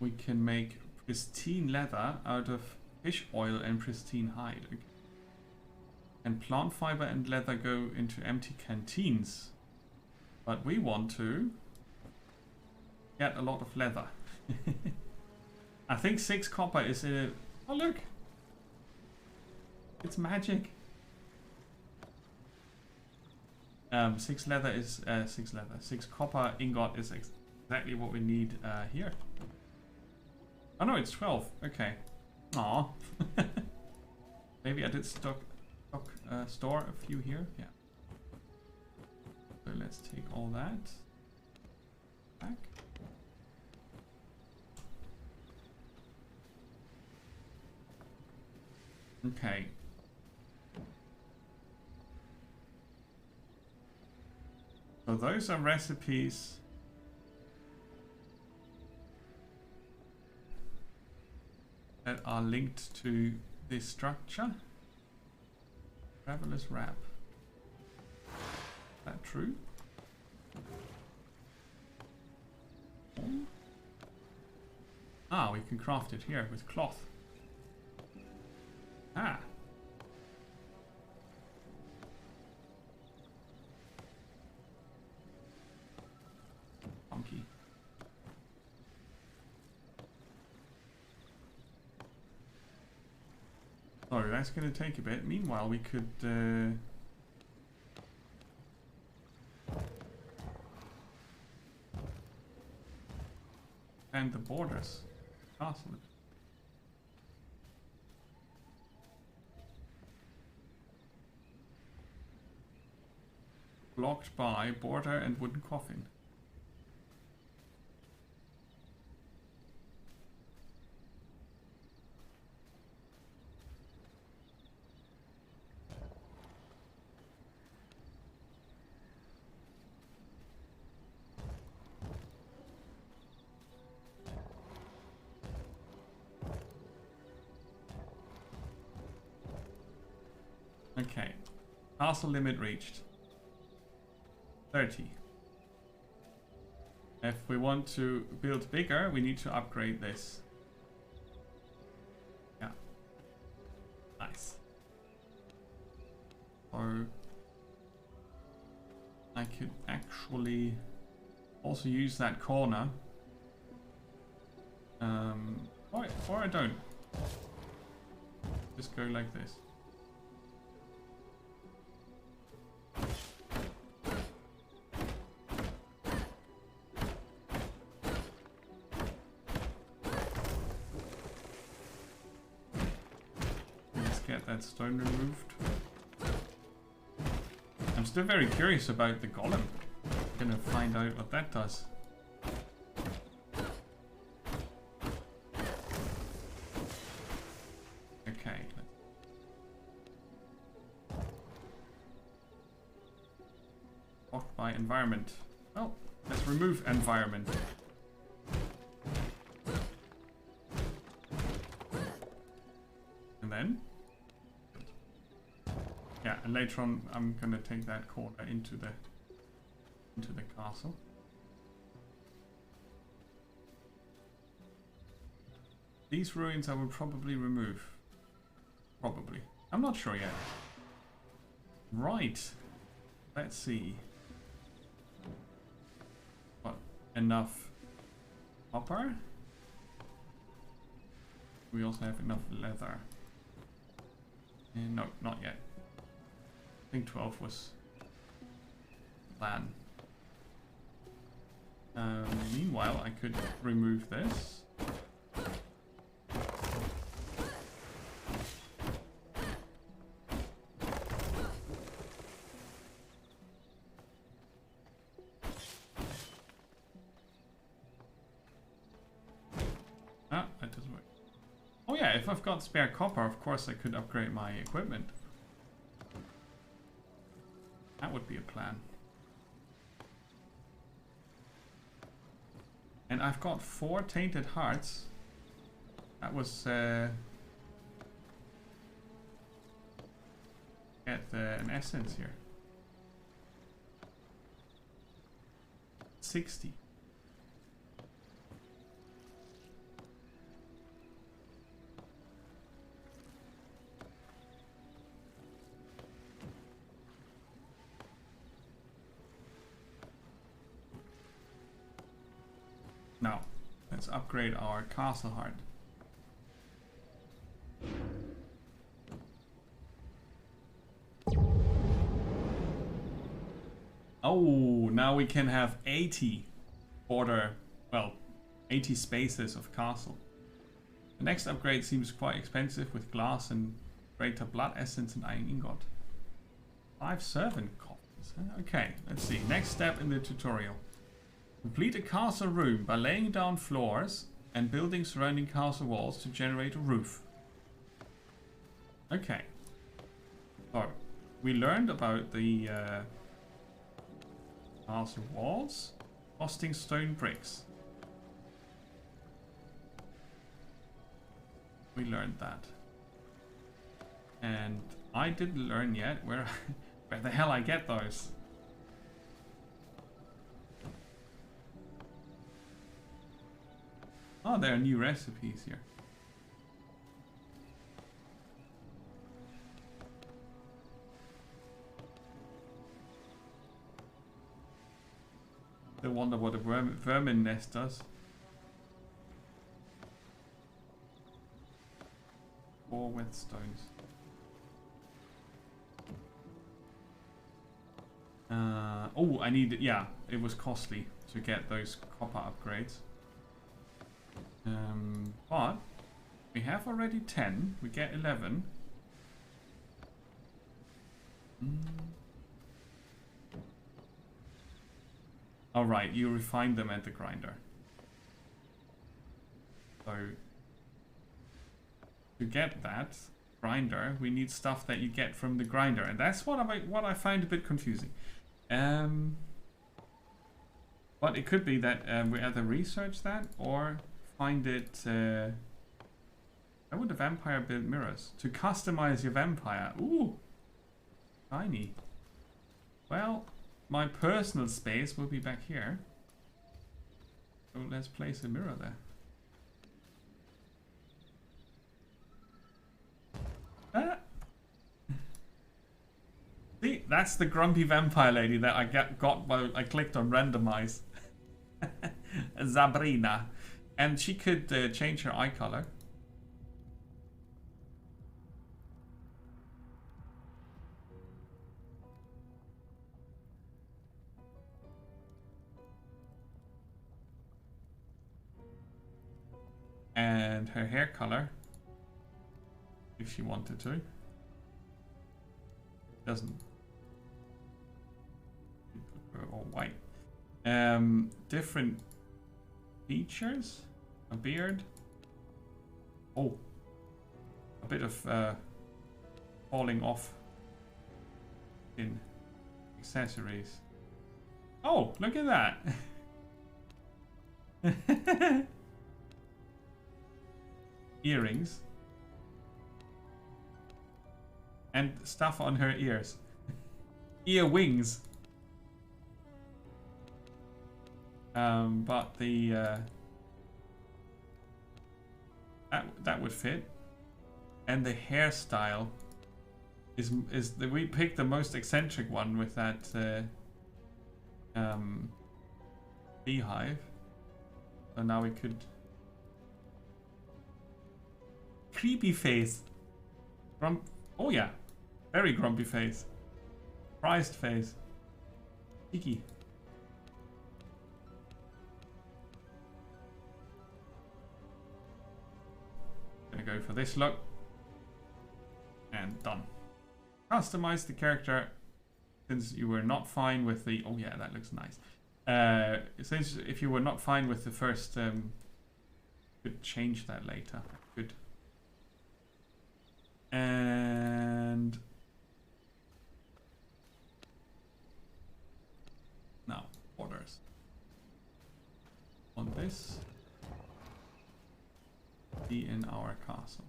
We can make pristine leather out of fish oil and pristine hide. Okay. And plant fiber and leather go into empty canteens. But we want to get a lot of leather. I think 6 copper is a... Oh look! It's magic! 6 leather is... 6 leather. 6 copper ingot is exactly what we need here. Oh no, it's 12. Okay. Aw. Maybe I did store a few here. Yeah. So let's take all that back. Okay. So those are recipes. That are linked to this structure. Traveler's wrap. Is that true? Ah, we can craft it here with cloth. Ah. Funky. Sorry, that's going to take a bit. Meanwhile, we could... and the borders. Castle. Blocked by border and wooden coffin. Okay, castle limit reached. 30. If we want to build bigger, we need to upgrade this. Yeah. Nice. Or I could actually also use that corner. Or I don't. Just go like this. That stone removed. I'm still very curious about the golem. I'm gonna find out what that does. Okay. Blocked by environment. Well, let's remove environment. And then? Yeah, and later on I'm gonna take that corner into the castle. These ruins I will probably remove. Probably. I'm not sure yet. Right. Let's see. What? Enough copper? We also have enough leather. No, not yet. I think 12 was the plan. Meanwhile, I could remove this. Ah, that doesn't work. Oh yeah, if I've got spare copper, of course I could upgrade my equipment. That would be a plan. And I've got 4 tainted hearts. That was get an essence here. 60. Now, let's upgrade our castle heart. Oh, now we can have 80 border, well, 80 spaces of castle. The next upgrade seems quite expensive with glass and greater blood essence and iron ingot. 5 servant coffins. Okay, let's see. Next step in the tutorial. Complete a castle room by laying down floors and building surrounding castle walls to generate a roof. Okay. So, we learned about the castle walls, costing stone bricks. We learned that. And I didn't learn yet where the hell I get those. Oh, there are new recipes here. I wonder what a vermin nest does. 4 whetstones. Oh, I need, yeah, it was costly to get those copper upgrades. But we have already 10. We get 11. All right, you refine them at the grinder. So to get that grinder, we need stuff that you get from the grinder, and that's what I find a bit confusing. But it could be that we either research that or find it. How would a vampire build mirrors? To customize your vampire. Ooh, tiny. Well, my personal space will be back here. So let's place a mirror there. Ah. See, that's the grumpy vampire lady that I got while I clicked on randomize. Sabrina. And she could change her eye color. And her hair color, if she wanted to. Doesn't. Or white. Different features. A beard. Oh. A bit of falling off in accessories. Oh, look at that. Earrings. And stuff on her ears. Ear wings. But the that would fit. And the hairstyle is we picked the most eccentric one with that beehive. So now we could creepy face. Oh yeah, very grumpy face. Surprised face. Cheeky. for this look. And done. Customize the character since you were not fine with the... Oh yeah, that looks nice. Since if you were not fine with the first... could change that later. Good. And... now, orders. On this. Be in our castle.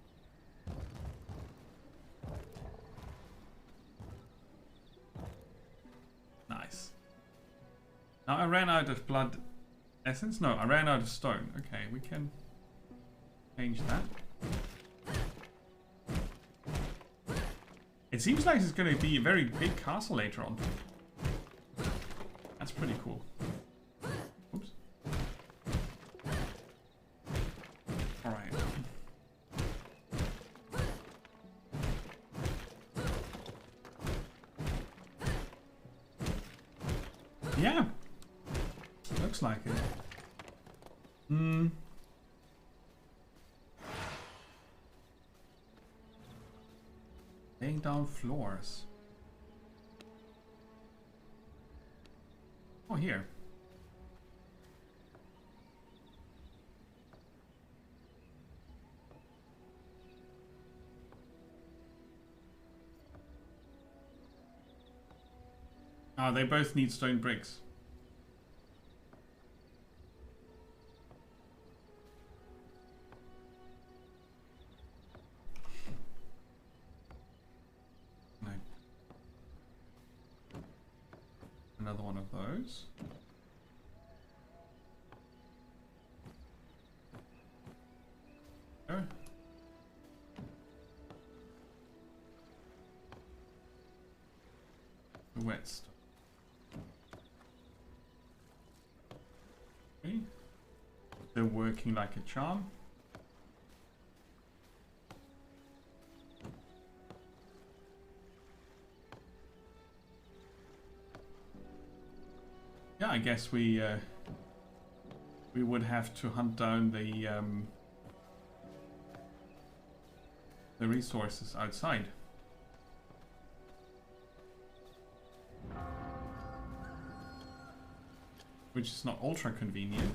Nice. Now I ran out of blood essence. No, I ran out of stone. Okay, we can change that. It seems like it's going to be a very big castle later on. That's pretty cool. Oops. Alright. Yeah. Looks like it. Laying down floors. Oh, here. Ah, they both need stone bricks. No. Another one of those. There. The wet stuff. Okay. They're working like a charm. Yeah, I guess we would have to hunt down the resources outside. Which is not ultra convenient.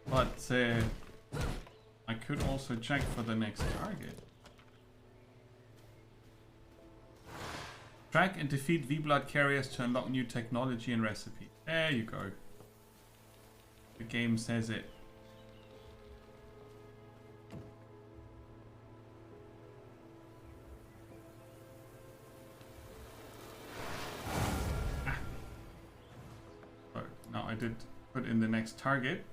But I could also check for the next target. Track and defeat V-Blood carriers to unlock new technology and recipe. There you go. The game says it. Ah. So now I did put in the next target.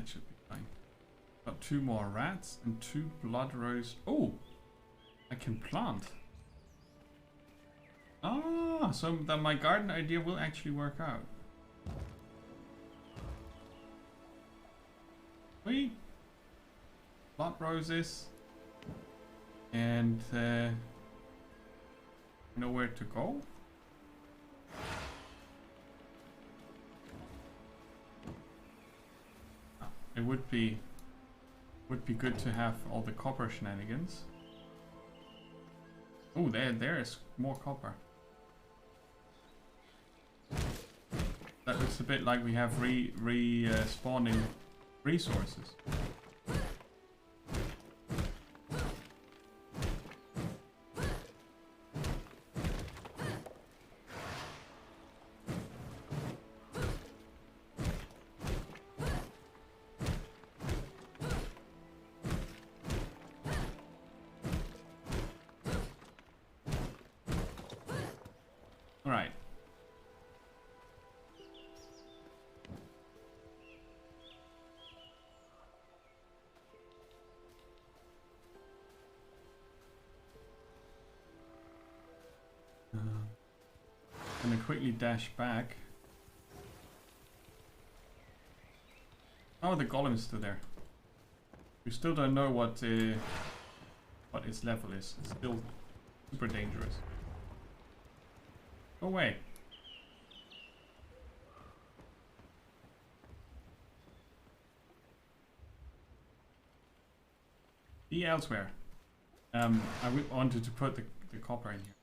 Should be fine. Got 2 more rats and 2 blood rose. Oh, I can plant. Ah, so that my garden idea will actually work out. Sweet. Blood roses. And nowhere to go. It would be good to have all the copper shenanigans. Oh, there is more copper. That looks a bit like we have spawning resources. Alright. Gonna quickly dash back. Oh, the golem's still there. We still don't know what its level is. It's still super dangerous. Go away. Be elsewhere. I wanted to put the copper in here.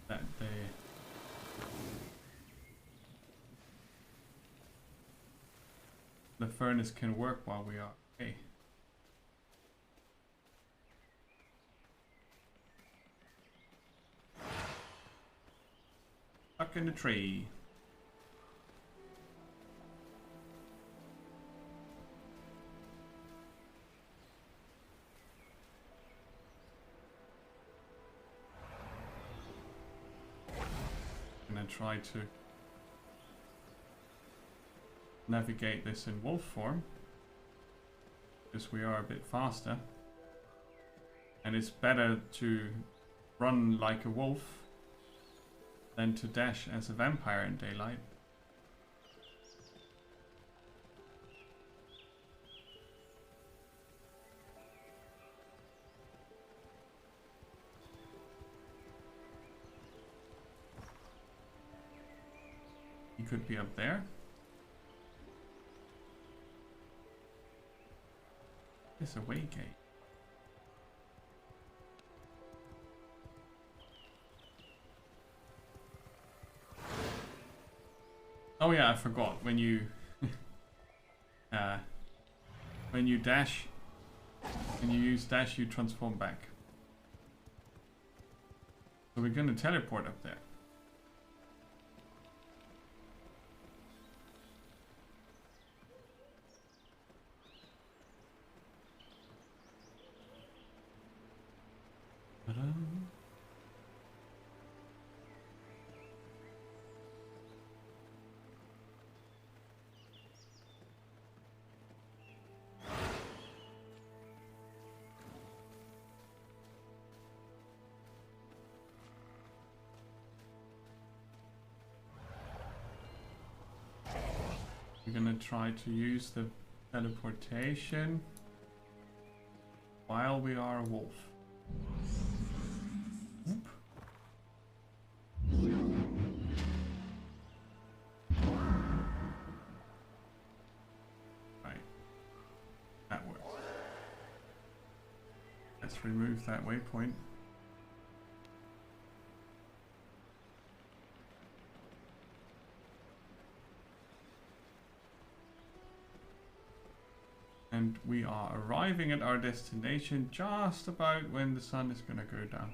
That the furnace can work while we are away. Stuck in the tree. And then try to navigate this in wolf form, because we are a bit faster, and it's better to run like a wolf than to dash as a vampire in daylight. He could be up there. It's a way gate. Oh yeah, I forgot. When you dash, when you use dash, you transform back. So we're gonna teleport up there. We're gonna try to use the teleportation while we are a wolf. Oop. Right. That works. Let's remove that waypoint. And we are arriving at our destination just about when the sun is gonna go down.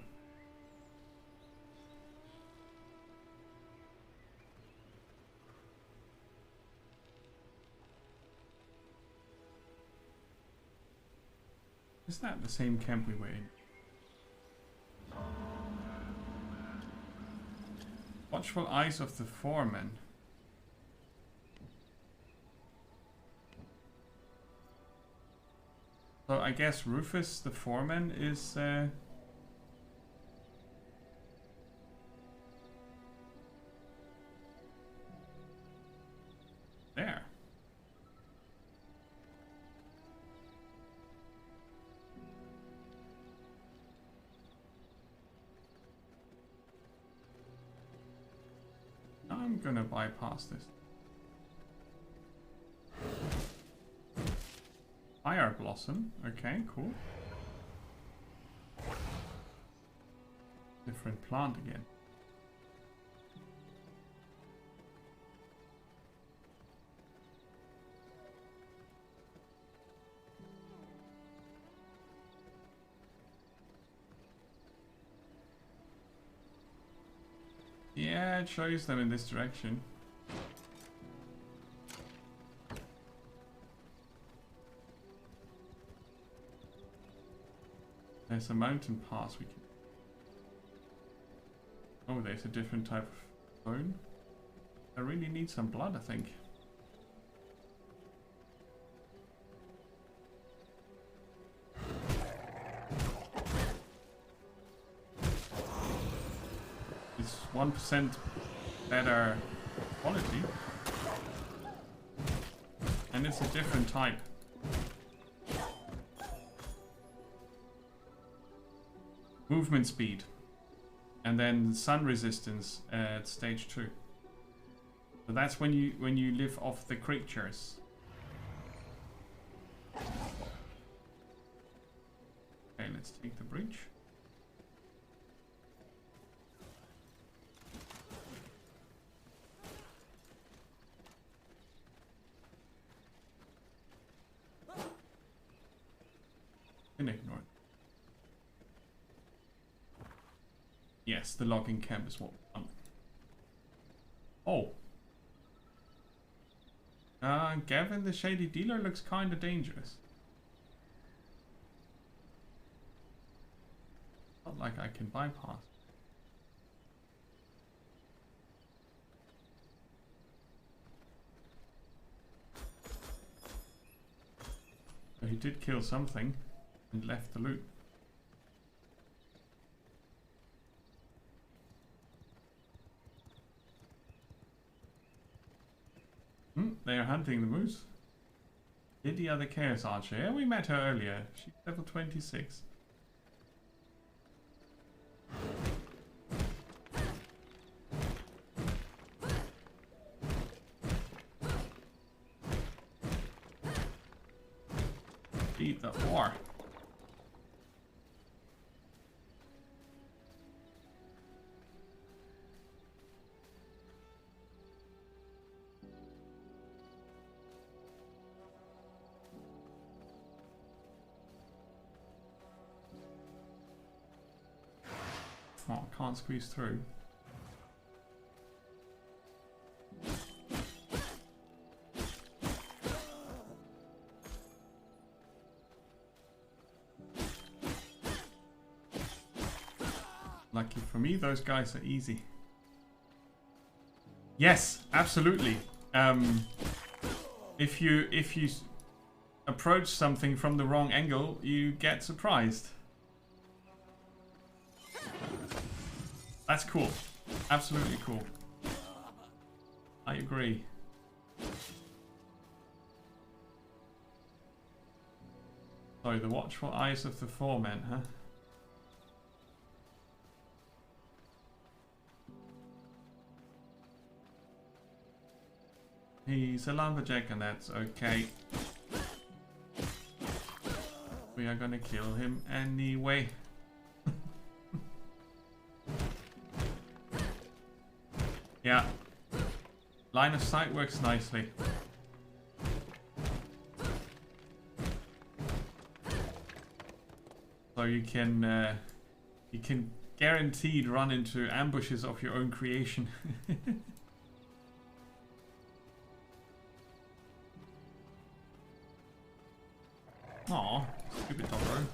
Is that the same camp we were in? Watchful eyes of the foreman. So I guess Rufus, the foreman, is there. I'm gonna bypass this. Fire Blossom, okay, cool. Different plant again. Yeah, it shows them in this direction. There's a mountain pass we can... Oh, there's a different type of bone. I really need some blood, I think. It's 1% better quality. And it's a different type. Movement speed. And then sun resistance at stage 2. So that's when you live off the creatures. Okay, let's take the breach. And ignore it. Yes, the logging camp is what we want. Oh. Gavin the Shady Dealer looks kinda dangerous. Not like I can bypass. So he did kill something and left the loot. They are hunting the moose. Lydia the Chaos Archer. Yeah, we met her earlier. She's level 26. Beat the war. Oh, can't squeeze through. Lucky for me, those guys are easy. Yes, absolutely. If you approach something from the wrong angle, you get surprised. That's cool. Absolutely cool. I agree. Sorry, the watchful eyes of the foreman, huh? He's a lumberjack and that's okay. We are gonna kill him anyway. Yeah. Line of sight works nicely. So you can guaranteed run into ambushes of your own creation. Aw, stupid doggo.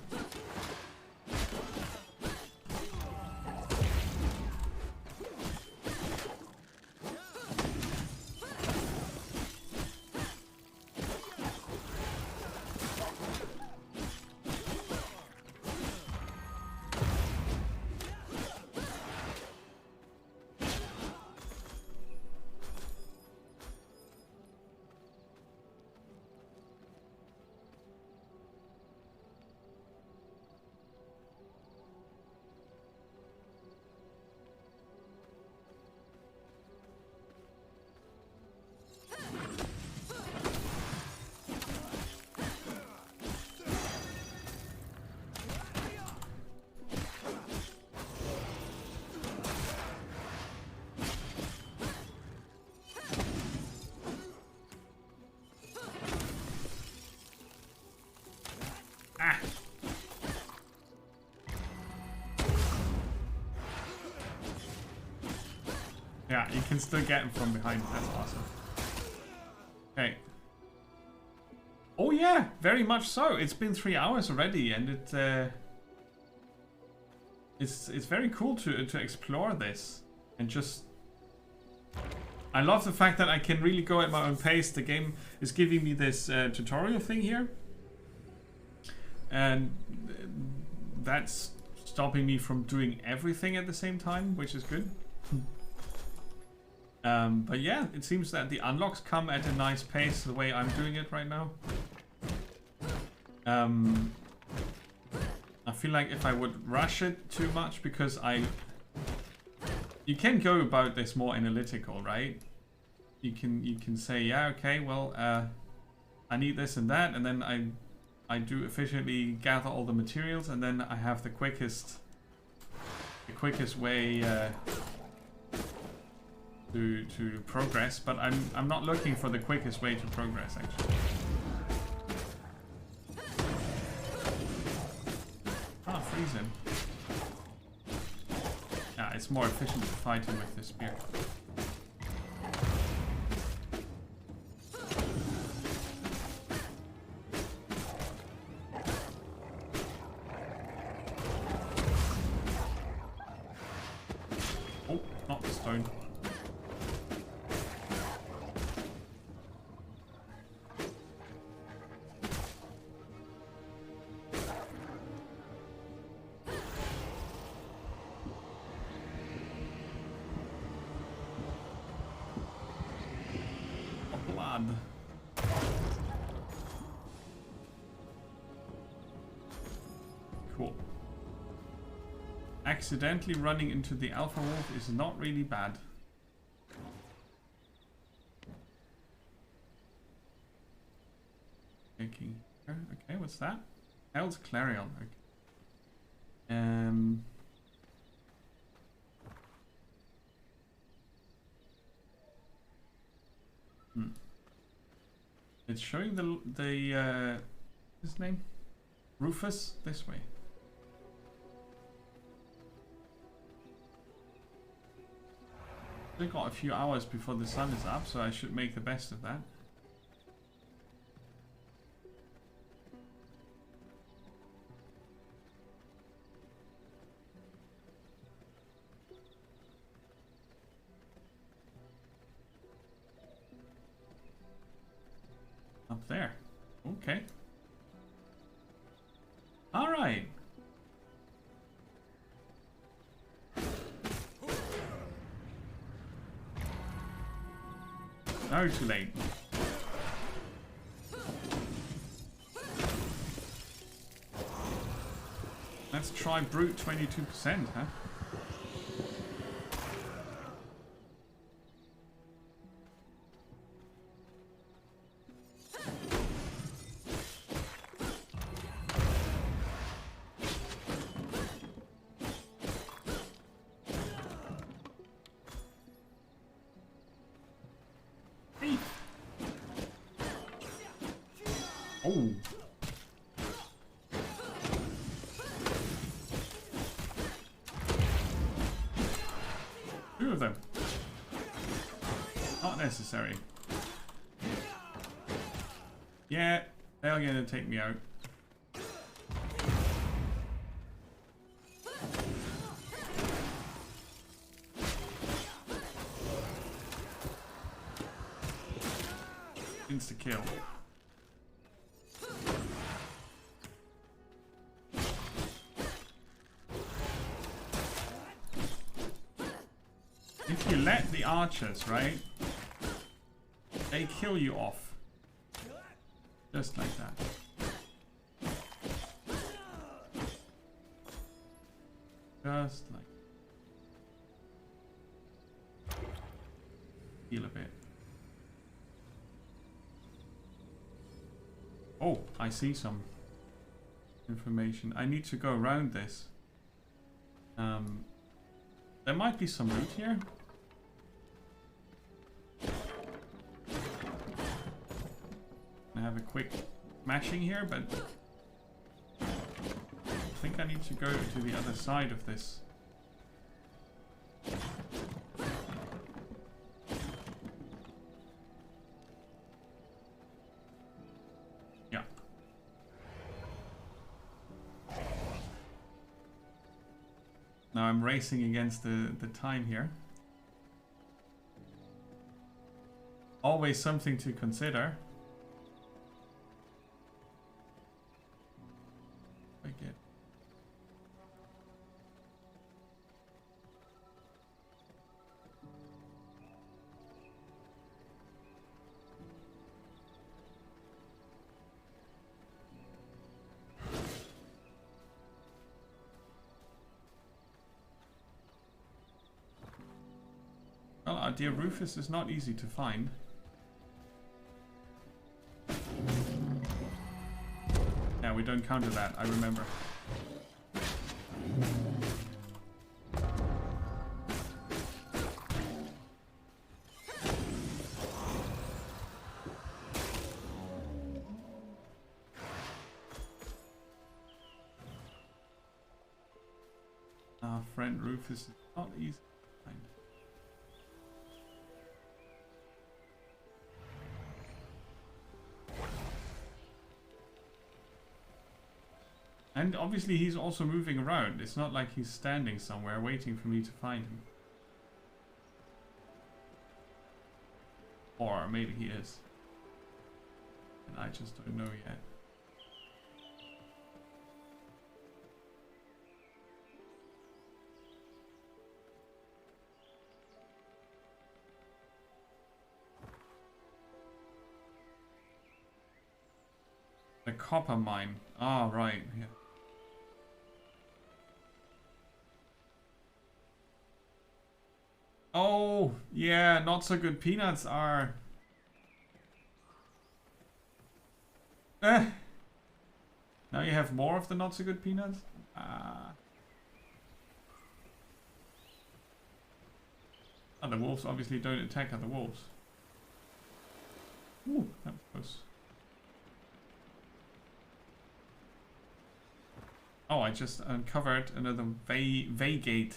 Yeah, you can still get him from behind. That's awesome. Okay. Oh yeah, very much so. It's been 3 hours already, and it's very cool to explore this and just. I love the fact that I can really go at my own pace. The game is giving me this tutorial thing here, and that's stopping me from doing everything at the same time, which is good. But yeah, it seems that the unlocks come at a nice pace the way I'm doing it right now. I feel like if I would rush it too much, because you can go about this more analytical, right? You can say, yeah, okay, well, I need this and that, and then I do efficiently gather all the materials, and then I have the quickest way to progress. But I'm not looking for the quickest way to progress, actually. Ah, freeze him. Yeah, it's more efficient to fight him with this spear. Oh, not the stone. Blood. Cool. Accidentally running into the Alpha Wolf is not really bad. Taking here. Okay, what's that? Hell's Clarion. Okay. It's showing the his name? Rufus this way. I've got a few hours before the sun is up, so I should make the best of that. Up there. Okay. All right. No, too late. Let's try brute 22%, huh? Oh. Two of them. Not necessary. Yeah, they're gonna take me out. Insta kill. If you let the archers, right, they kill you off. Just like that. Just like. Heal a bit. Oh, I see some information. I need to go around this. There might be some loot here. I have a quick smashing here, but I think I need to go to the other side of this. Yeah. Now I'm racing against the time here. Always something to consider. our dear Rufus is not easy to find. Yeah, we don't counter that, I remember. Our friend Rufus is not easy to find. And obviously he's also moving around. It's not like he's standing somewhere waiting for me to find him. Or maybe he is. And I just don't know yet. The copper mine. Ah, right. Yeah. Oh, yeah. Not so good peanuts are. Now you have more of the not so good peanuts. Ah. And the wolves obviously don't attack other wolves. Ooh, that was close. Oh, I just uncovered another Vaygate.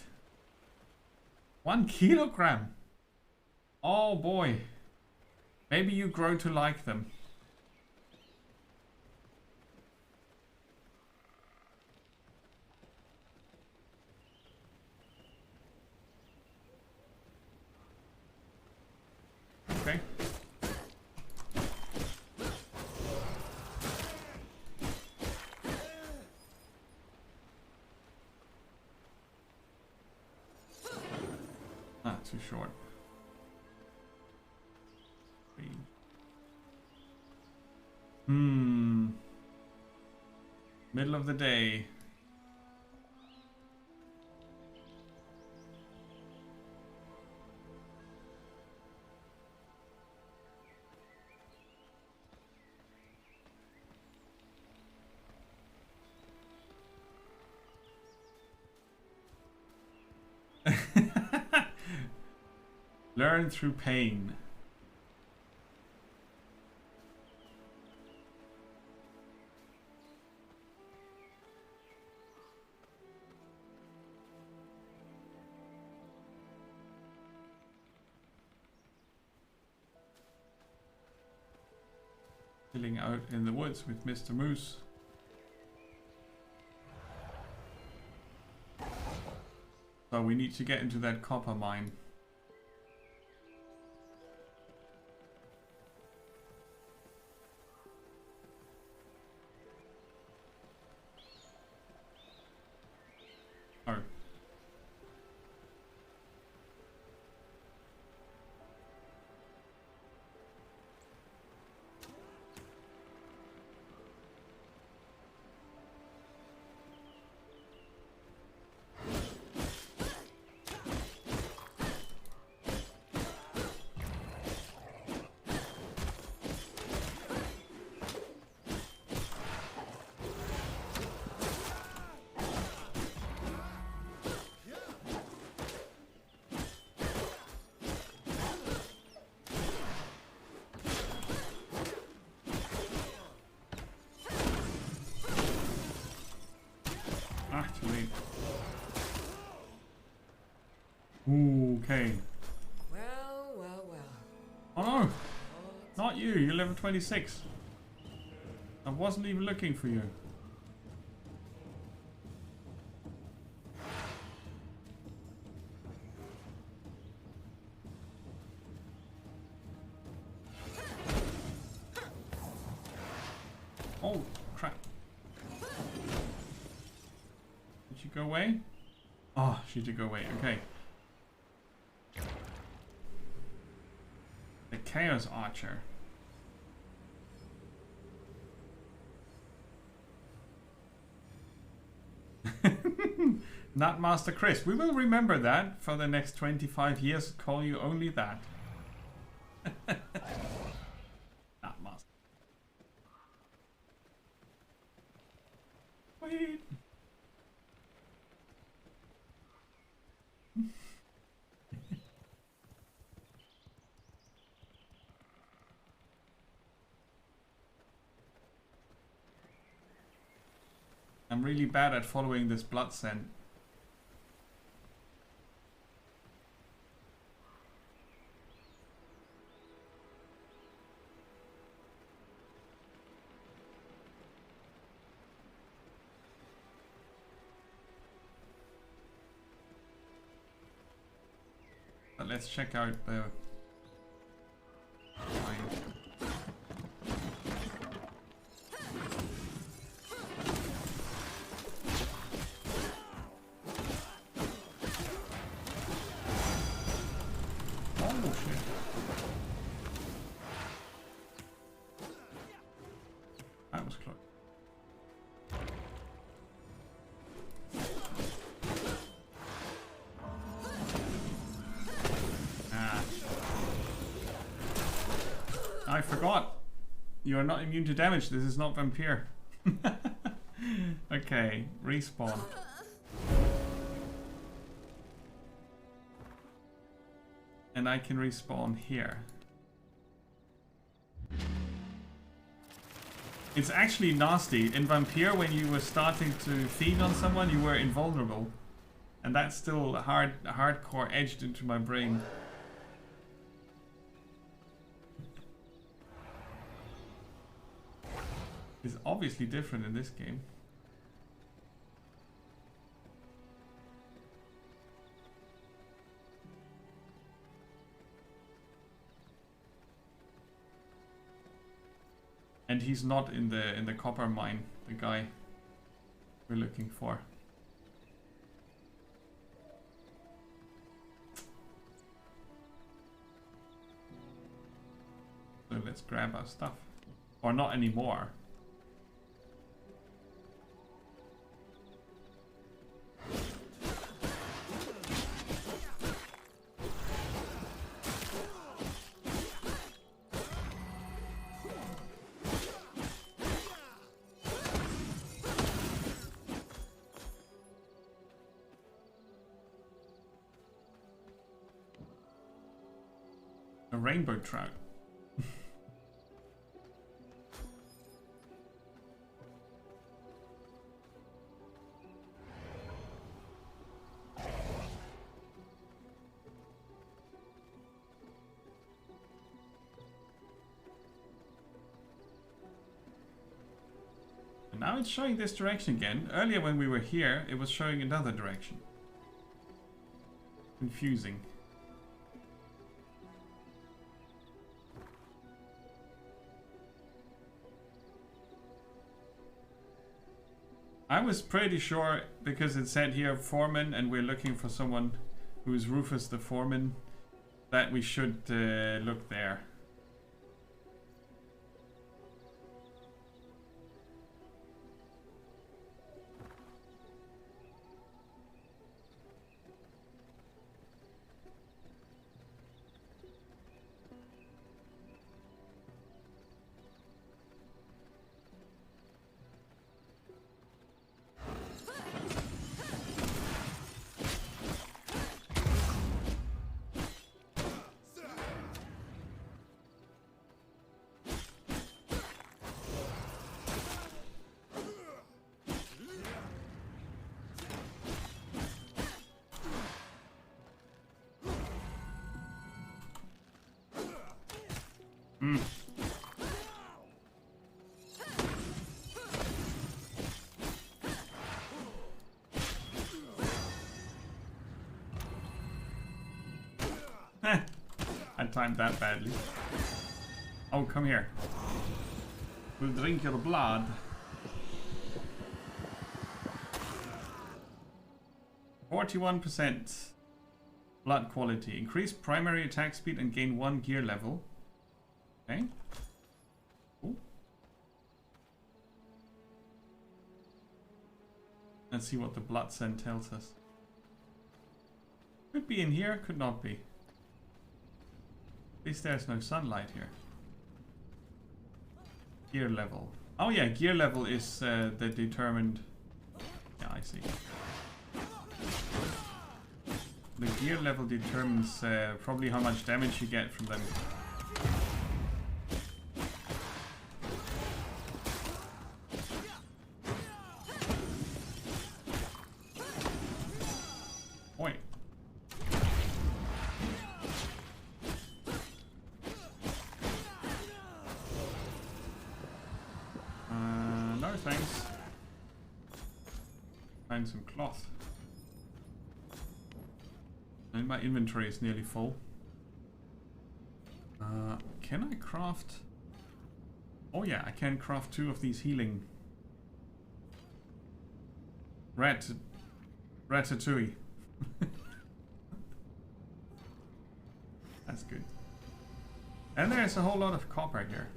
1 kilogram. Oh boy. Maybe you grow to like them. Okay. Ah, too short. Middle of the day. Learn through pain. Chilling out in the woods with Mr. Moose. So we need to get into that copper mine. Oh. Actually. Ooh, okay. Well, well, well. Oh no! Not you, you're level 26. I wasn't even looking for you. Oh, crap. Did she go away? Oh, she did go away, okay. The Chaos Archer. Not Master Chris. We will remember that for the next 25 years. Call you only that. Not Master. Wait. I'm really bad at following this blood scent. But let's check out the... That was close. I forgot. You are not immune to damage. This is not Vampire. Okay, respawn. And I can respawn here. It's actually nasty. In Vampire, when you were starting to feed on someone, you were invulnerable. And that's still hardcore edged into my brain. It's obviously different in this game. And he's not in the copper mine, the guy we're looking for. So let's grab our stuff. Or not anymore. A rainbow trout. And now it's showing this direction again. Earlier when we were here, it was showing another direction. Confusing. I was pretty sure, because it said here foreman and we're looking for someone who's Rufus the foreman, that we should look there. I timed that badly. Oh, come here. We'll drink your blood. %. Blood quality. Increase primary attack speed and gain 1 gear level. Okay. Cool. Let's see what the blood scent tells us. Could be in here, could not be. At least there's no sunlight here. Gear level. Oh yeah, gear level is the determined... Yeah, I see. The gear level determines probably how much damage you get from them. Oi. No thanks. Find some cloth. And my inventory is nearly full. Can I craft... Oh yeah, I can craft 2 of these healing... Ratatouille. That's good. And there's a whole lot of copper here.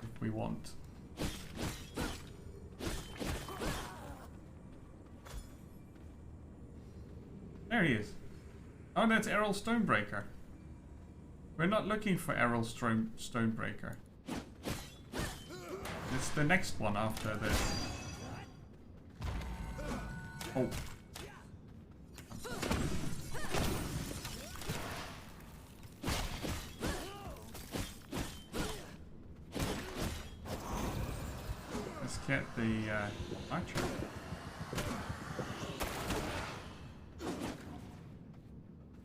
If we want. There he is. Oh, that's Errol Stonebreaker. We're not looking for Errol Stonebreaker. It's the next one after the... Oh. Let's get the archer.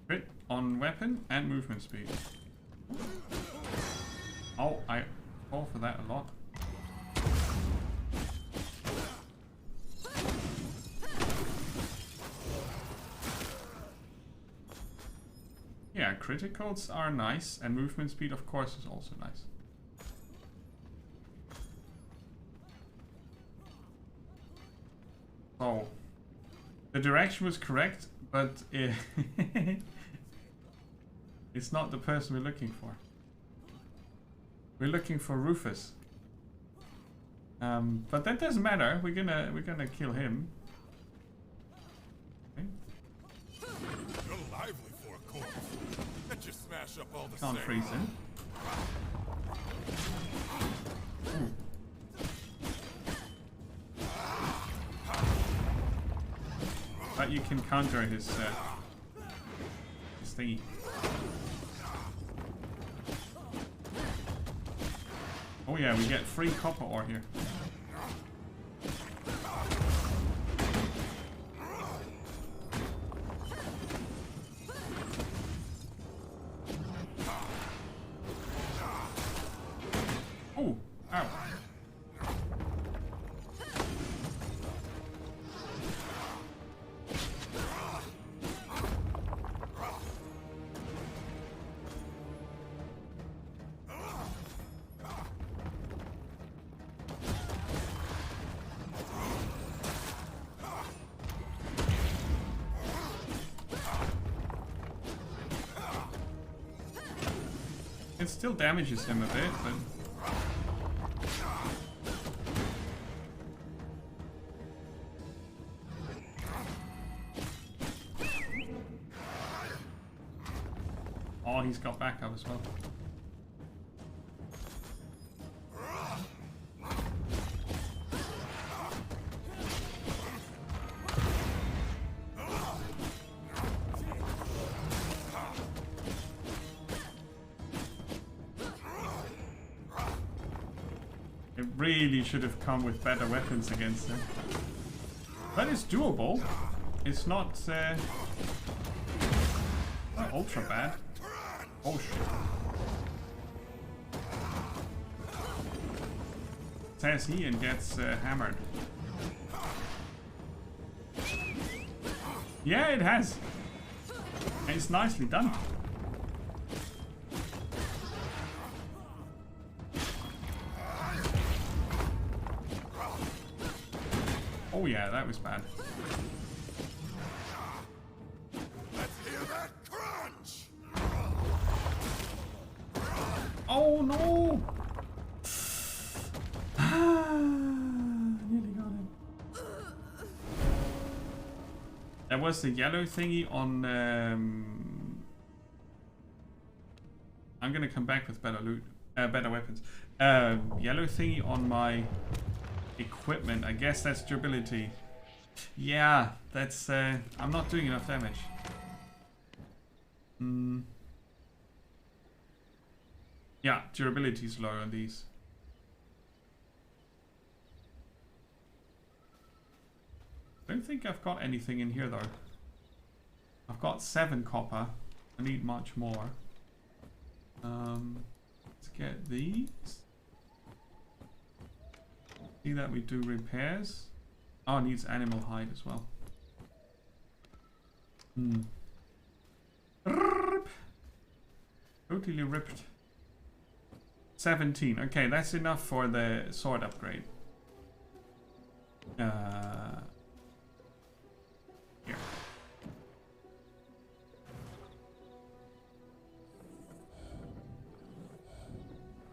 Crit on weapon and movement speed. Oh, I fall for that a lot. Yeah, criticals are nice, and movement speed, of course, is also nice. So, the direction was correct, but it's not the person we're looking for. We're looking for Rufus. But that doesn't matter. We're gonna kill him. Okay. You're lively for a corpse. Let you smash up all the Can't same. freeze him. But you can counter his thingy. Oh yeah, we get free copper ore here. Oh, ow. It still damages him a bit, but... Oh, he's got backup as well. It really should have come with better weapons against him. But it's doable. It's not ultra bad. Oh shit. Says he and gets hammered. Yeah, it has. And it's nicely done. Oh yeah, that was bad. Let's hear that crunch. Oh no! Nearly got him. There was the yellow thingy on... I'm gonna come back with better loot. Better weapons. Yellow thingy on my equipment. I guess that's durability. Yeah, that's... I'm not doing enough damage. Yeah, durability is low on these. I don't think I've got anything in here though. I've got 7 copper. I need much more. Let's get these. See that we do repairs. Oh, it needs animal hide as well. Rip. Totally ripped. 17. Okay, that's enough for the sword upgrade. Here.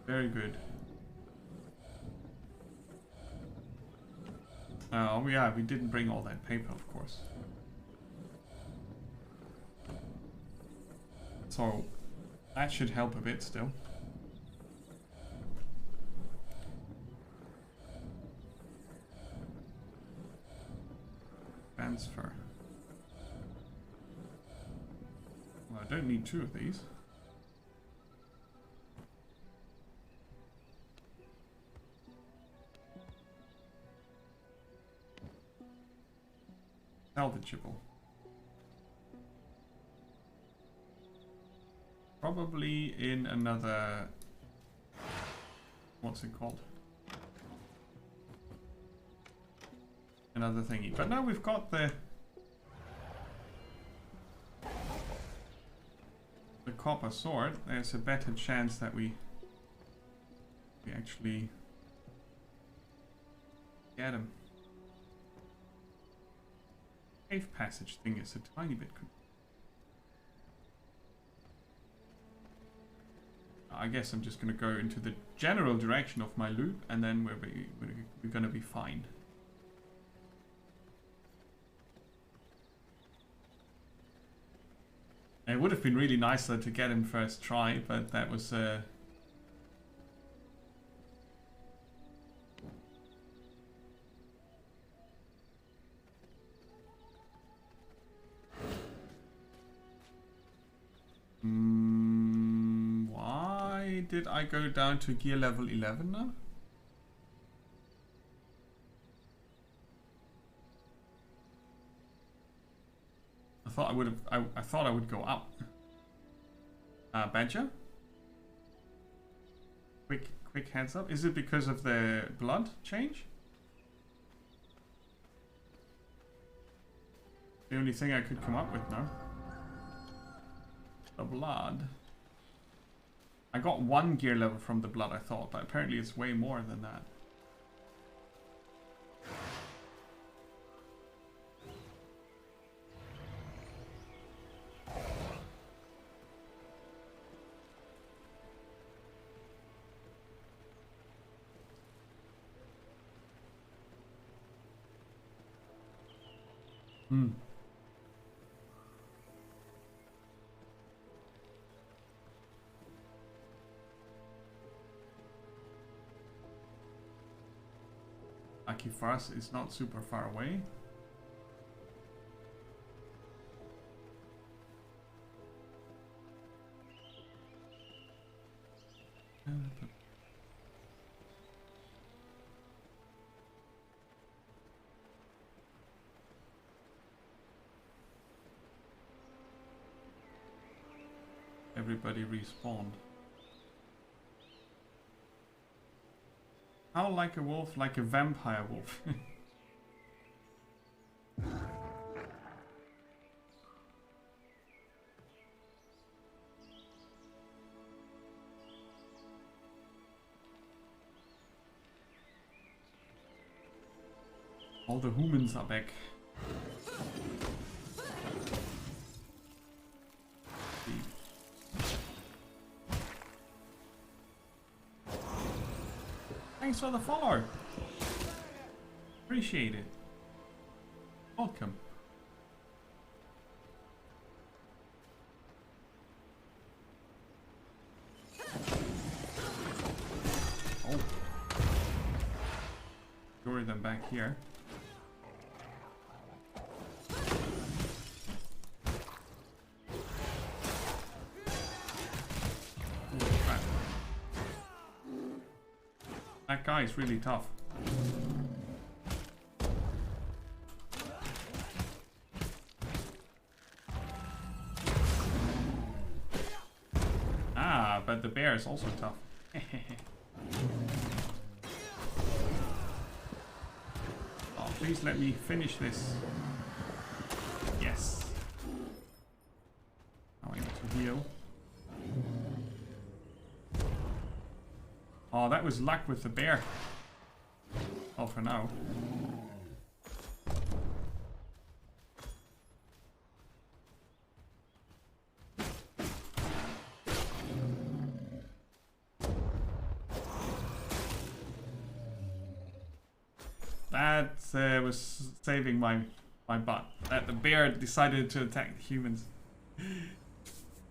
Very good. Oh yeah, we didn't bring all that paper, of course. So that should help a bit still. Transfer. Well, I don't need 2 of these. Salvageable. Probably in another... What's it called? Another thingy. But now we've got the copper sword. There's a better chance that we actually get him. Cave passage thing is a tiny bit. I guess I'm just gonna go into the general direction of my loot, and then we're gonna be fine. It would have been really nice though to get him first try, but that was why did I go down to gear level 11 now? I thought I would go up. Badger? Quick heads up. Is it because of the blood change? The only thing I could come up with now. The blood. I got 1 gear level from the blood, I thought, but apparently it's way more than that. Lucky for us, it's not super far away. Everybody respawned. How like a wolf, like a vampire wolf. All the humans are back. Thanks for the follow. Appreciate it. Welcome. lure them back here. Oh, crap. That guy is really tough. Ah, but the bear is also tough. Oh, please let me finish this. Yes. Now I need to heal. Oh, that was luck with the bear. Well, for now. That was saving my butt. That the bear decided to attack the humans.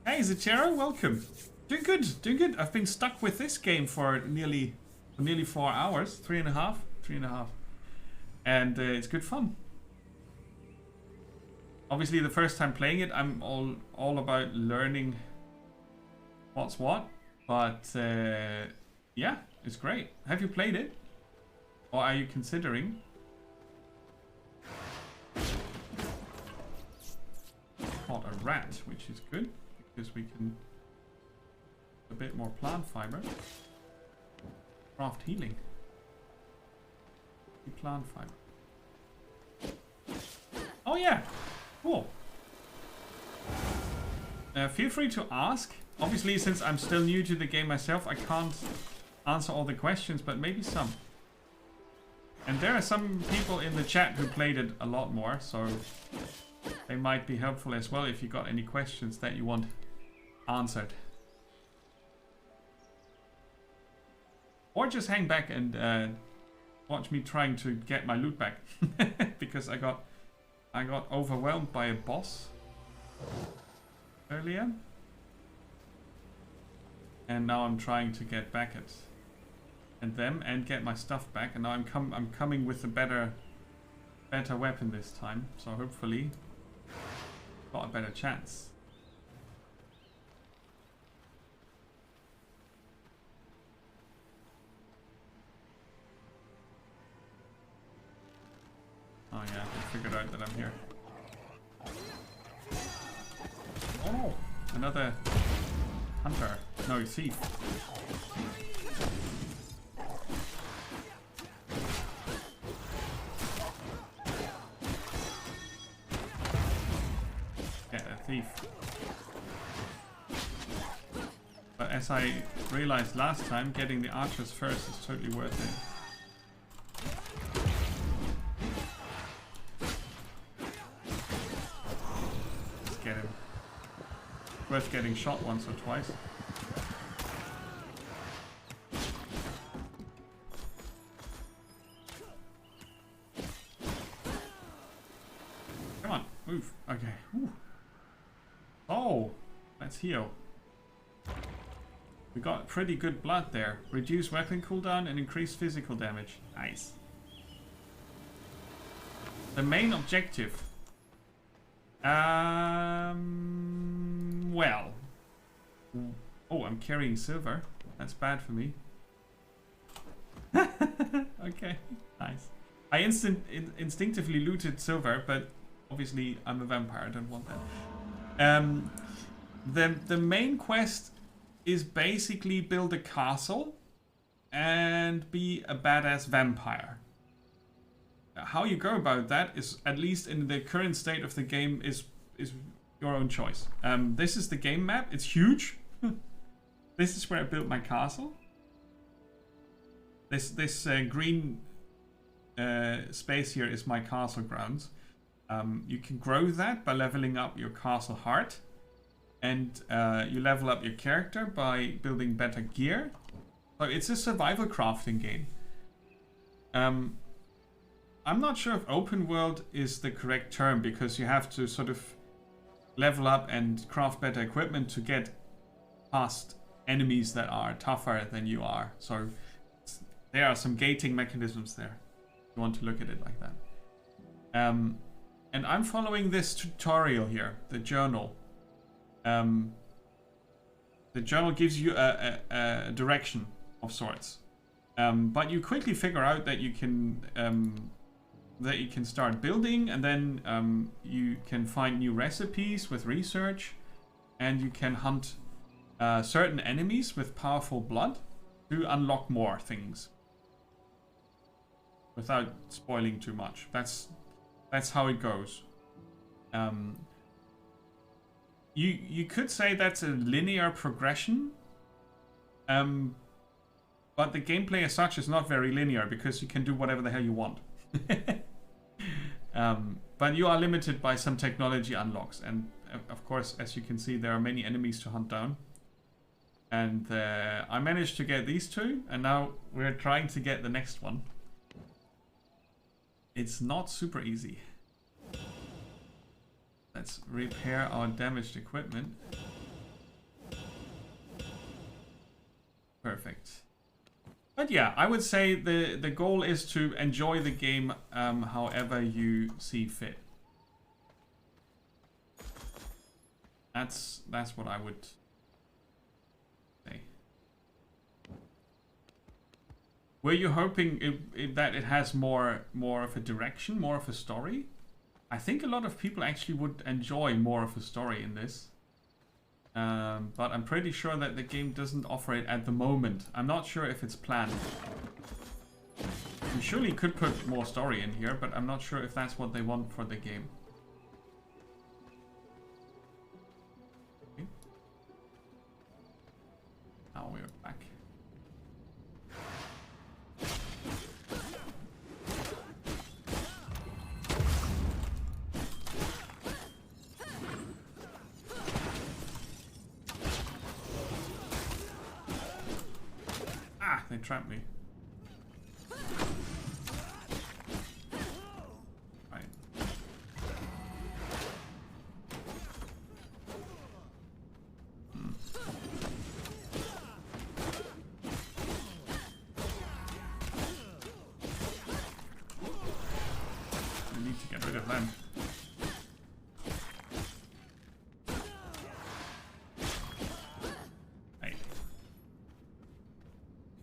Hey, Zachero, welcome. Doing good, doing good. I've been stuck with this game for nearly 4 hours, 3.5, and it's good fun. Obviously, the first time playing it, I'm all about learning what's what. But yeah, it's great. Have you played it, or are you considering? Caught a rat, which is good because we can a bit more plant fiber. Craft healing. Plant fiber. Oh yeah, cool. Feel free to ask. Obviously, since I'm still new to the game myself, I can't answer all the questions, but maybe some. And there are some people in the chat who played it a lot more, so they might be helpful as well if you got any questions that you want answered. Or just hang back and watch me trying to get my loot back. Because I got overwhelmed by a boss earlier. And now I'm trying to get back at them and get my stuff back. And now I'm coming with a better weapon this time. So hopefully got a better chance. Oh yeah, I figured out that I'm here. Oh, another hunter. No, thief. Yeah, a thief. But as I realized last time, getting the archers first is totally worth it. Worth getting shot once or twice. Come on, move. Okay. Whew. Oh, let's heal. We got pretty good blood there. Reduce weapon cooldown and increase physical damage. Nice. The main objective. Well. Oh, I'm carrying silver. That's bad for me. Okay, nice. I instinctively looted silver, but obviously I'm a vampire. I don't want that. The main quest is basically build a castle and be a badass vampire. How you go about that is, at least in the current state of the game, is your own choice. This is the game map. It's huge. This is where I built my castle. This green space here is my castle grounds. You can grow that by leveling up your castle heart, and you level up your character by building better gear. So it's a survival crafting game. I'm not sure if open world is the correct term, because you have to sort of level up and craft better equipment to get past enemies that are tougher than you are. So there are some gating mechanisms there, You want to look at it like that. And I'm following this tutorial here, the journal. The journal gives you a direction of sorts, but you quickly figure out that you can start building, and then you can find new recipes with research, and you can hunt certain enemies with powerful blood to unlock more things. Without spoiling too much, that's how it goes. You could say that's a linear progression, but the gameplay as such is not very linear because you can do whatever the hell you want. But you are limited by some technology unlocks, and of course, as you can see, there are many enemies to hunt down. And I managed to get these two, and now we're trying to get the next one. It's not super easy. Let's repair our damaged equipment. Perfect. But yeah, I would say the goal is to enjoy the game however you see fit. That's what I would say. Were you hoping that it has more of a direction, more of a story? I think a lot of people actually would enjoy more of a story in this. But I'm pretty sure that the game doesn't offer it at the moment. I'm not sure if it's planned. You surely could put more story in here, but I'm not sure if that's what they want for the game. Okay. Now we're back. They trapped me. Right. I need to get rid of them.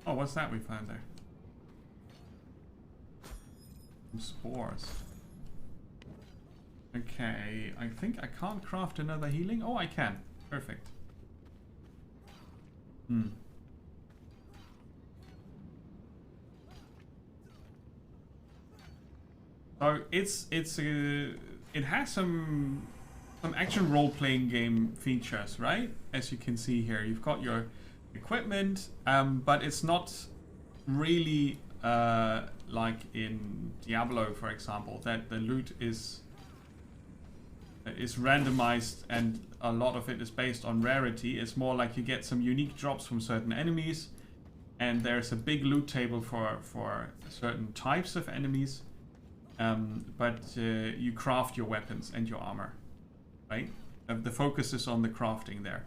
Oh, what's that we found there? Some spores. Okay, I think I can't craft another healing. Oh, I can. Perfect. So it has some action role-playing game features, right? As you can see here, you've got your equipment, but it's not really like in Diablo, for example, that the loot is randomized and a lot of it is based on rarity. It's more like you get some unique drops from certain enemies, and there's a big loot table for certain types of enemies, but you craft your weapons and your armor, right? The focus is on the crafting there.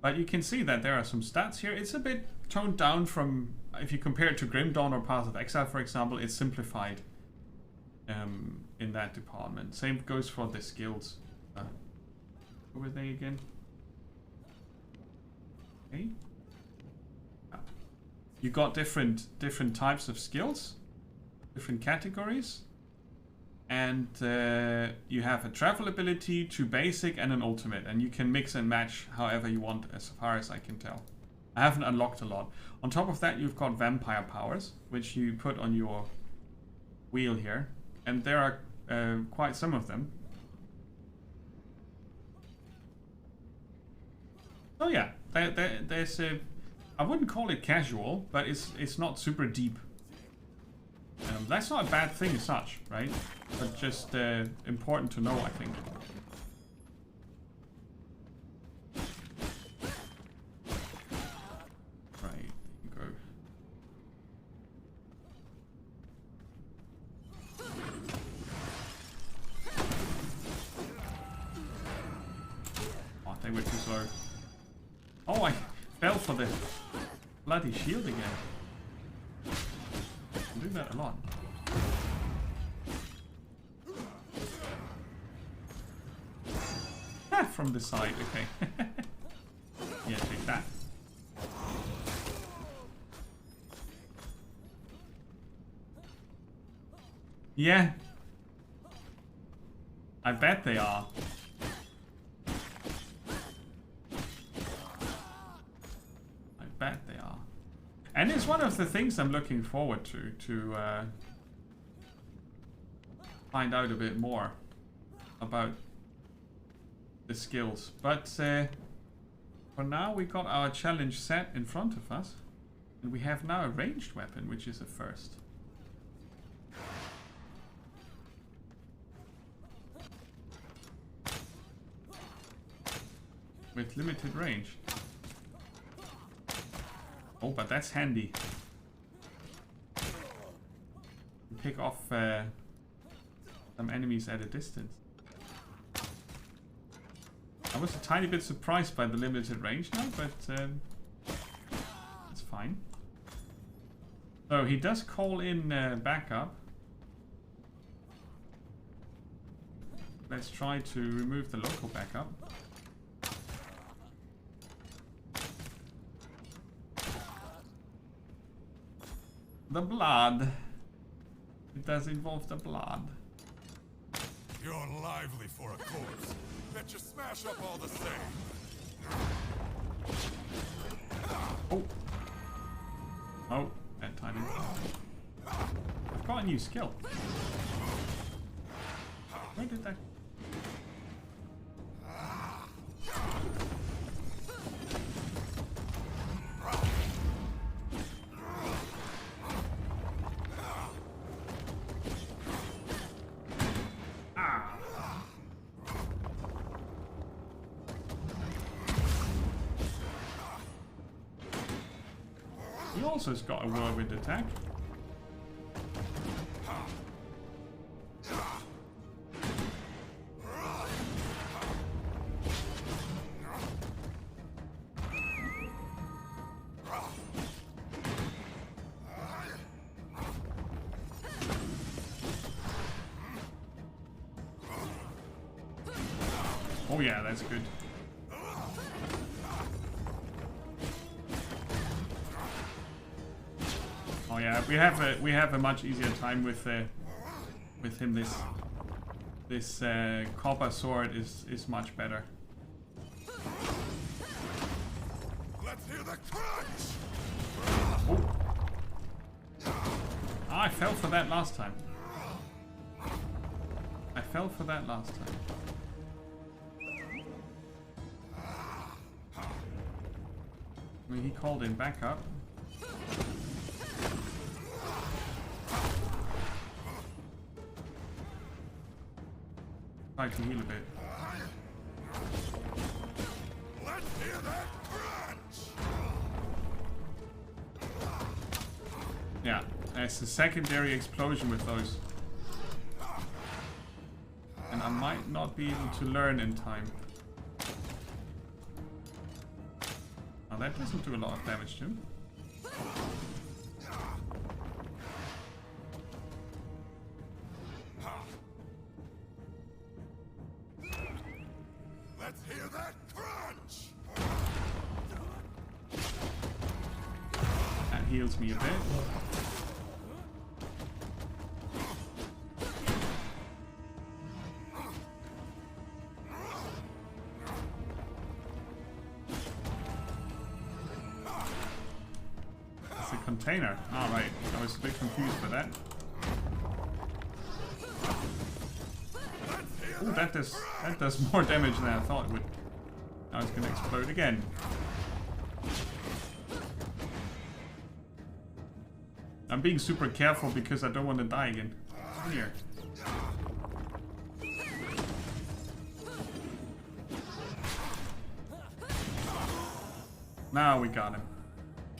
But you can see that there are some stats here. It's a bit toned down from, if you compare it to Grim Dawn or Path of Exile, for example, it's simplified in that department. Same goes for the skills. Who were they again? Okay. You got different types of skills, different categories. And you have a travel ability to basic and an ultimate, and you can mix and match however you want, as far as I can tell. I haven't unlocked a lot. On top of that, you've got vampire powers, which you put on your wheel here, and there are quite some of them. So yeah, there's a, I wouldn't call it casual, but it's not super deep. That's not a bad thing as such, right? But just important to know, I think. Right, there you go. Oh, they were too slow. Oh, I fell for the bloody shield again. do that a lot. Ah, from the side, okay. Yeah, take that. Yeah. I bet they are. I bet they are. And it's one of the things I'm looking forward to find out a bit more about the skills. But for now we got our challenge set in front of us. And we have now a ranged weapon, which is a first. With limited range. Oh, but that's handy. You pick off some enemies at a distance. I was a tiny bit surprised by the limited range now, but it's fine. So he does call in backup. Let's try to remove the local backup. The blood. It does involve the blood. You're lively for a corpse. Bet you smash up all the same. Oh. Oh, bad timing. I've got a new skill. Where did that... He also has got a whirlwind attack. Oh yeah, that's good. Oh yeah, we have a much easier time with him. This copper sword is much better. Let's hear the crunch. Oh. Ah, I fell for that last time. I fell for that last time. I mean, he called in backup. Try to heal a bit. Let's hear that crunch. Yeah, there's a secondary explosion with those. And I might not be able to learn in time. Now that doesn't do a lot of damage to him. Let's hear that crunch. That heals me a bit. Container. All right, I was a bit confused by that. Ooh, that does more damage than I thought it would. Now it's gonna explode again. I'm being super careful because I don't want to die again. Here. Now we got him.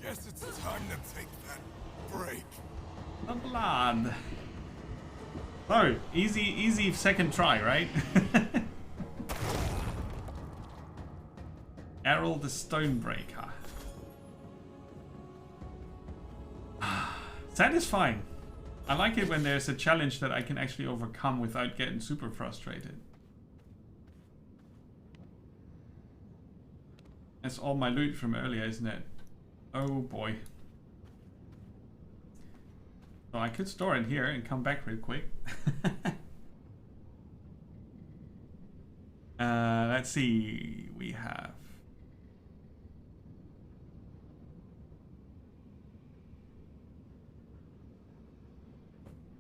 Guess it's time to take that break. The blood. Oh, easy second try, right? Errol the Stonebreaker. Satisfying. I like it when there's a challenge that I can actually overcome without getting super frustrated. That's all my loot from earlier, isn't it? Oh boy. So I could store it here and come back real quick. Let's see. We have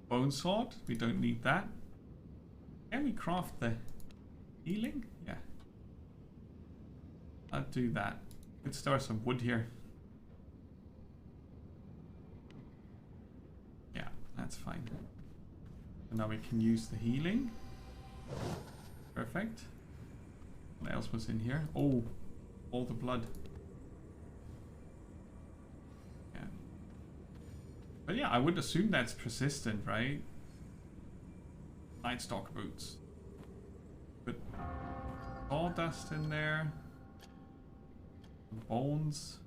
bone sword. We don't need that. Can we craft the healing? Yeah. I'll do that. Let's store some wood here. Yeah, that's fine. So now we can use the healing. Perfect. What else was in here? Oh, all the blood. Yeah. But yeah, I would assume that's persistent, right? Nightstalker boots. Put sawdust in there. Bones.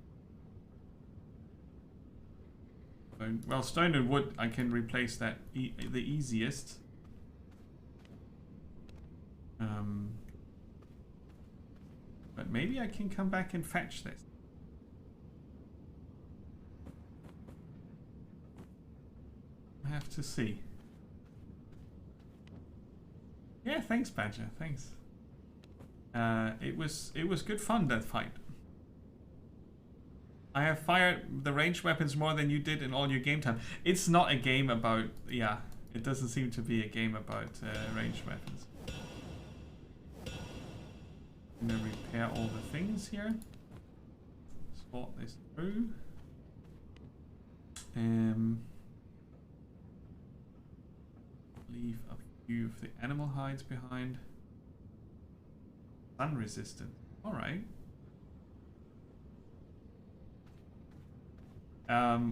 Well, stone and wood, I can replace that the easiest. But maybe I can come back and fetch this. I have to see. Yeah, thanks, Badger. Thanks. It was good fun, that fight. I have fired the ranged weapons more than you did in all your game time. It's not a game about... Yeah, it doesn't seem to be a game about ranged weapons. I'm gonna repair all the things here. Spot this through. Leave a few of the animal hides behind. Sun resistant. Alright.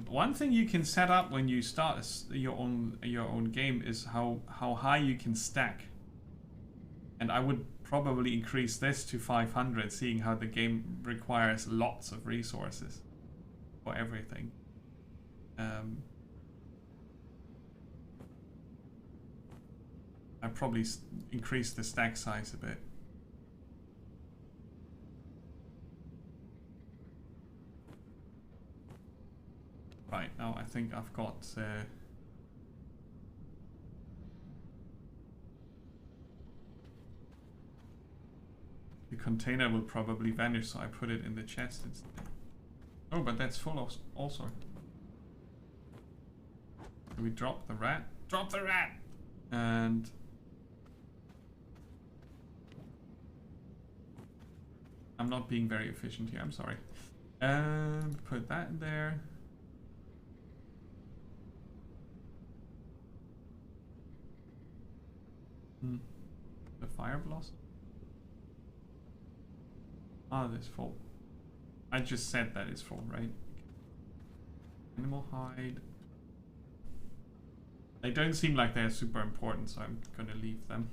One thing you can set up when you start your own game is how high you can stack. And I would probably increase this to 500, seeing how the game requires lots of resources for everything. I'd probably increase the stack size a bit. Right, now I think I've got the container will probably vanish, so I put it in the chest instead. Oh, but that's full of also. So we drop the rat. Drop the rat! And I'm not being very efficient here, I'm sorry. Put that in there. The fire blossom. Ah, this full. I just said that it's full, right? Animal hide. They don't seem like they're super important, so I'm gonna leave them.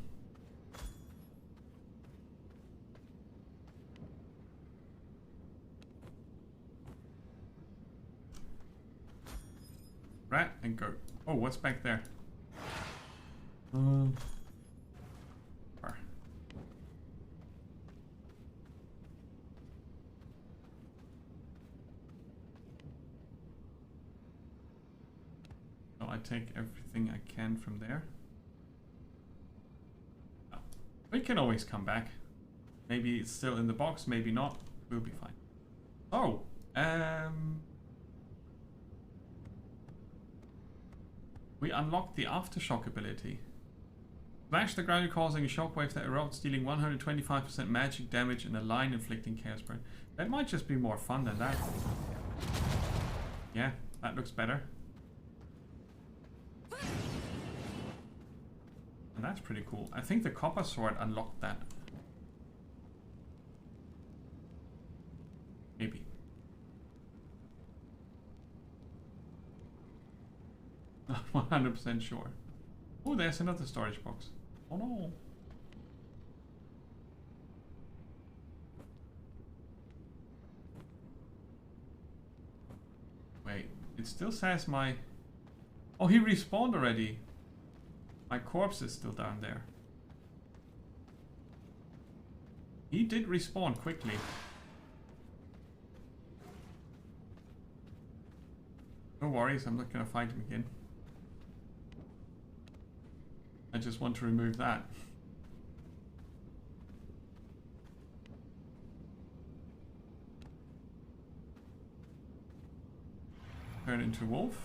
Rat and goat. Oh, what's back there? I take everything I can from there. Oh, we can always come back. Maybe it's still in the box, maybe not. We'll be fine. Oh, we unlocked the Aftershock ability. Smash the ground, causing a shockwave that erupts, dealing 125% magic damage in a line, inflicting chaos burn. That might just be more fun than that. Yeah, that looks better. And that's pretty cool. I think the copper sword unlocked that. Maybe. Not 100% sure. Oh, there's another storage box. Oh no. Wait, it still says my... Oh, he respawned already. My corpse is still down there. He did respawn quickly. No worries, I'm not gonna fight him again. I just want to remove that. Turn into wolf.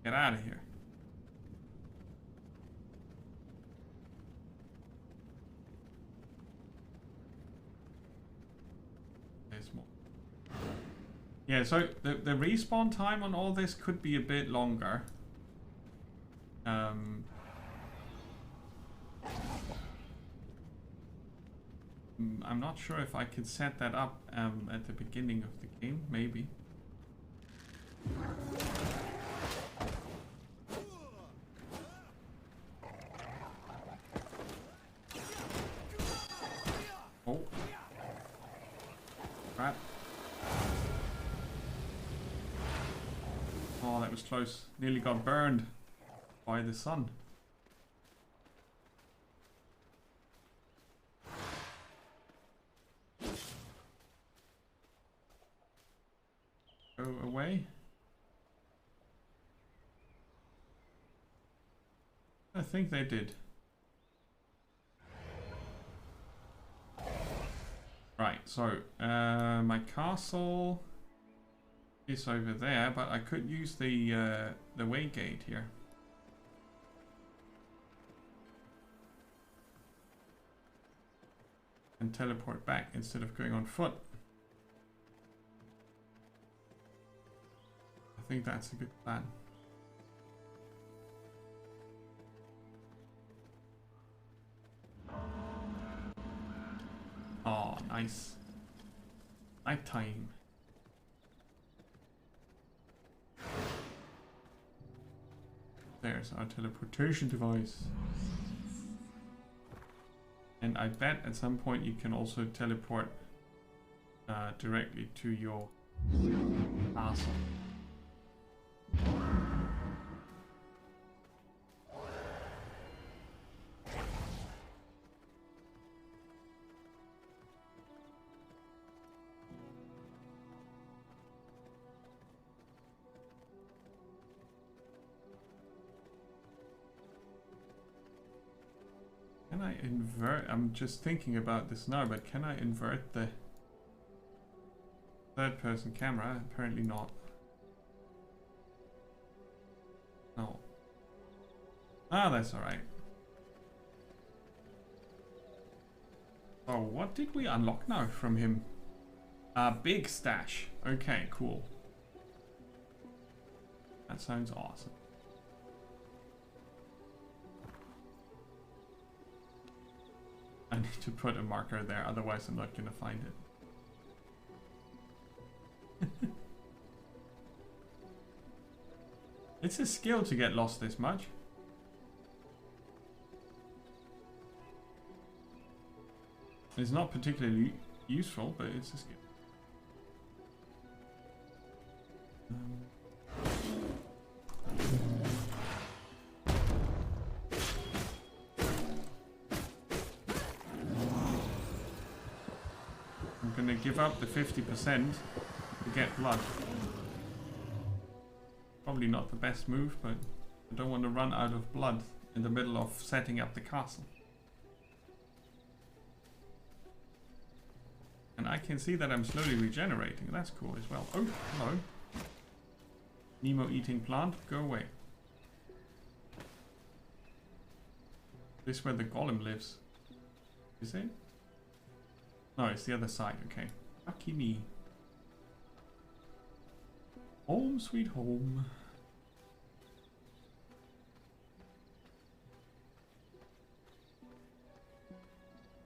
Get out of here. There's more. Yeah, so the respawn time on all this could be a bit longer. I'm not sure if I could set that up at the beginning of the game, maybe. Oh. Crap. Oh, that was close. Nearly got burned by the sun. Go away. I think they did. Right, so my castle is over there, but I could use the way gate here. And teleport back instead of going on foot. I think that's a good plan. Oh, nice. Nighttime. There's our teleportation device. And I bet at some point you can also teleport directly to your castle. Can I invert? I'm just thinking about this now, but can I invert the third person camera? Apparently not. No. Ah, that's alright. Oh, what did we unlock now from him? Big stash. Okay, cool. That sounds awesome. I need to put a marker there, otherwise I'm not gonna find it. It's a skill to get lost this much. It's not particularly useful, but it's a skill. I'm gonna give up the 50% to get blood. Probably not the best move, but I don't want to run out of blood in the middle of setting up the castle. And I can see that I'm slowly regenerating. That's cool as well. Oh, hello. Nemo eating plant, go away. This is where the golem lives. Is it? No, it's the other side, okay. Lucky me. Home sweet home.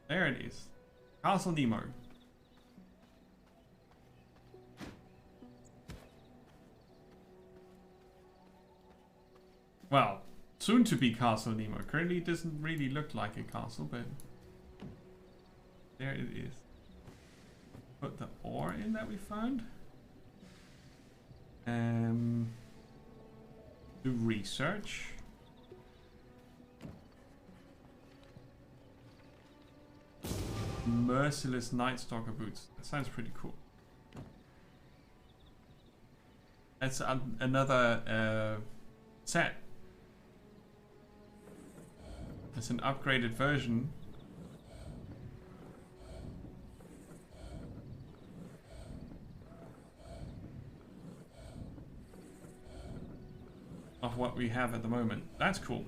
There it is. Castle Nemo. Well, soon to be Castle Nemo. Currently it doesn't really look like a castle, but there it is. Put the ore in that we found. Do research. Merciless Night Stalker boots. That sounds pretty cool. That's another set. It's an upgraded version. Of what we have at the moment. That's cool.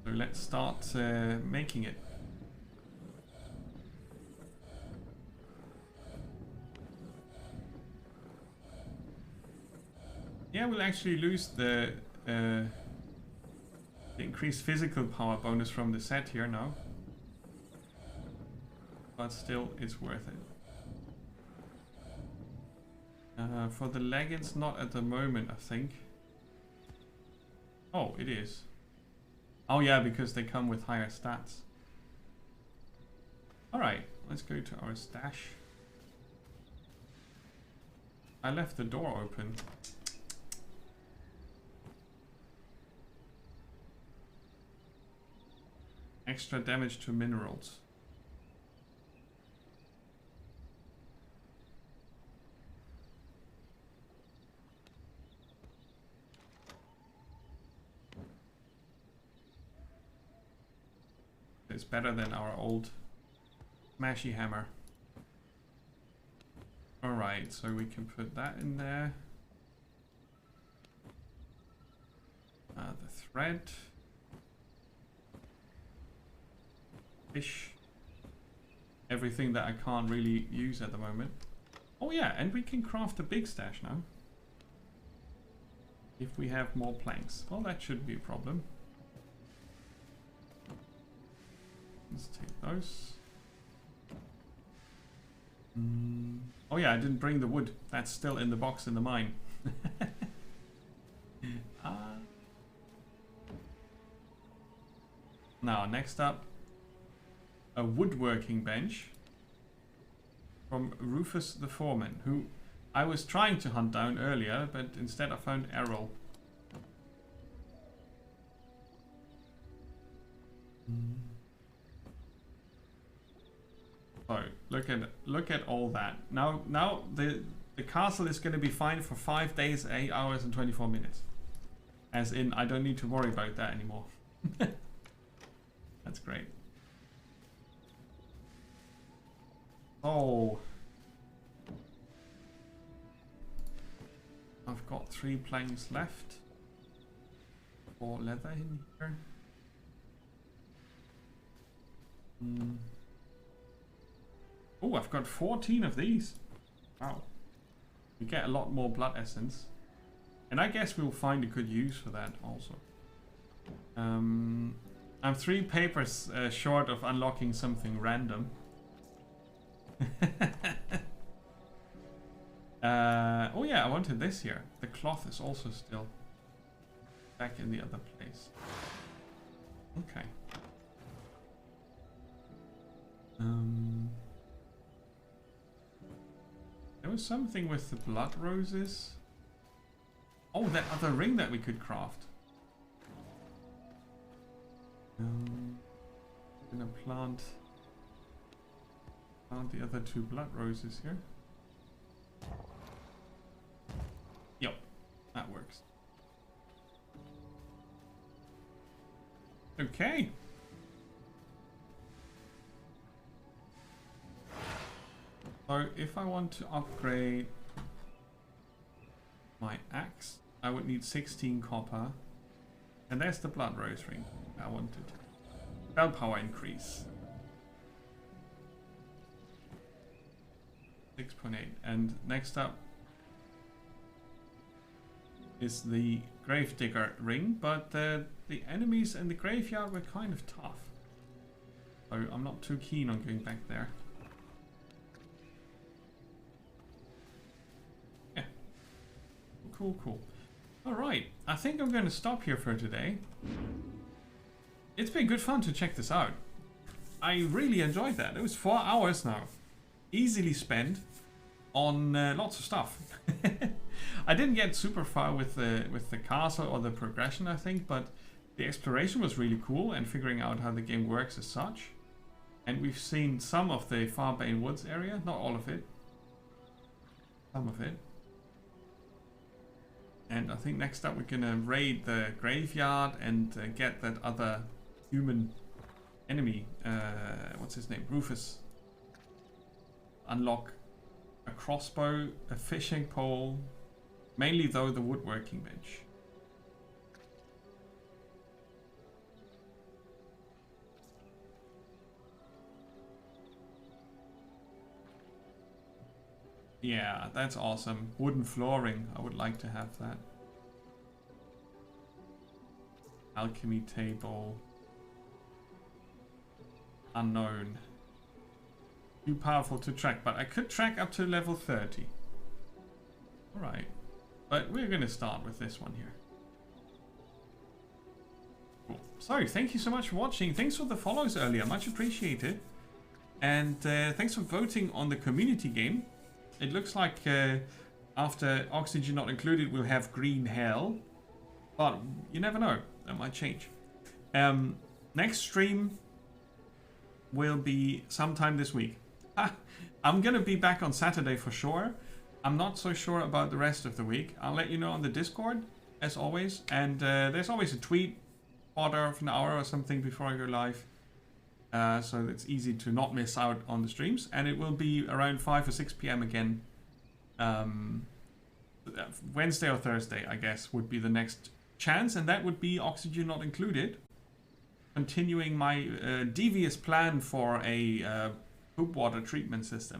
So let's start making it. Yeah, we'll actually lose the increased physical power bonus from the set here now. But still, it's worth it. For the leggings, not at the moment, I think. Oh, it is. Oh yeah, because they come with higher stats. Alright, let's go to our stash. I left the door open. Extra damage to minerals. It's better than our old smashy hammer. Alright, so we can put that in there. The thread. Fish. Everything that I can't really use at the moment. Oh yeah, and we can craft a big stash now. If we have more planks. Well, that shouldn't be a problem. Let's take those. Oh yeah, I didn't bring the wood. That's still in the box in the mine. Now, next up, a woodworking bench from Rufus the Foreman, who I was trying to hunt down earlier, but instead I found Errol. So look at all that. Now the castle is going to be fine for 5 days, 8 hours, and 24 minutes. As in, I don't need to worry about that anymore. That's great. Oh, I've got 3 planks left. 4 leather in here. Oh, I've got 14 of these. Wow. We get a lot more blood essence. And I guess we'll find a good use for that also. I'm 3 papers short of unlocking something random. Oh yeah, I wanted this here. The cloth is also still back in the other place. Okay. There was something with the blood roses. Oh, that other ring that we could craft. I'm gonna plant the other 2 blood roses here. Yep, that works. Okay. So if I want to upgrade my axe, I would need 16 copper. And there's the blood rose ring I wanted. Spell power increase. 6.8. And next up is the Gravedigger ring, but the enemies in the graveyard were kind of tough. So I'm not too keen on going back there. Yeah. Cool. Alright, I think I'm going to stop here for today. It's been good fun to check this out. I really enjoyed that. It was 4 hours now. Easily spent on lots of stuff. I didn't get super far with the castle or the progression, I think, but the exploration was really cool and figuring out how the game works as such. And we've seen some of the Farbane Woods area, not all of it. Some of it. And I think next up we're gonna raid the graveyard and get that other human enemy. What's his name? Rufus. Unlock a crossbow, a fishing pole, mainly though the woodworking bench. Yeah, that's awesome. Wooden flooring, I would like to have that. Alchemy table. Unknown. Too powerful to track, but I could track up to level 30. Alright. But we're gonna start with this one here. Cool. So, thank you so much for watching. Thanks for the follows earlier, much appreciated. And thanks for voting on the community game. It looks like after Oxygen Not Included, we'll have Green Hell. But you never know, that might change. Next stream will be sometime this week. I'm gonna be back on Saturday for sure. I'm not so sure about the rest of the week. I'll let you know on the Discord, as always. And there's always a tweet, quarter of an hour or something before I go live. So it's easy to not miss out on the streams. And it will be around 5 or 6 p.m. again. Wednesday or Thursday, I guess, would be the next chance. And that would be Oxygen Not Included. Continuing my devious plan for a poop water treatment system.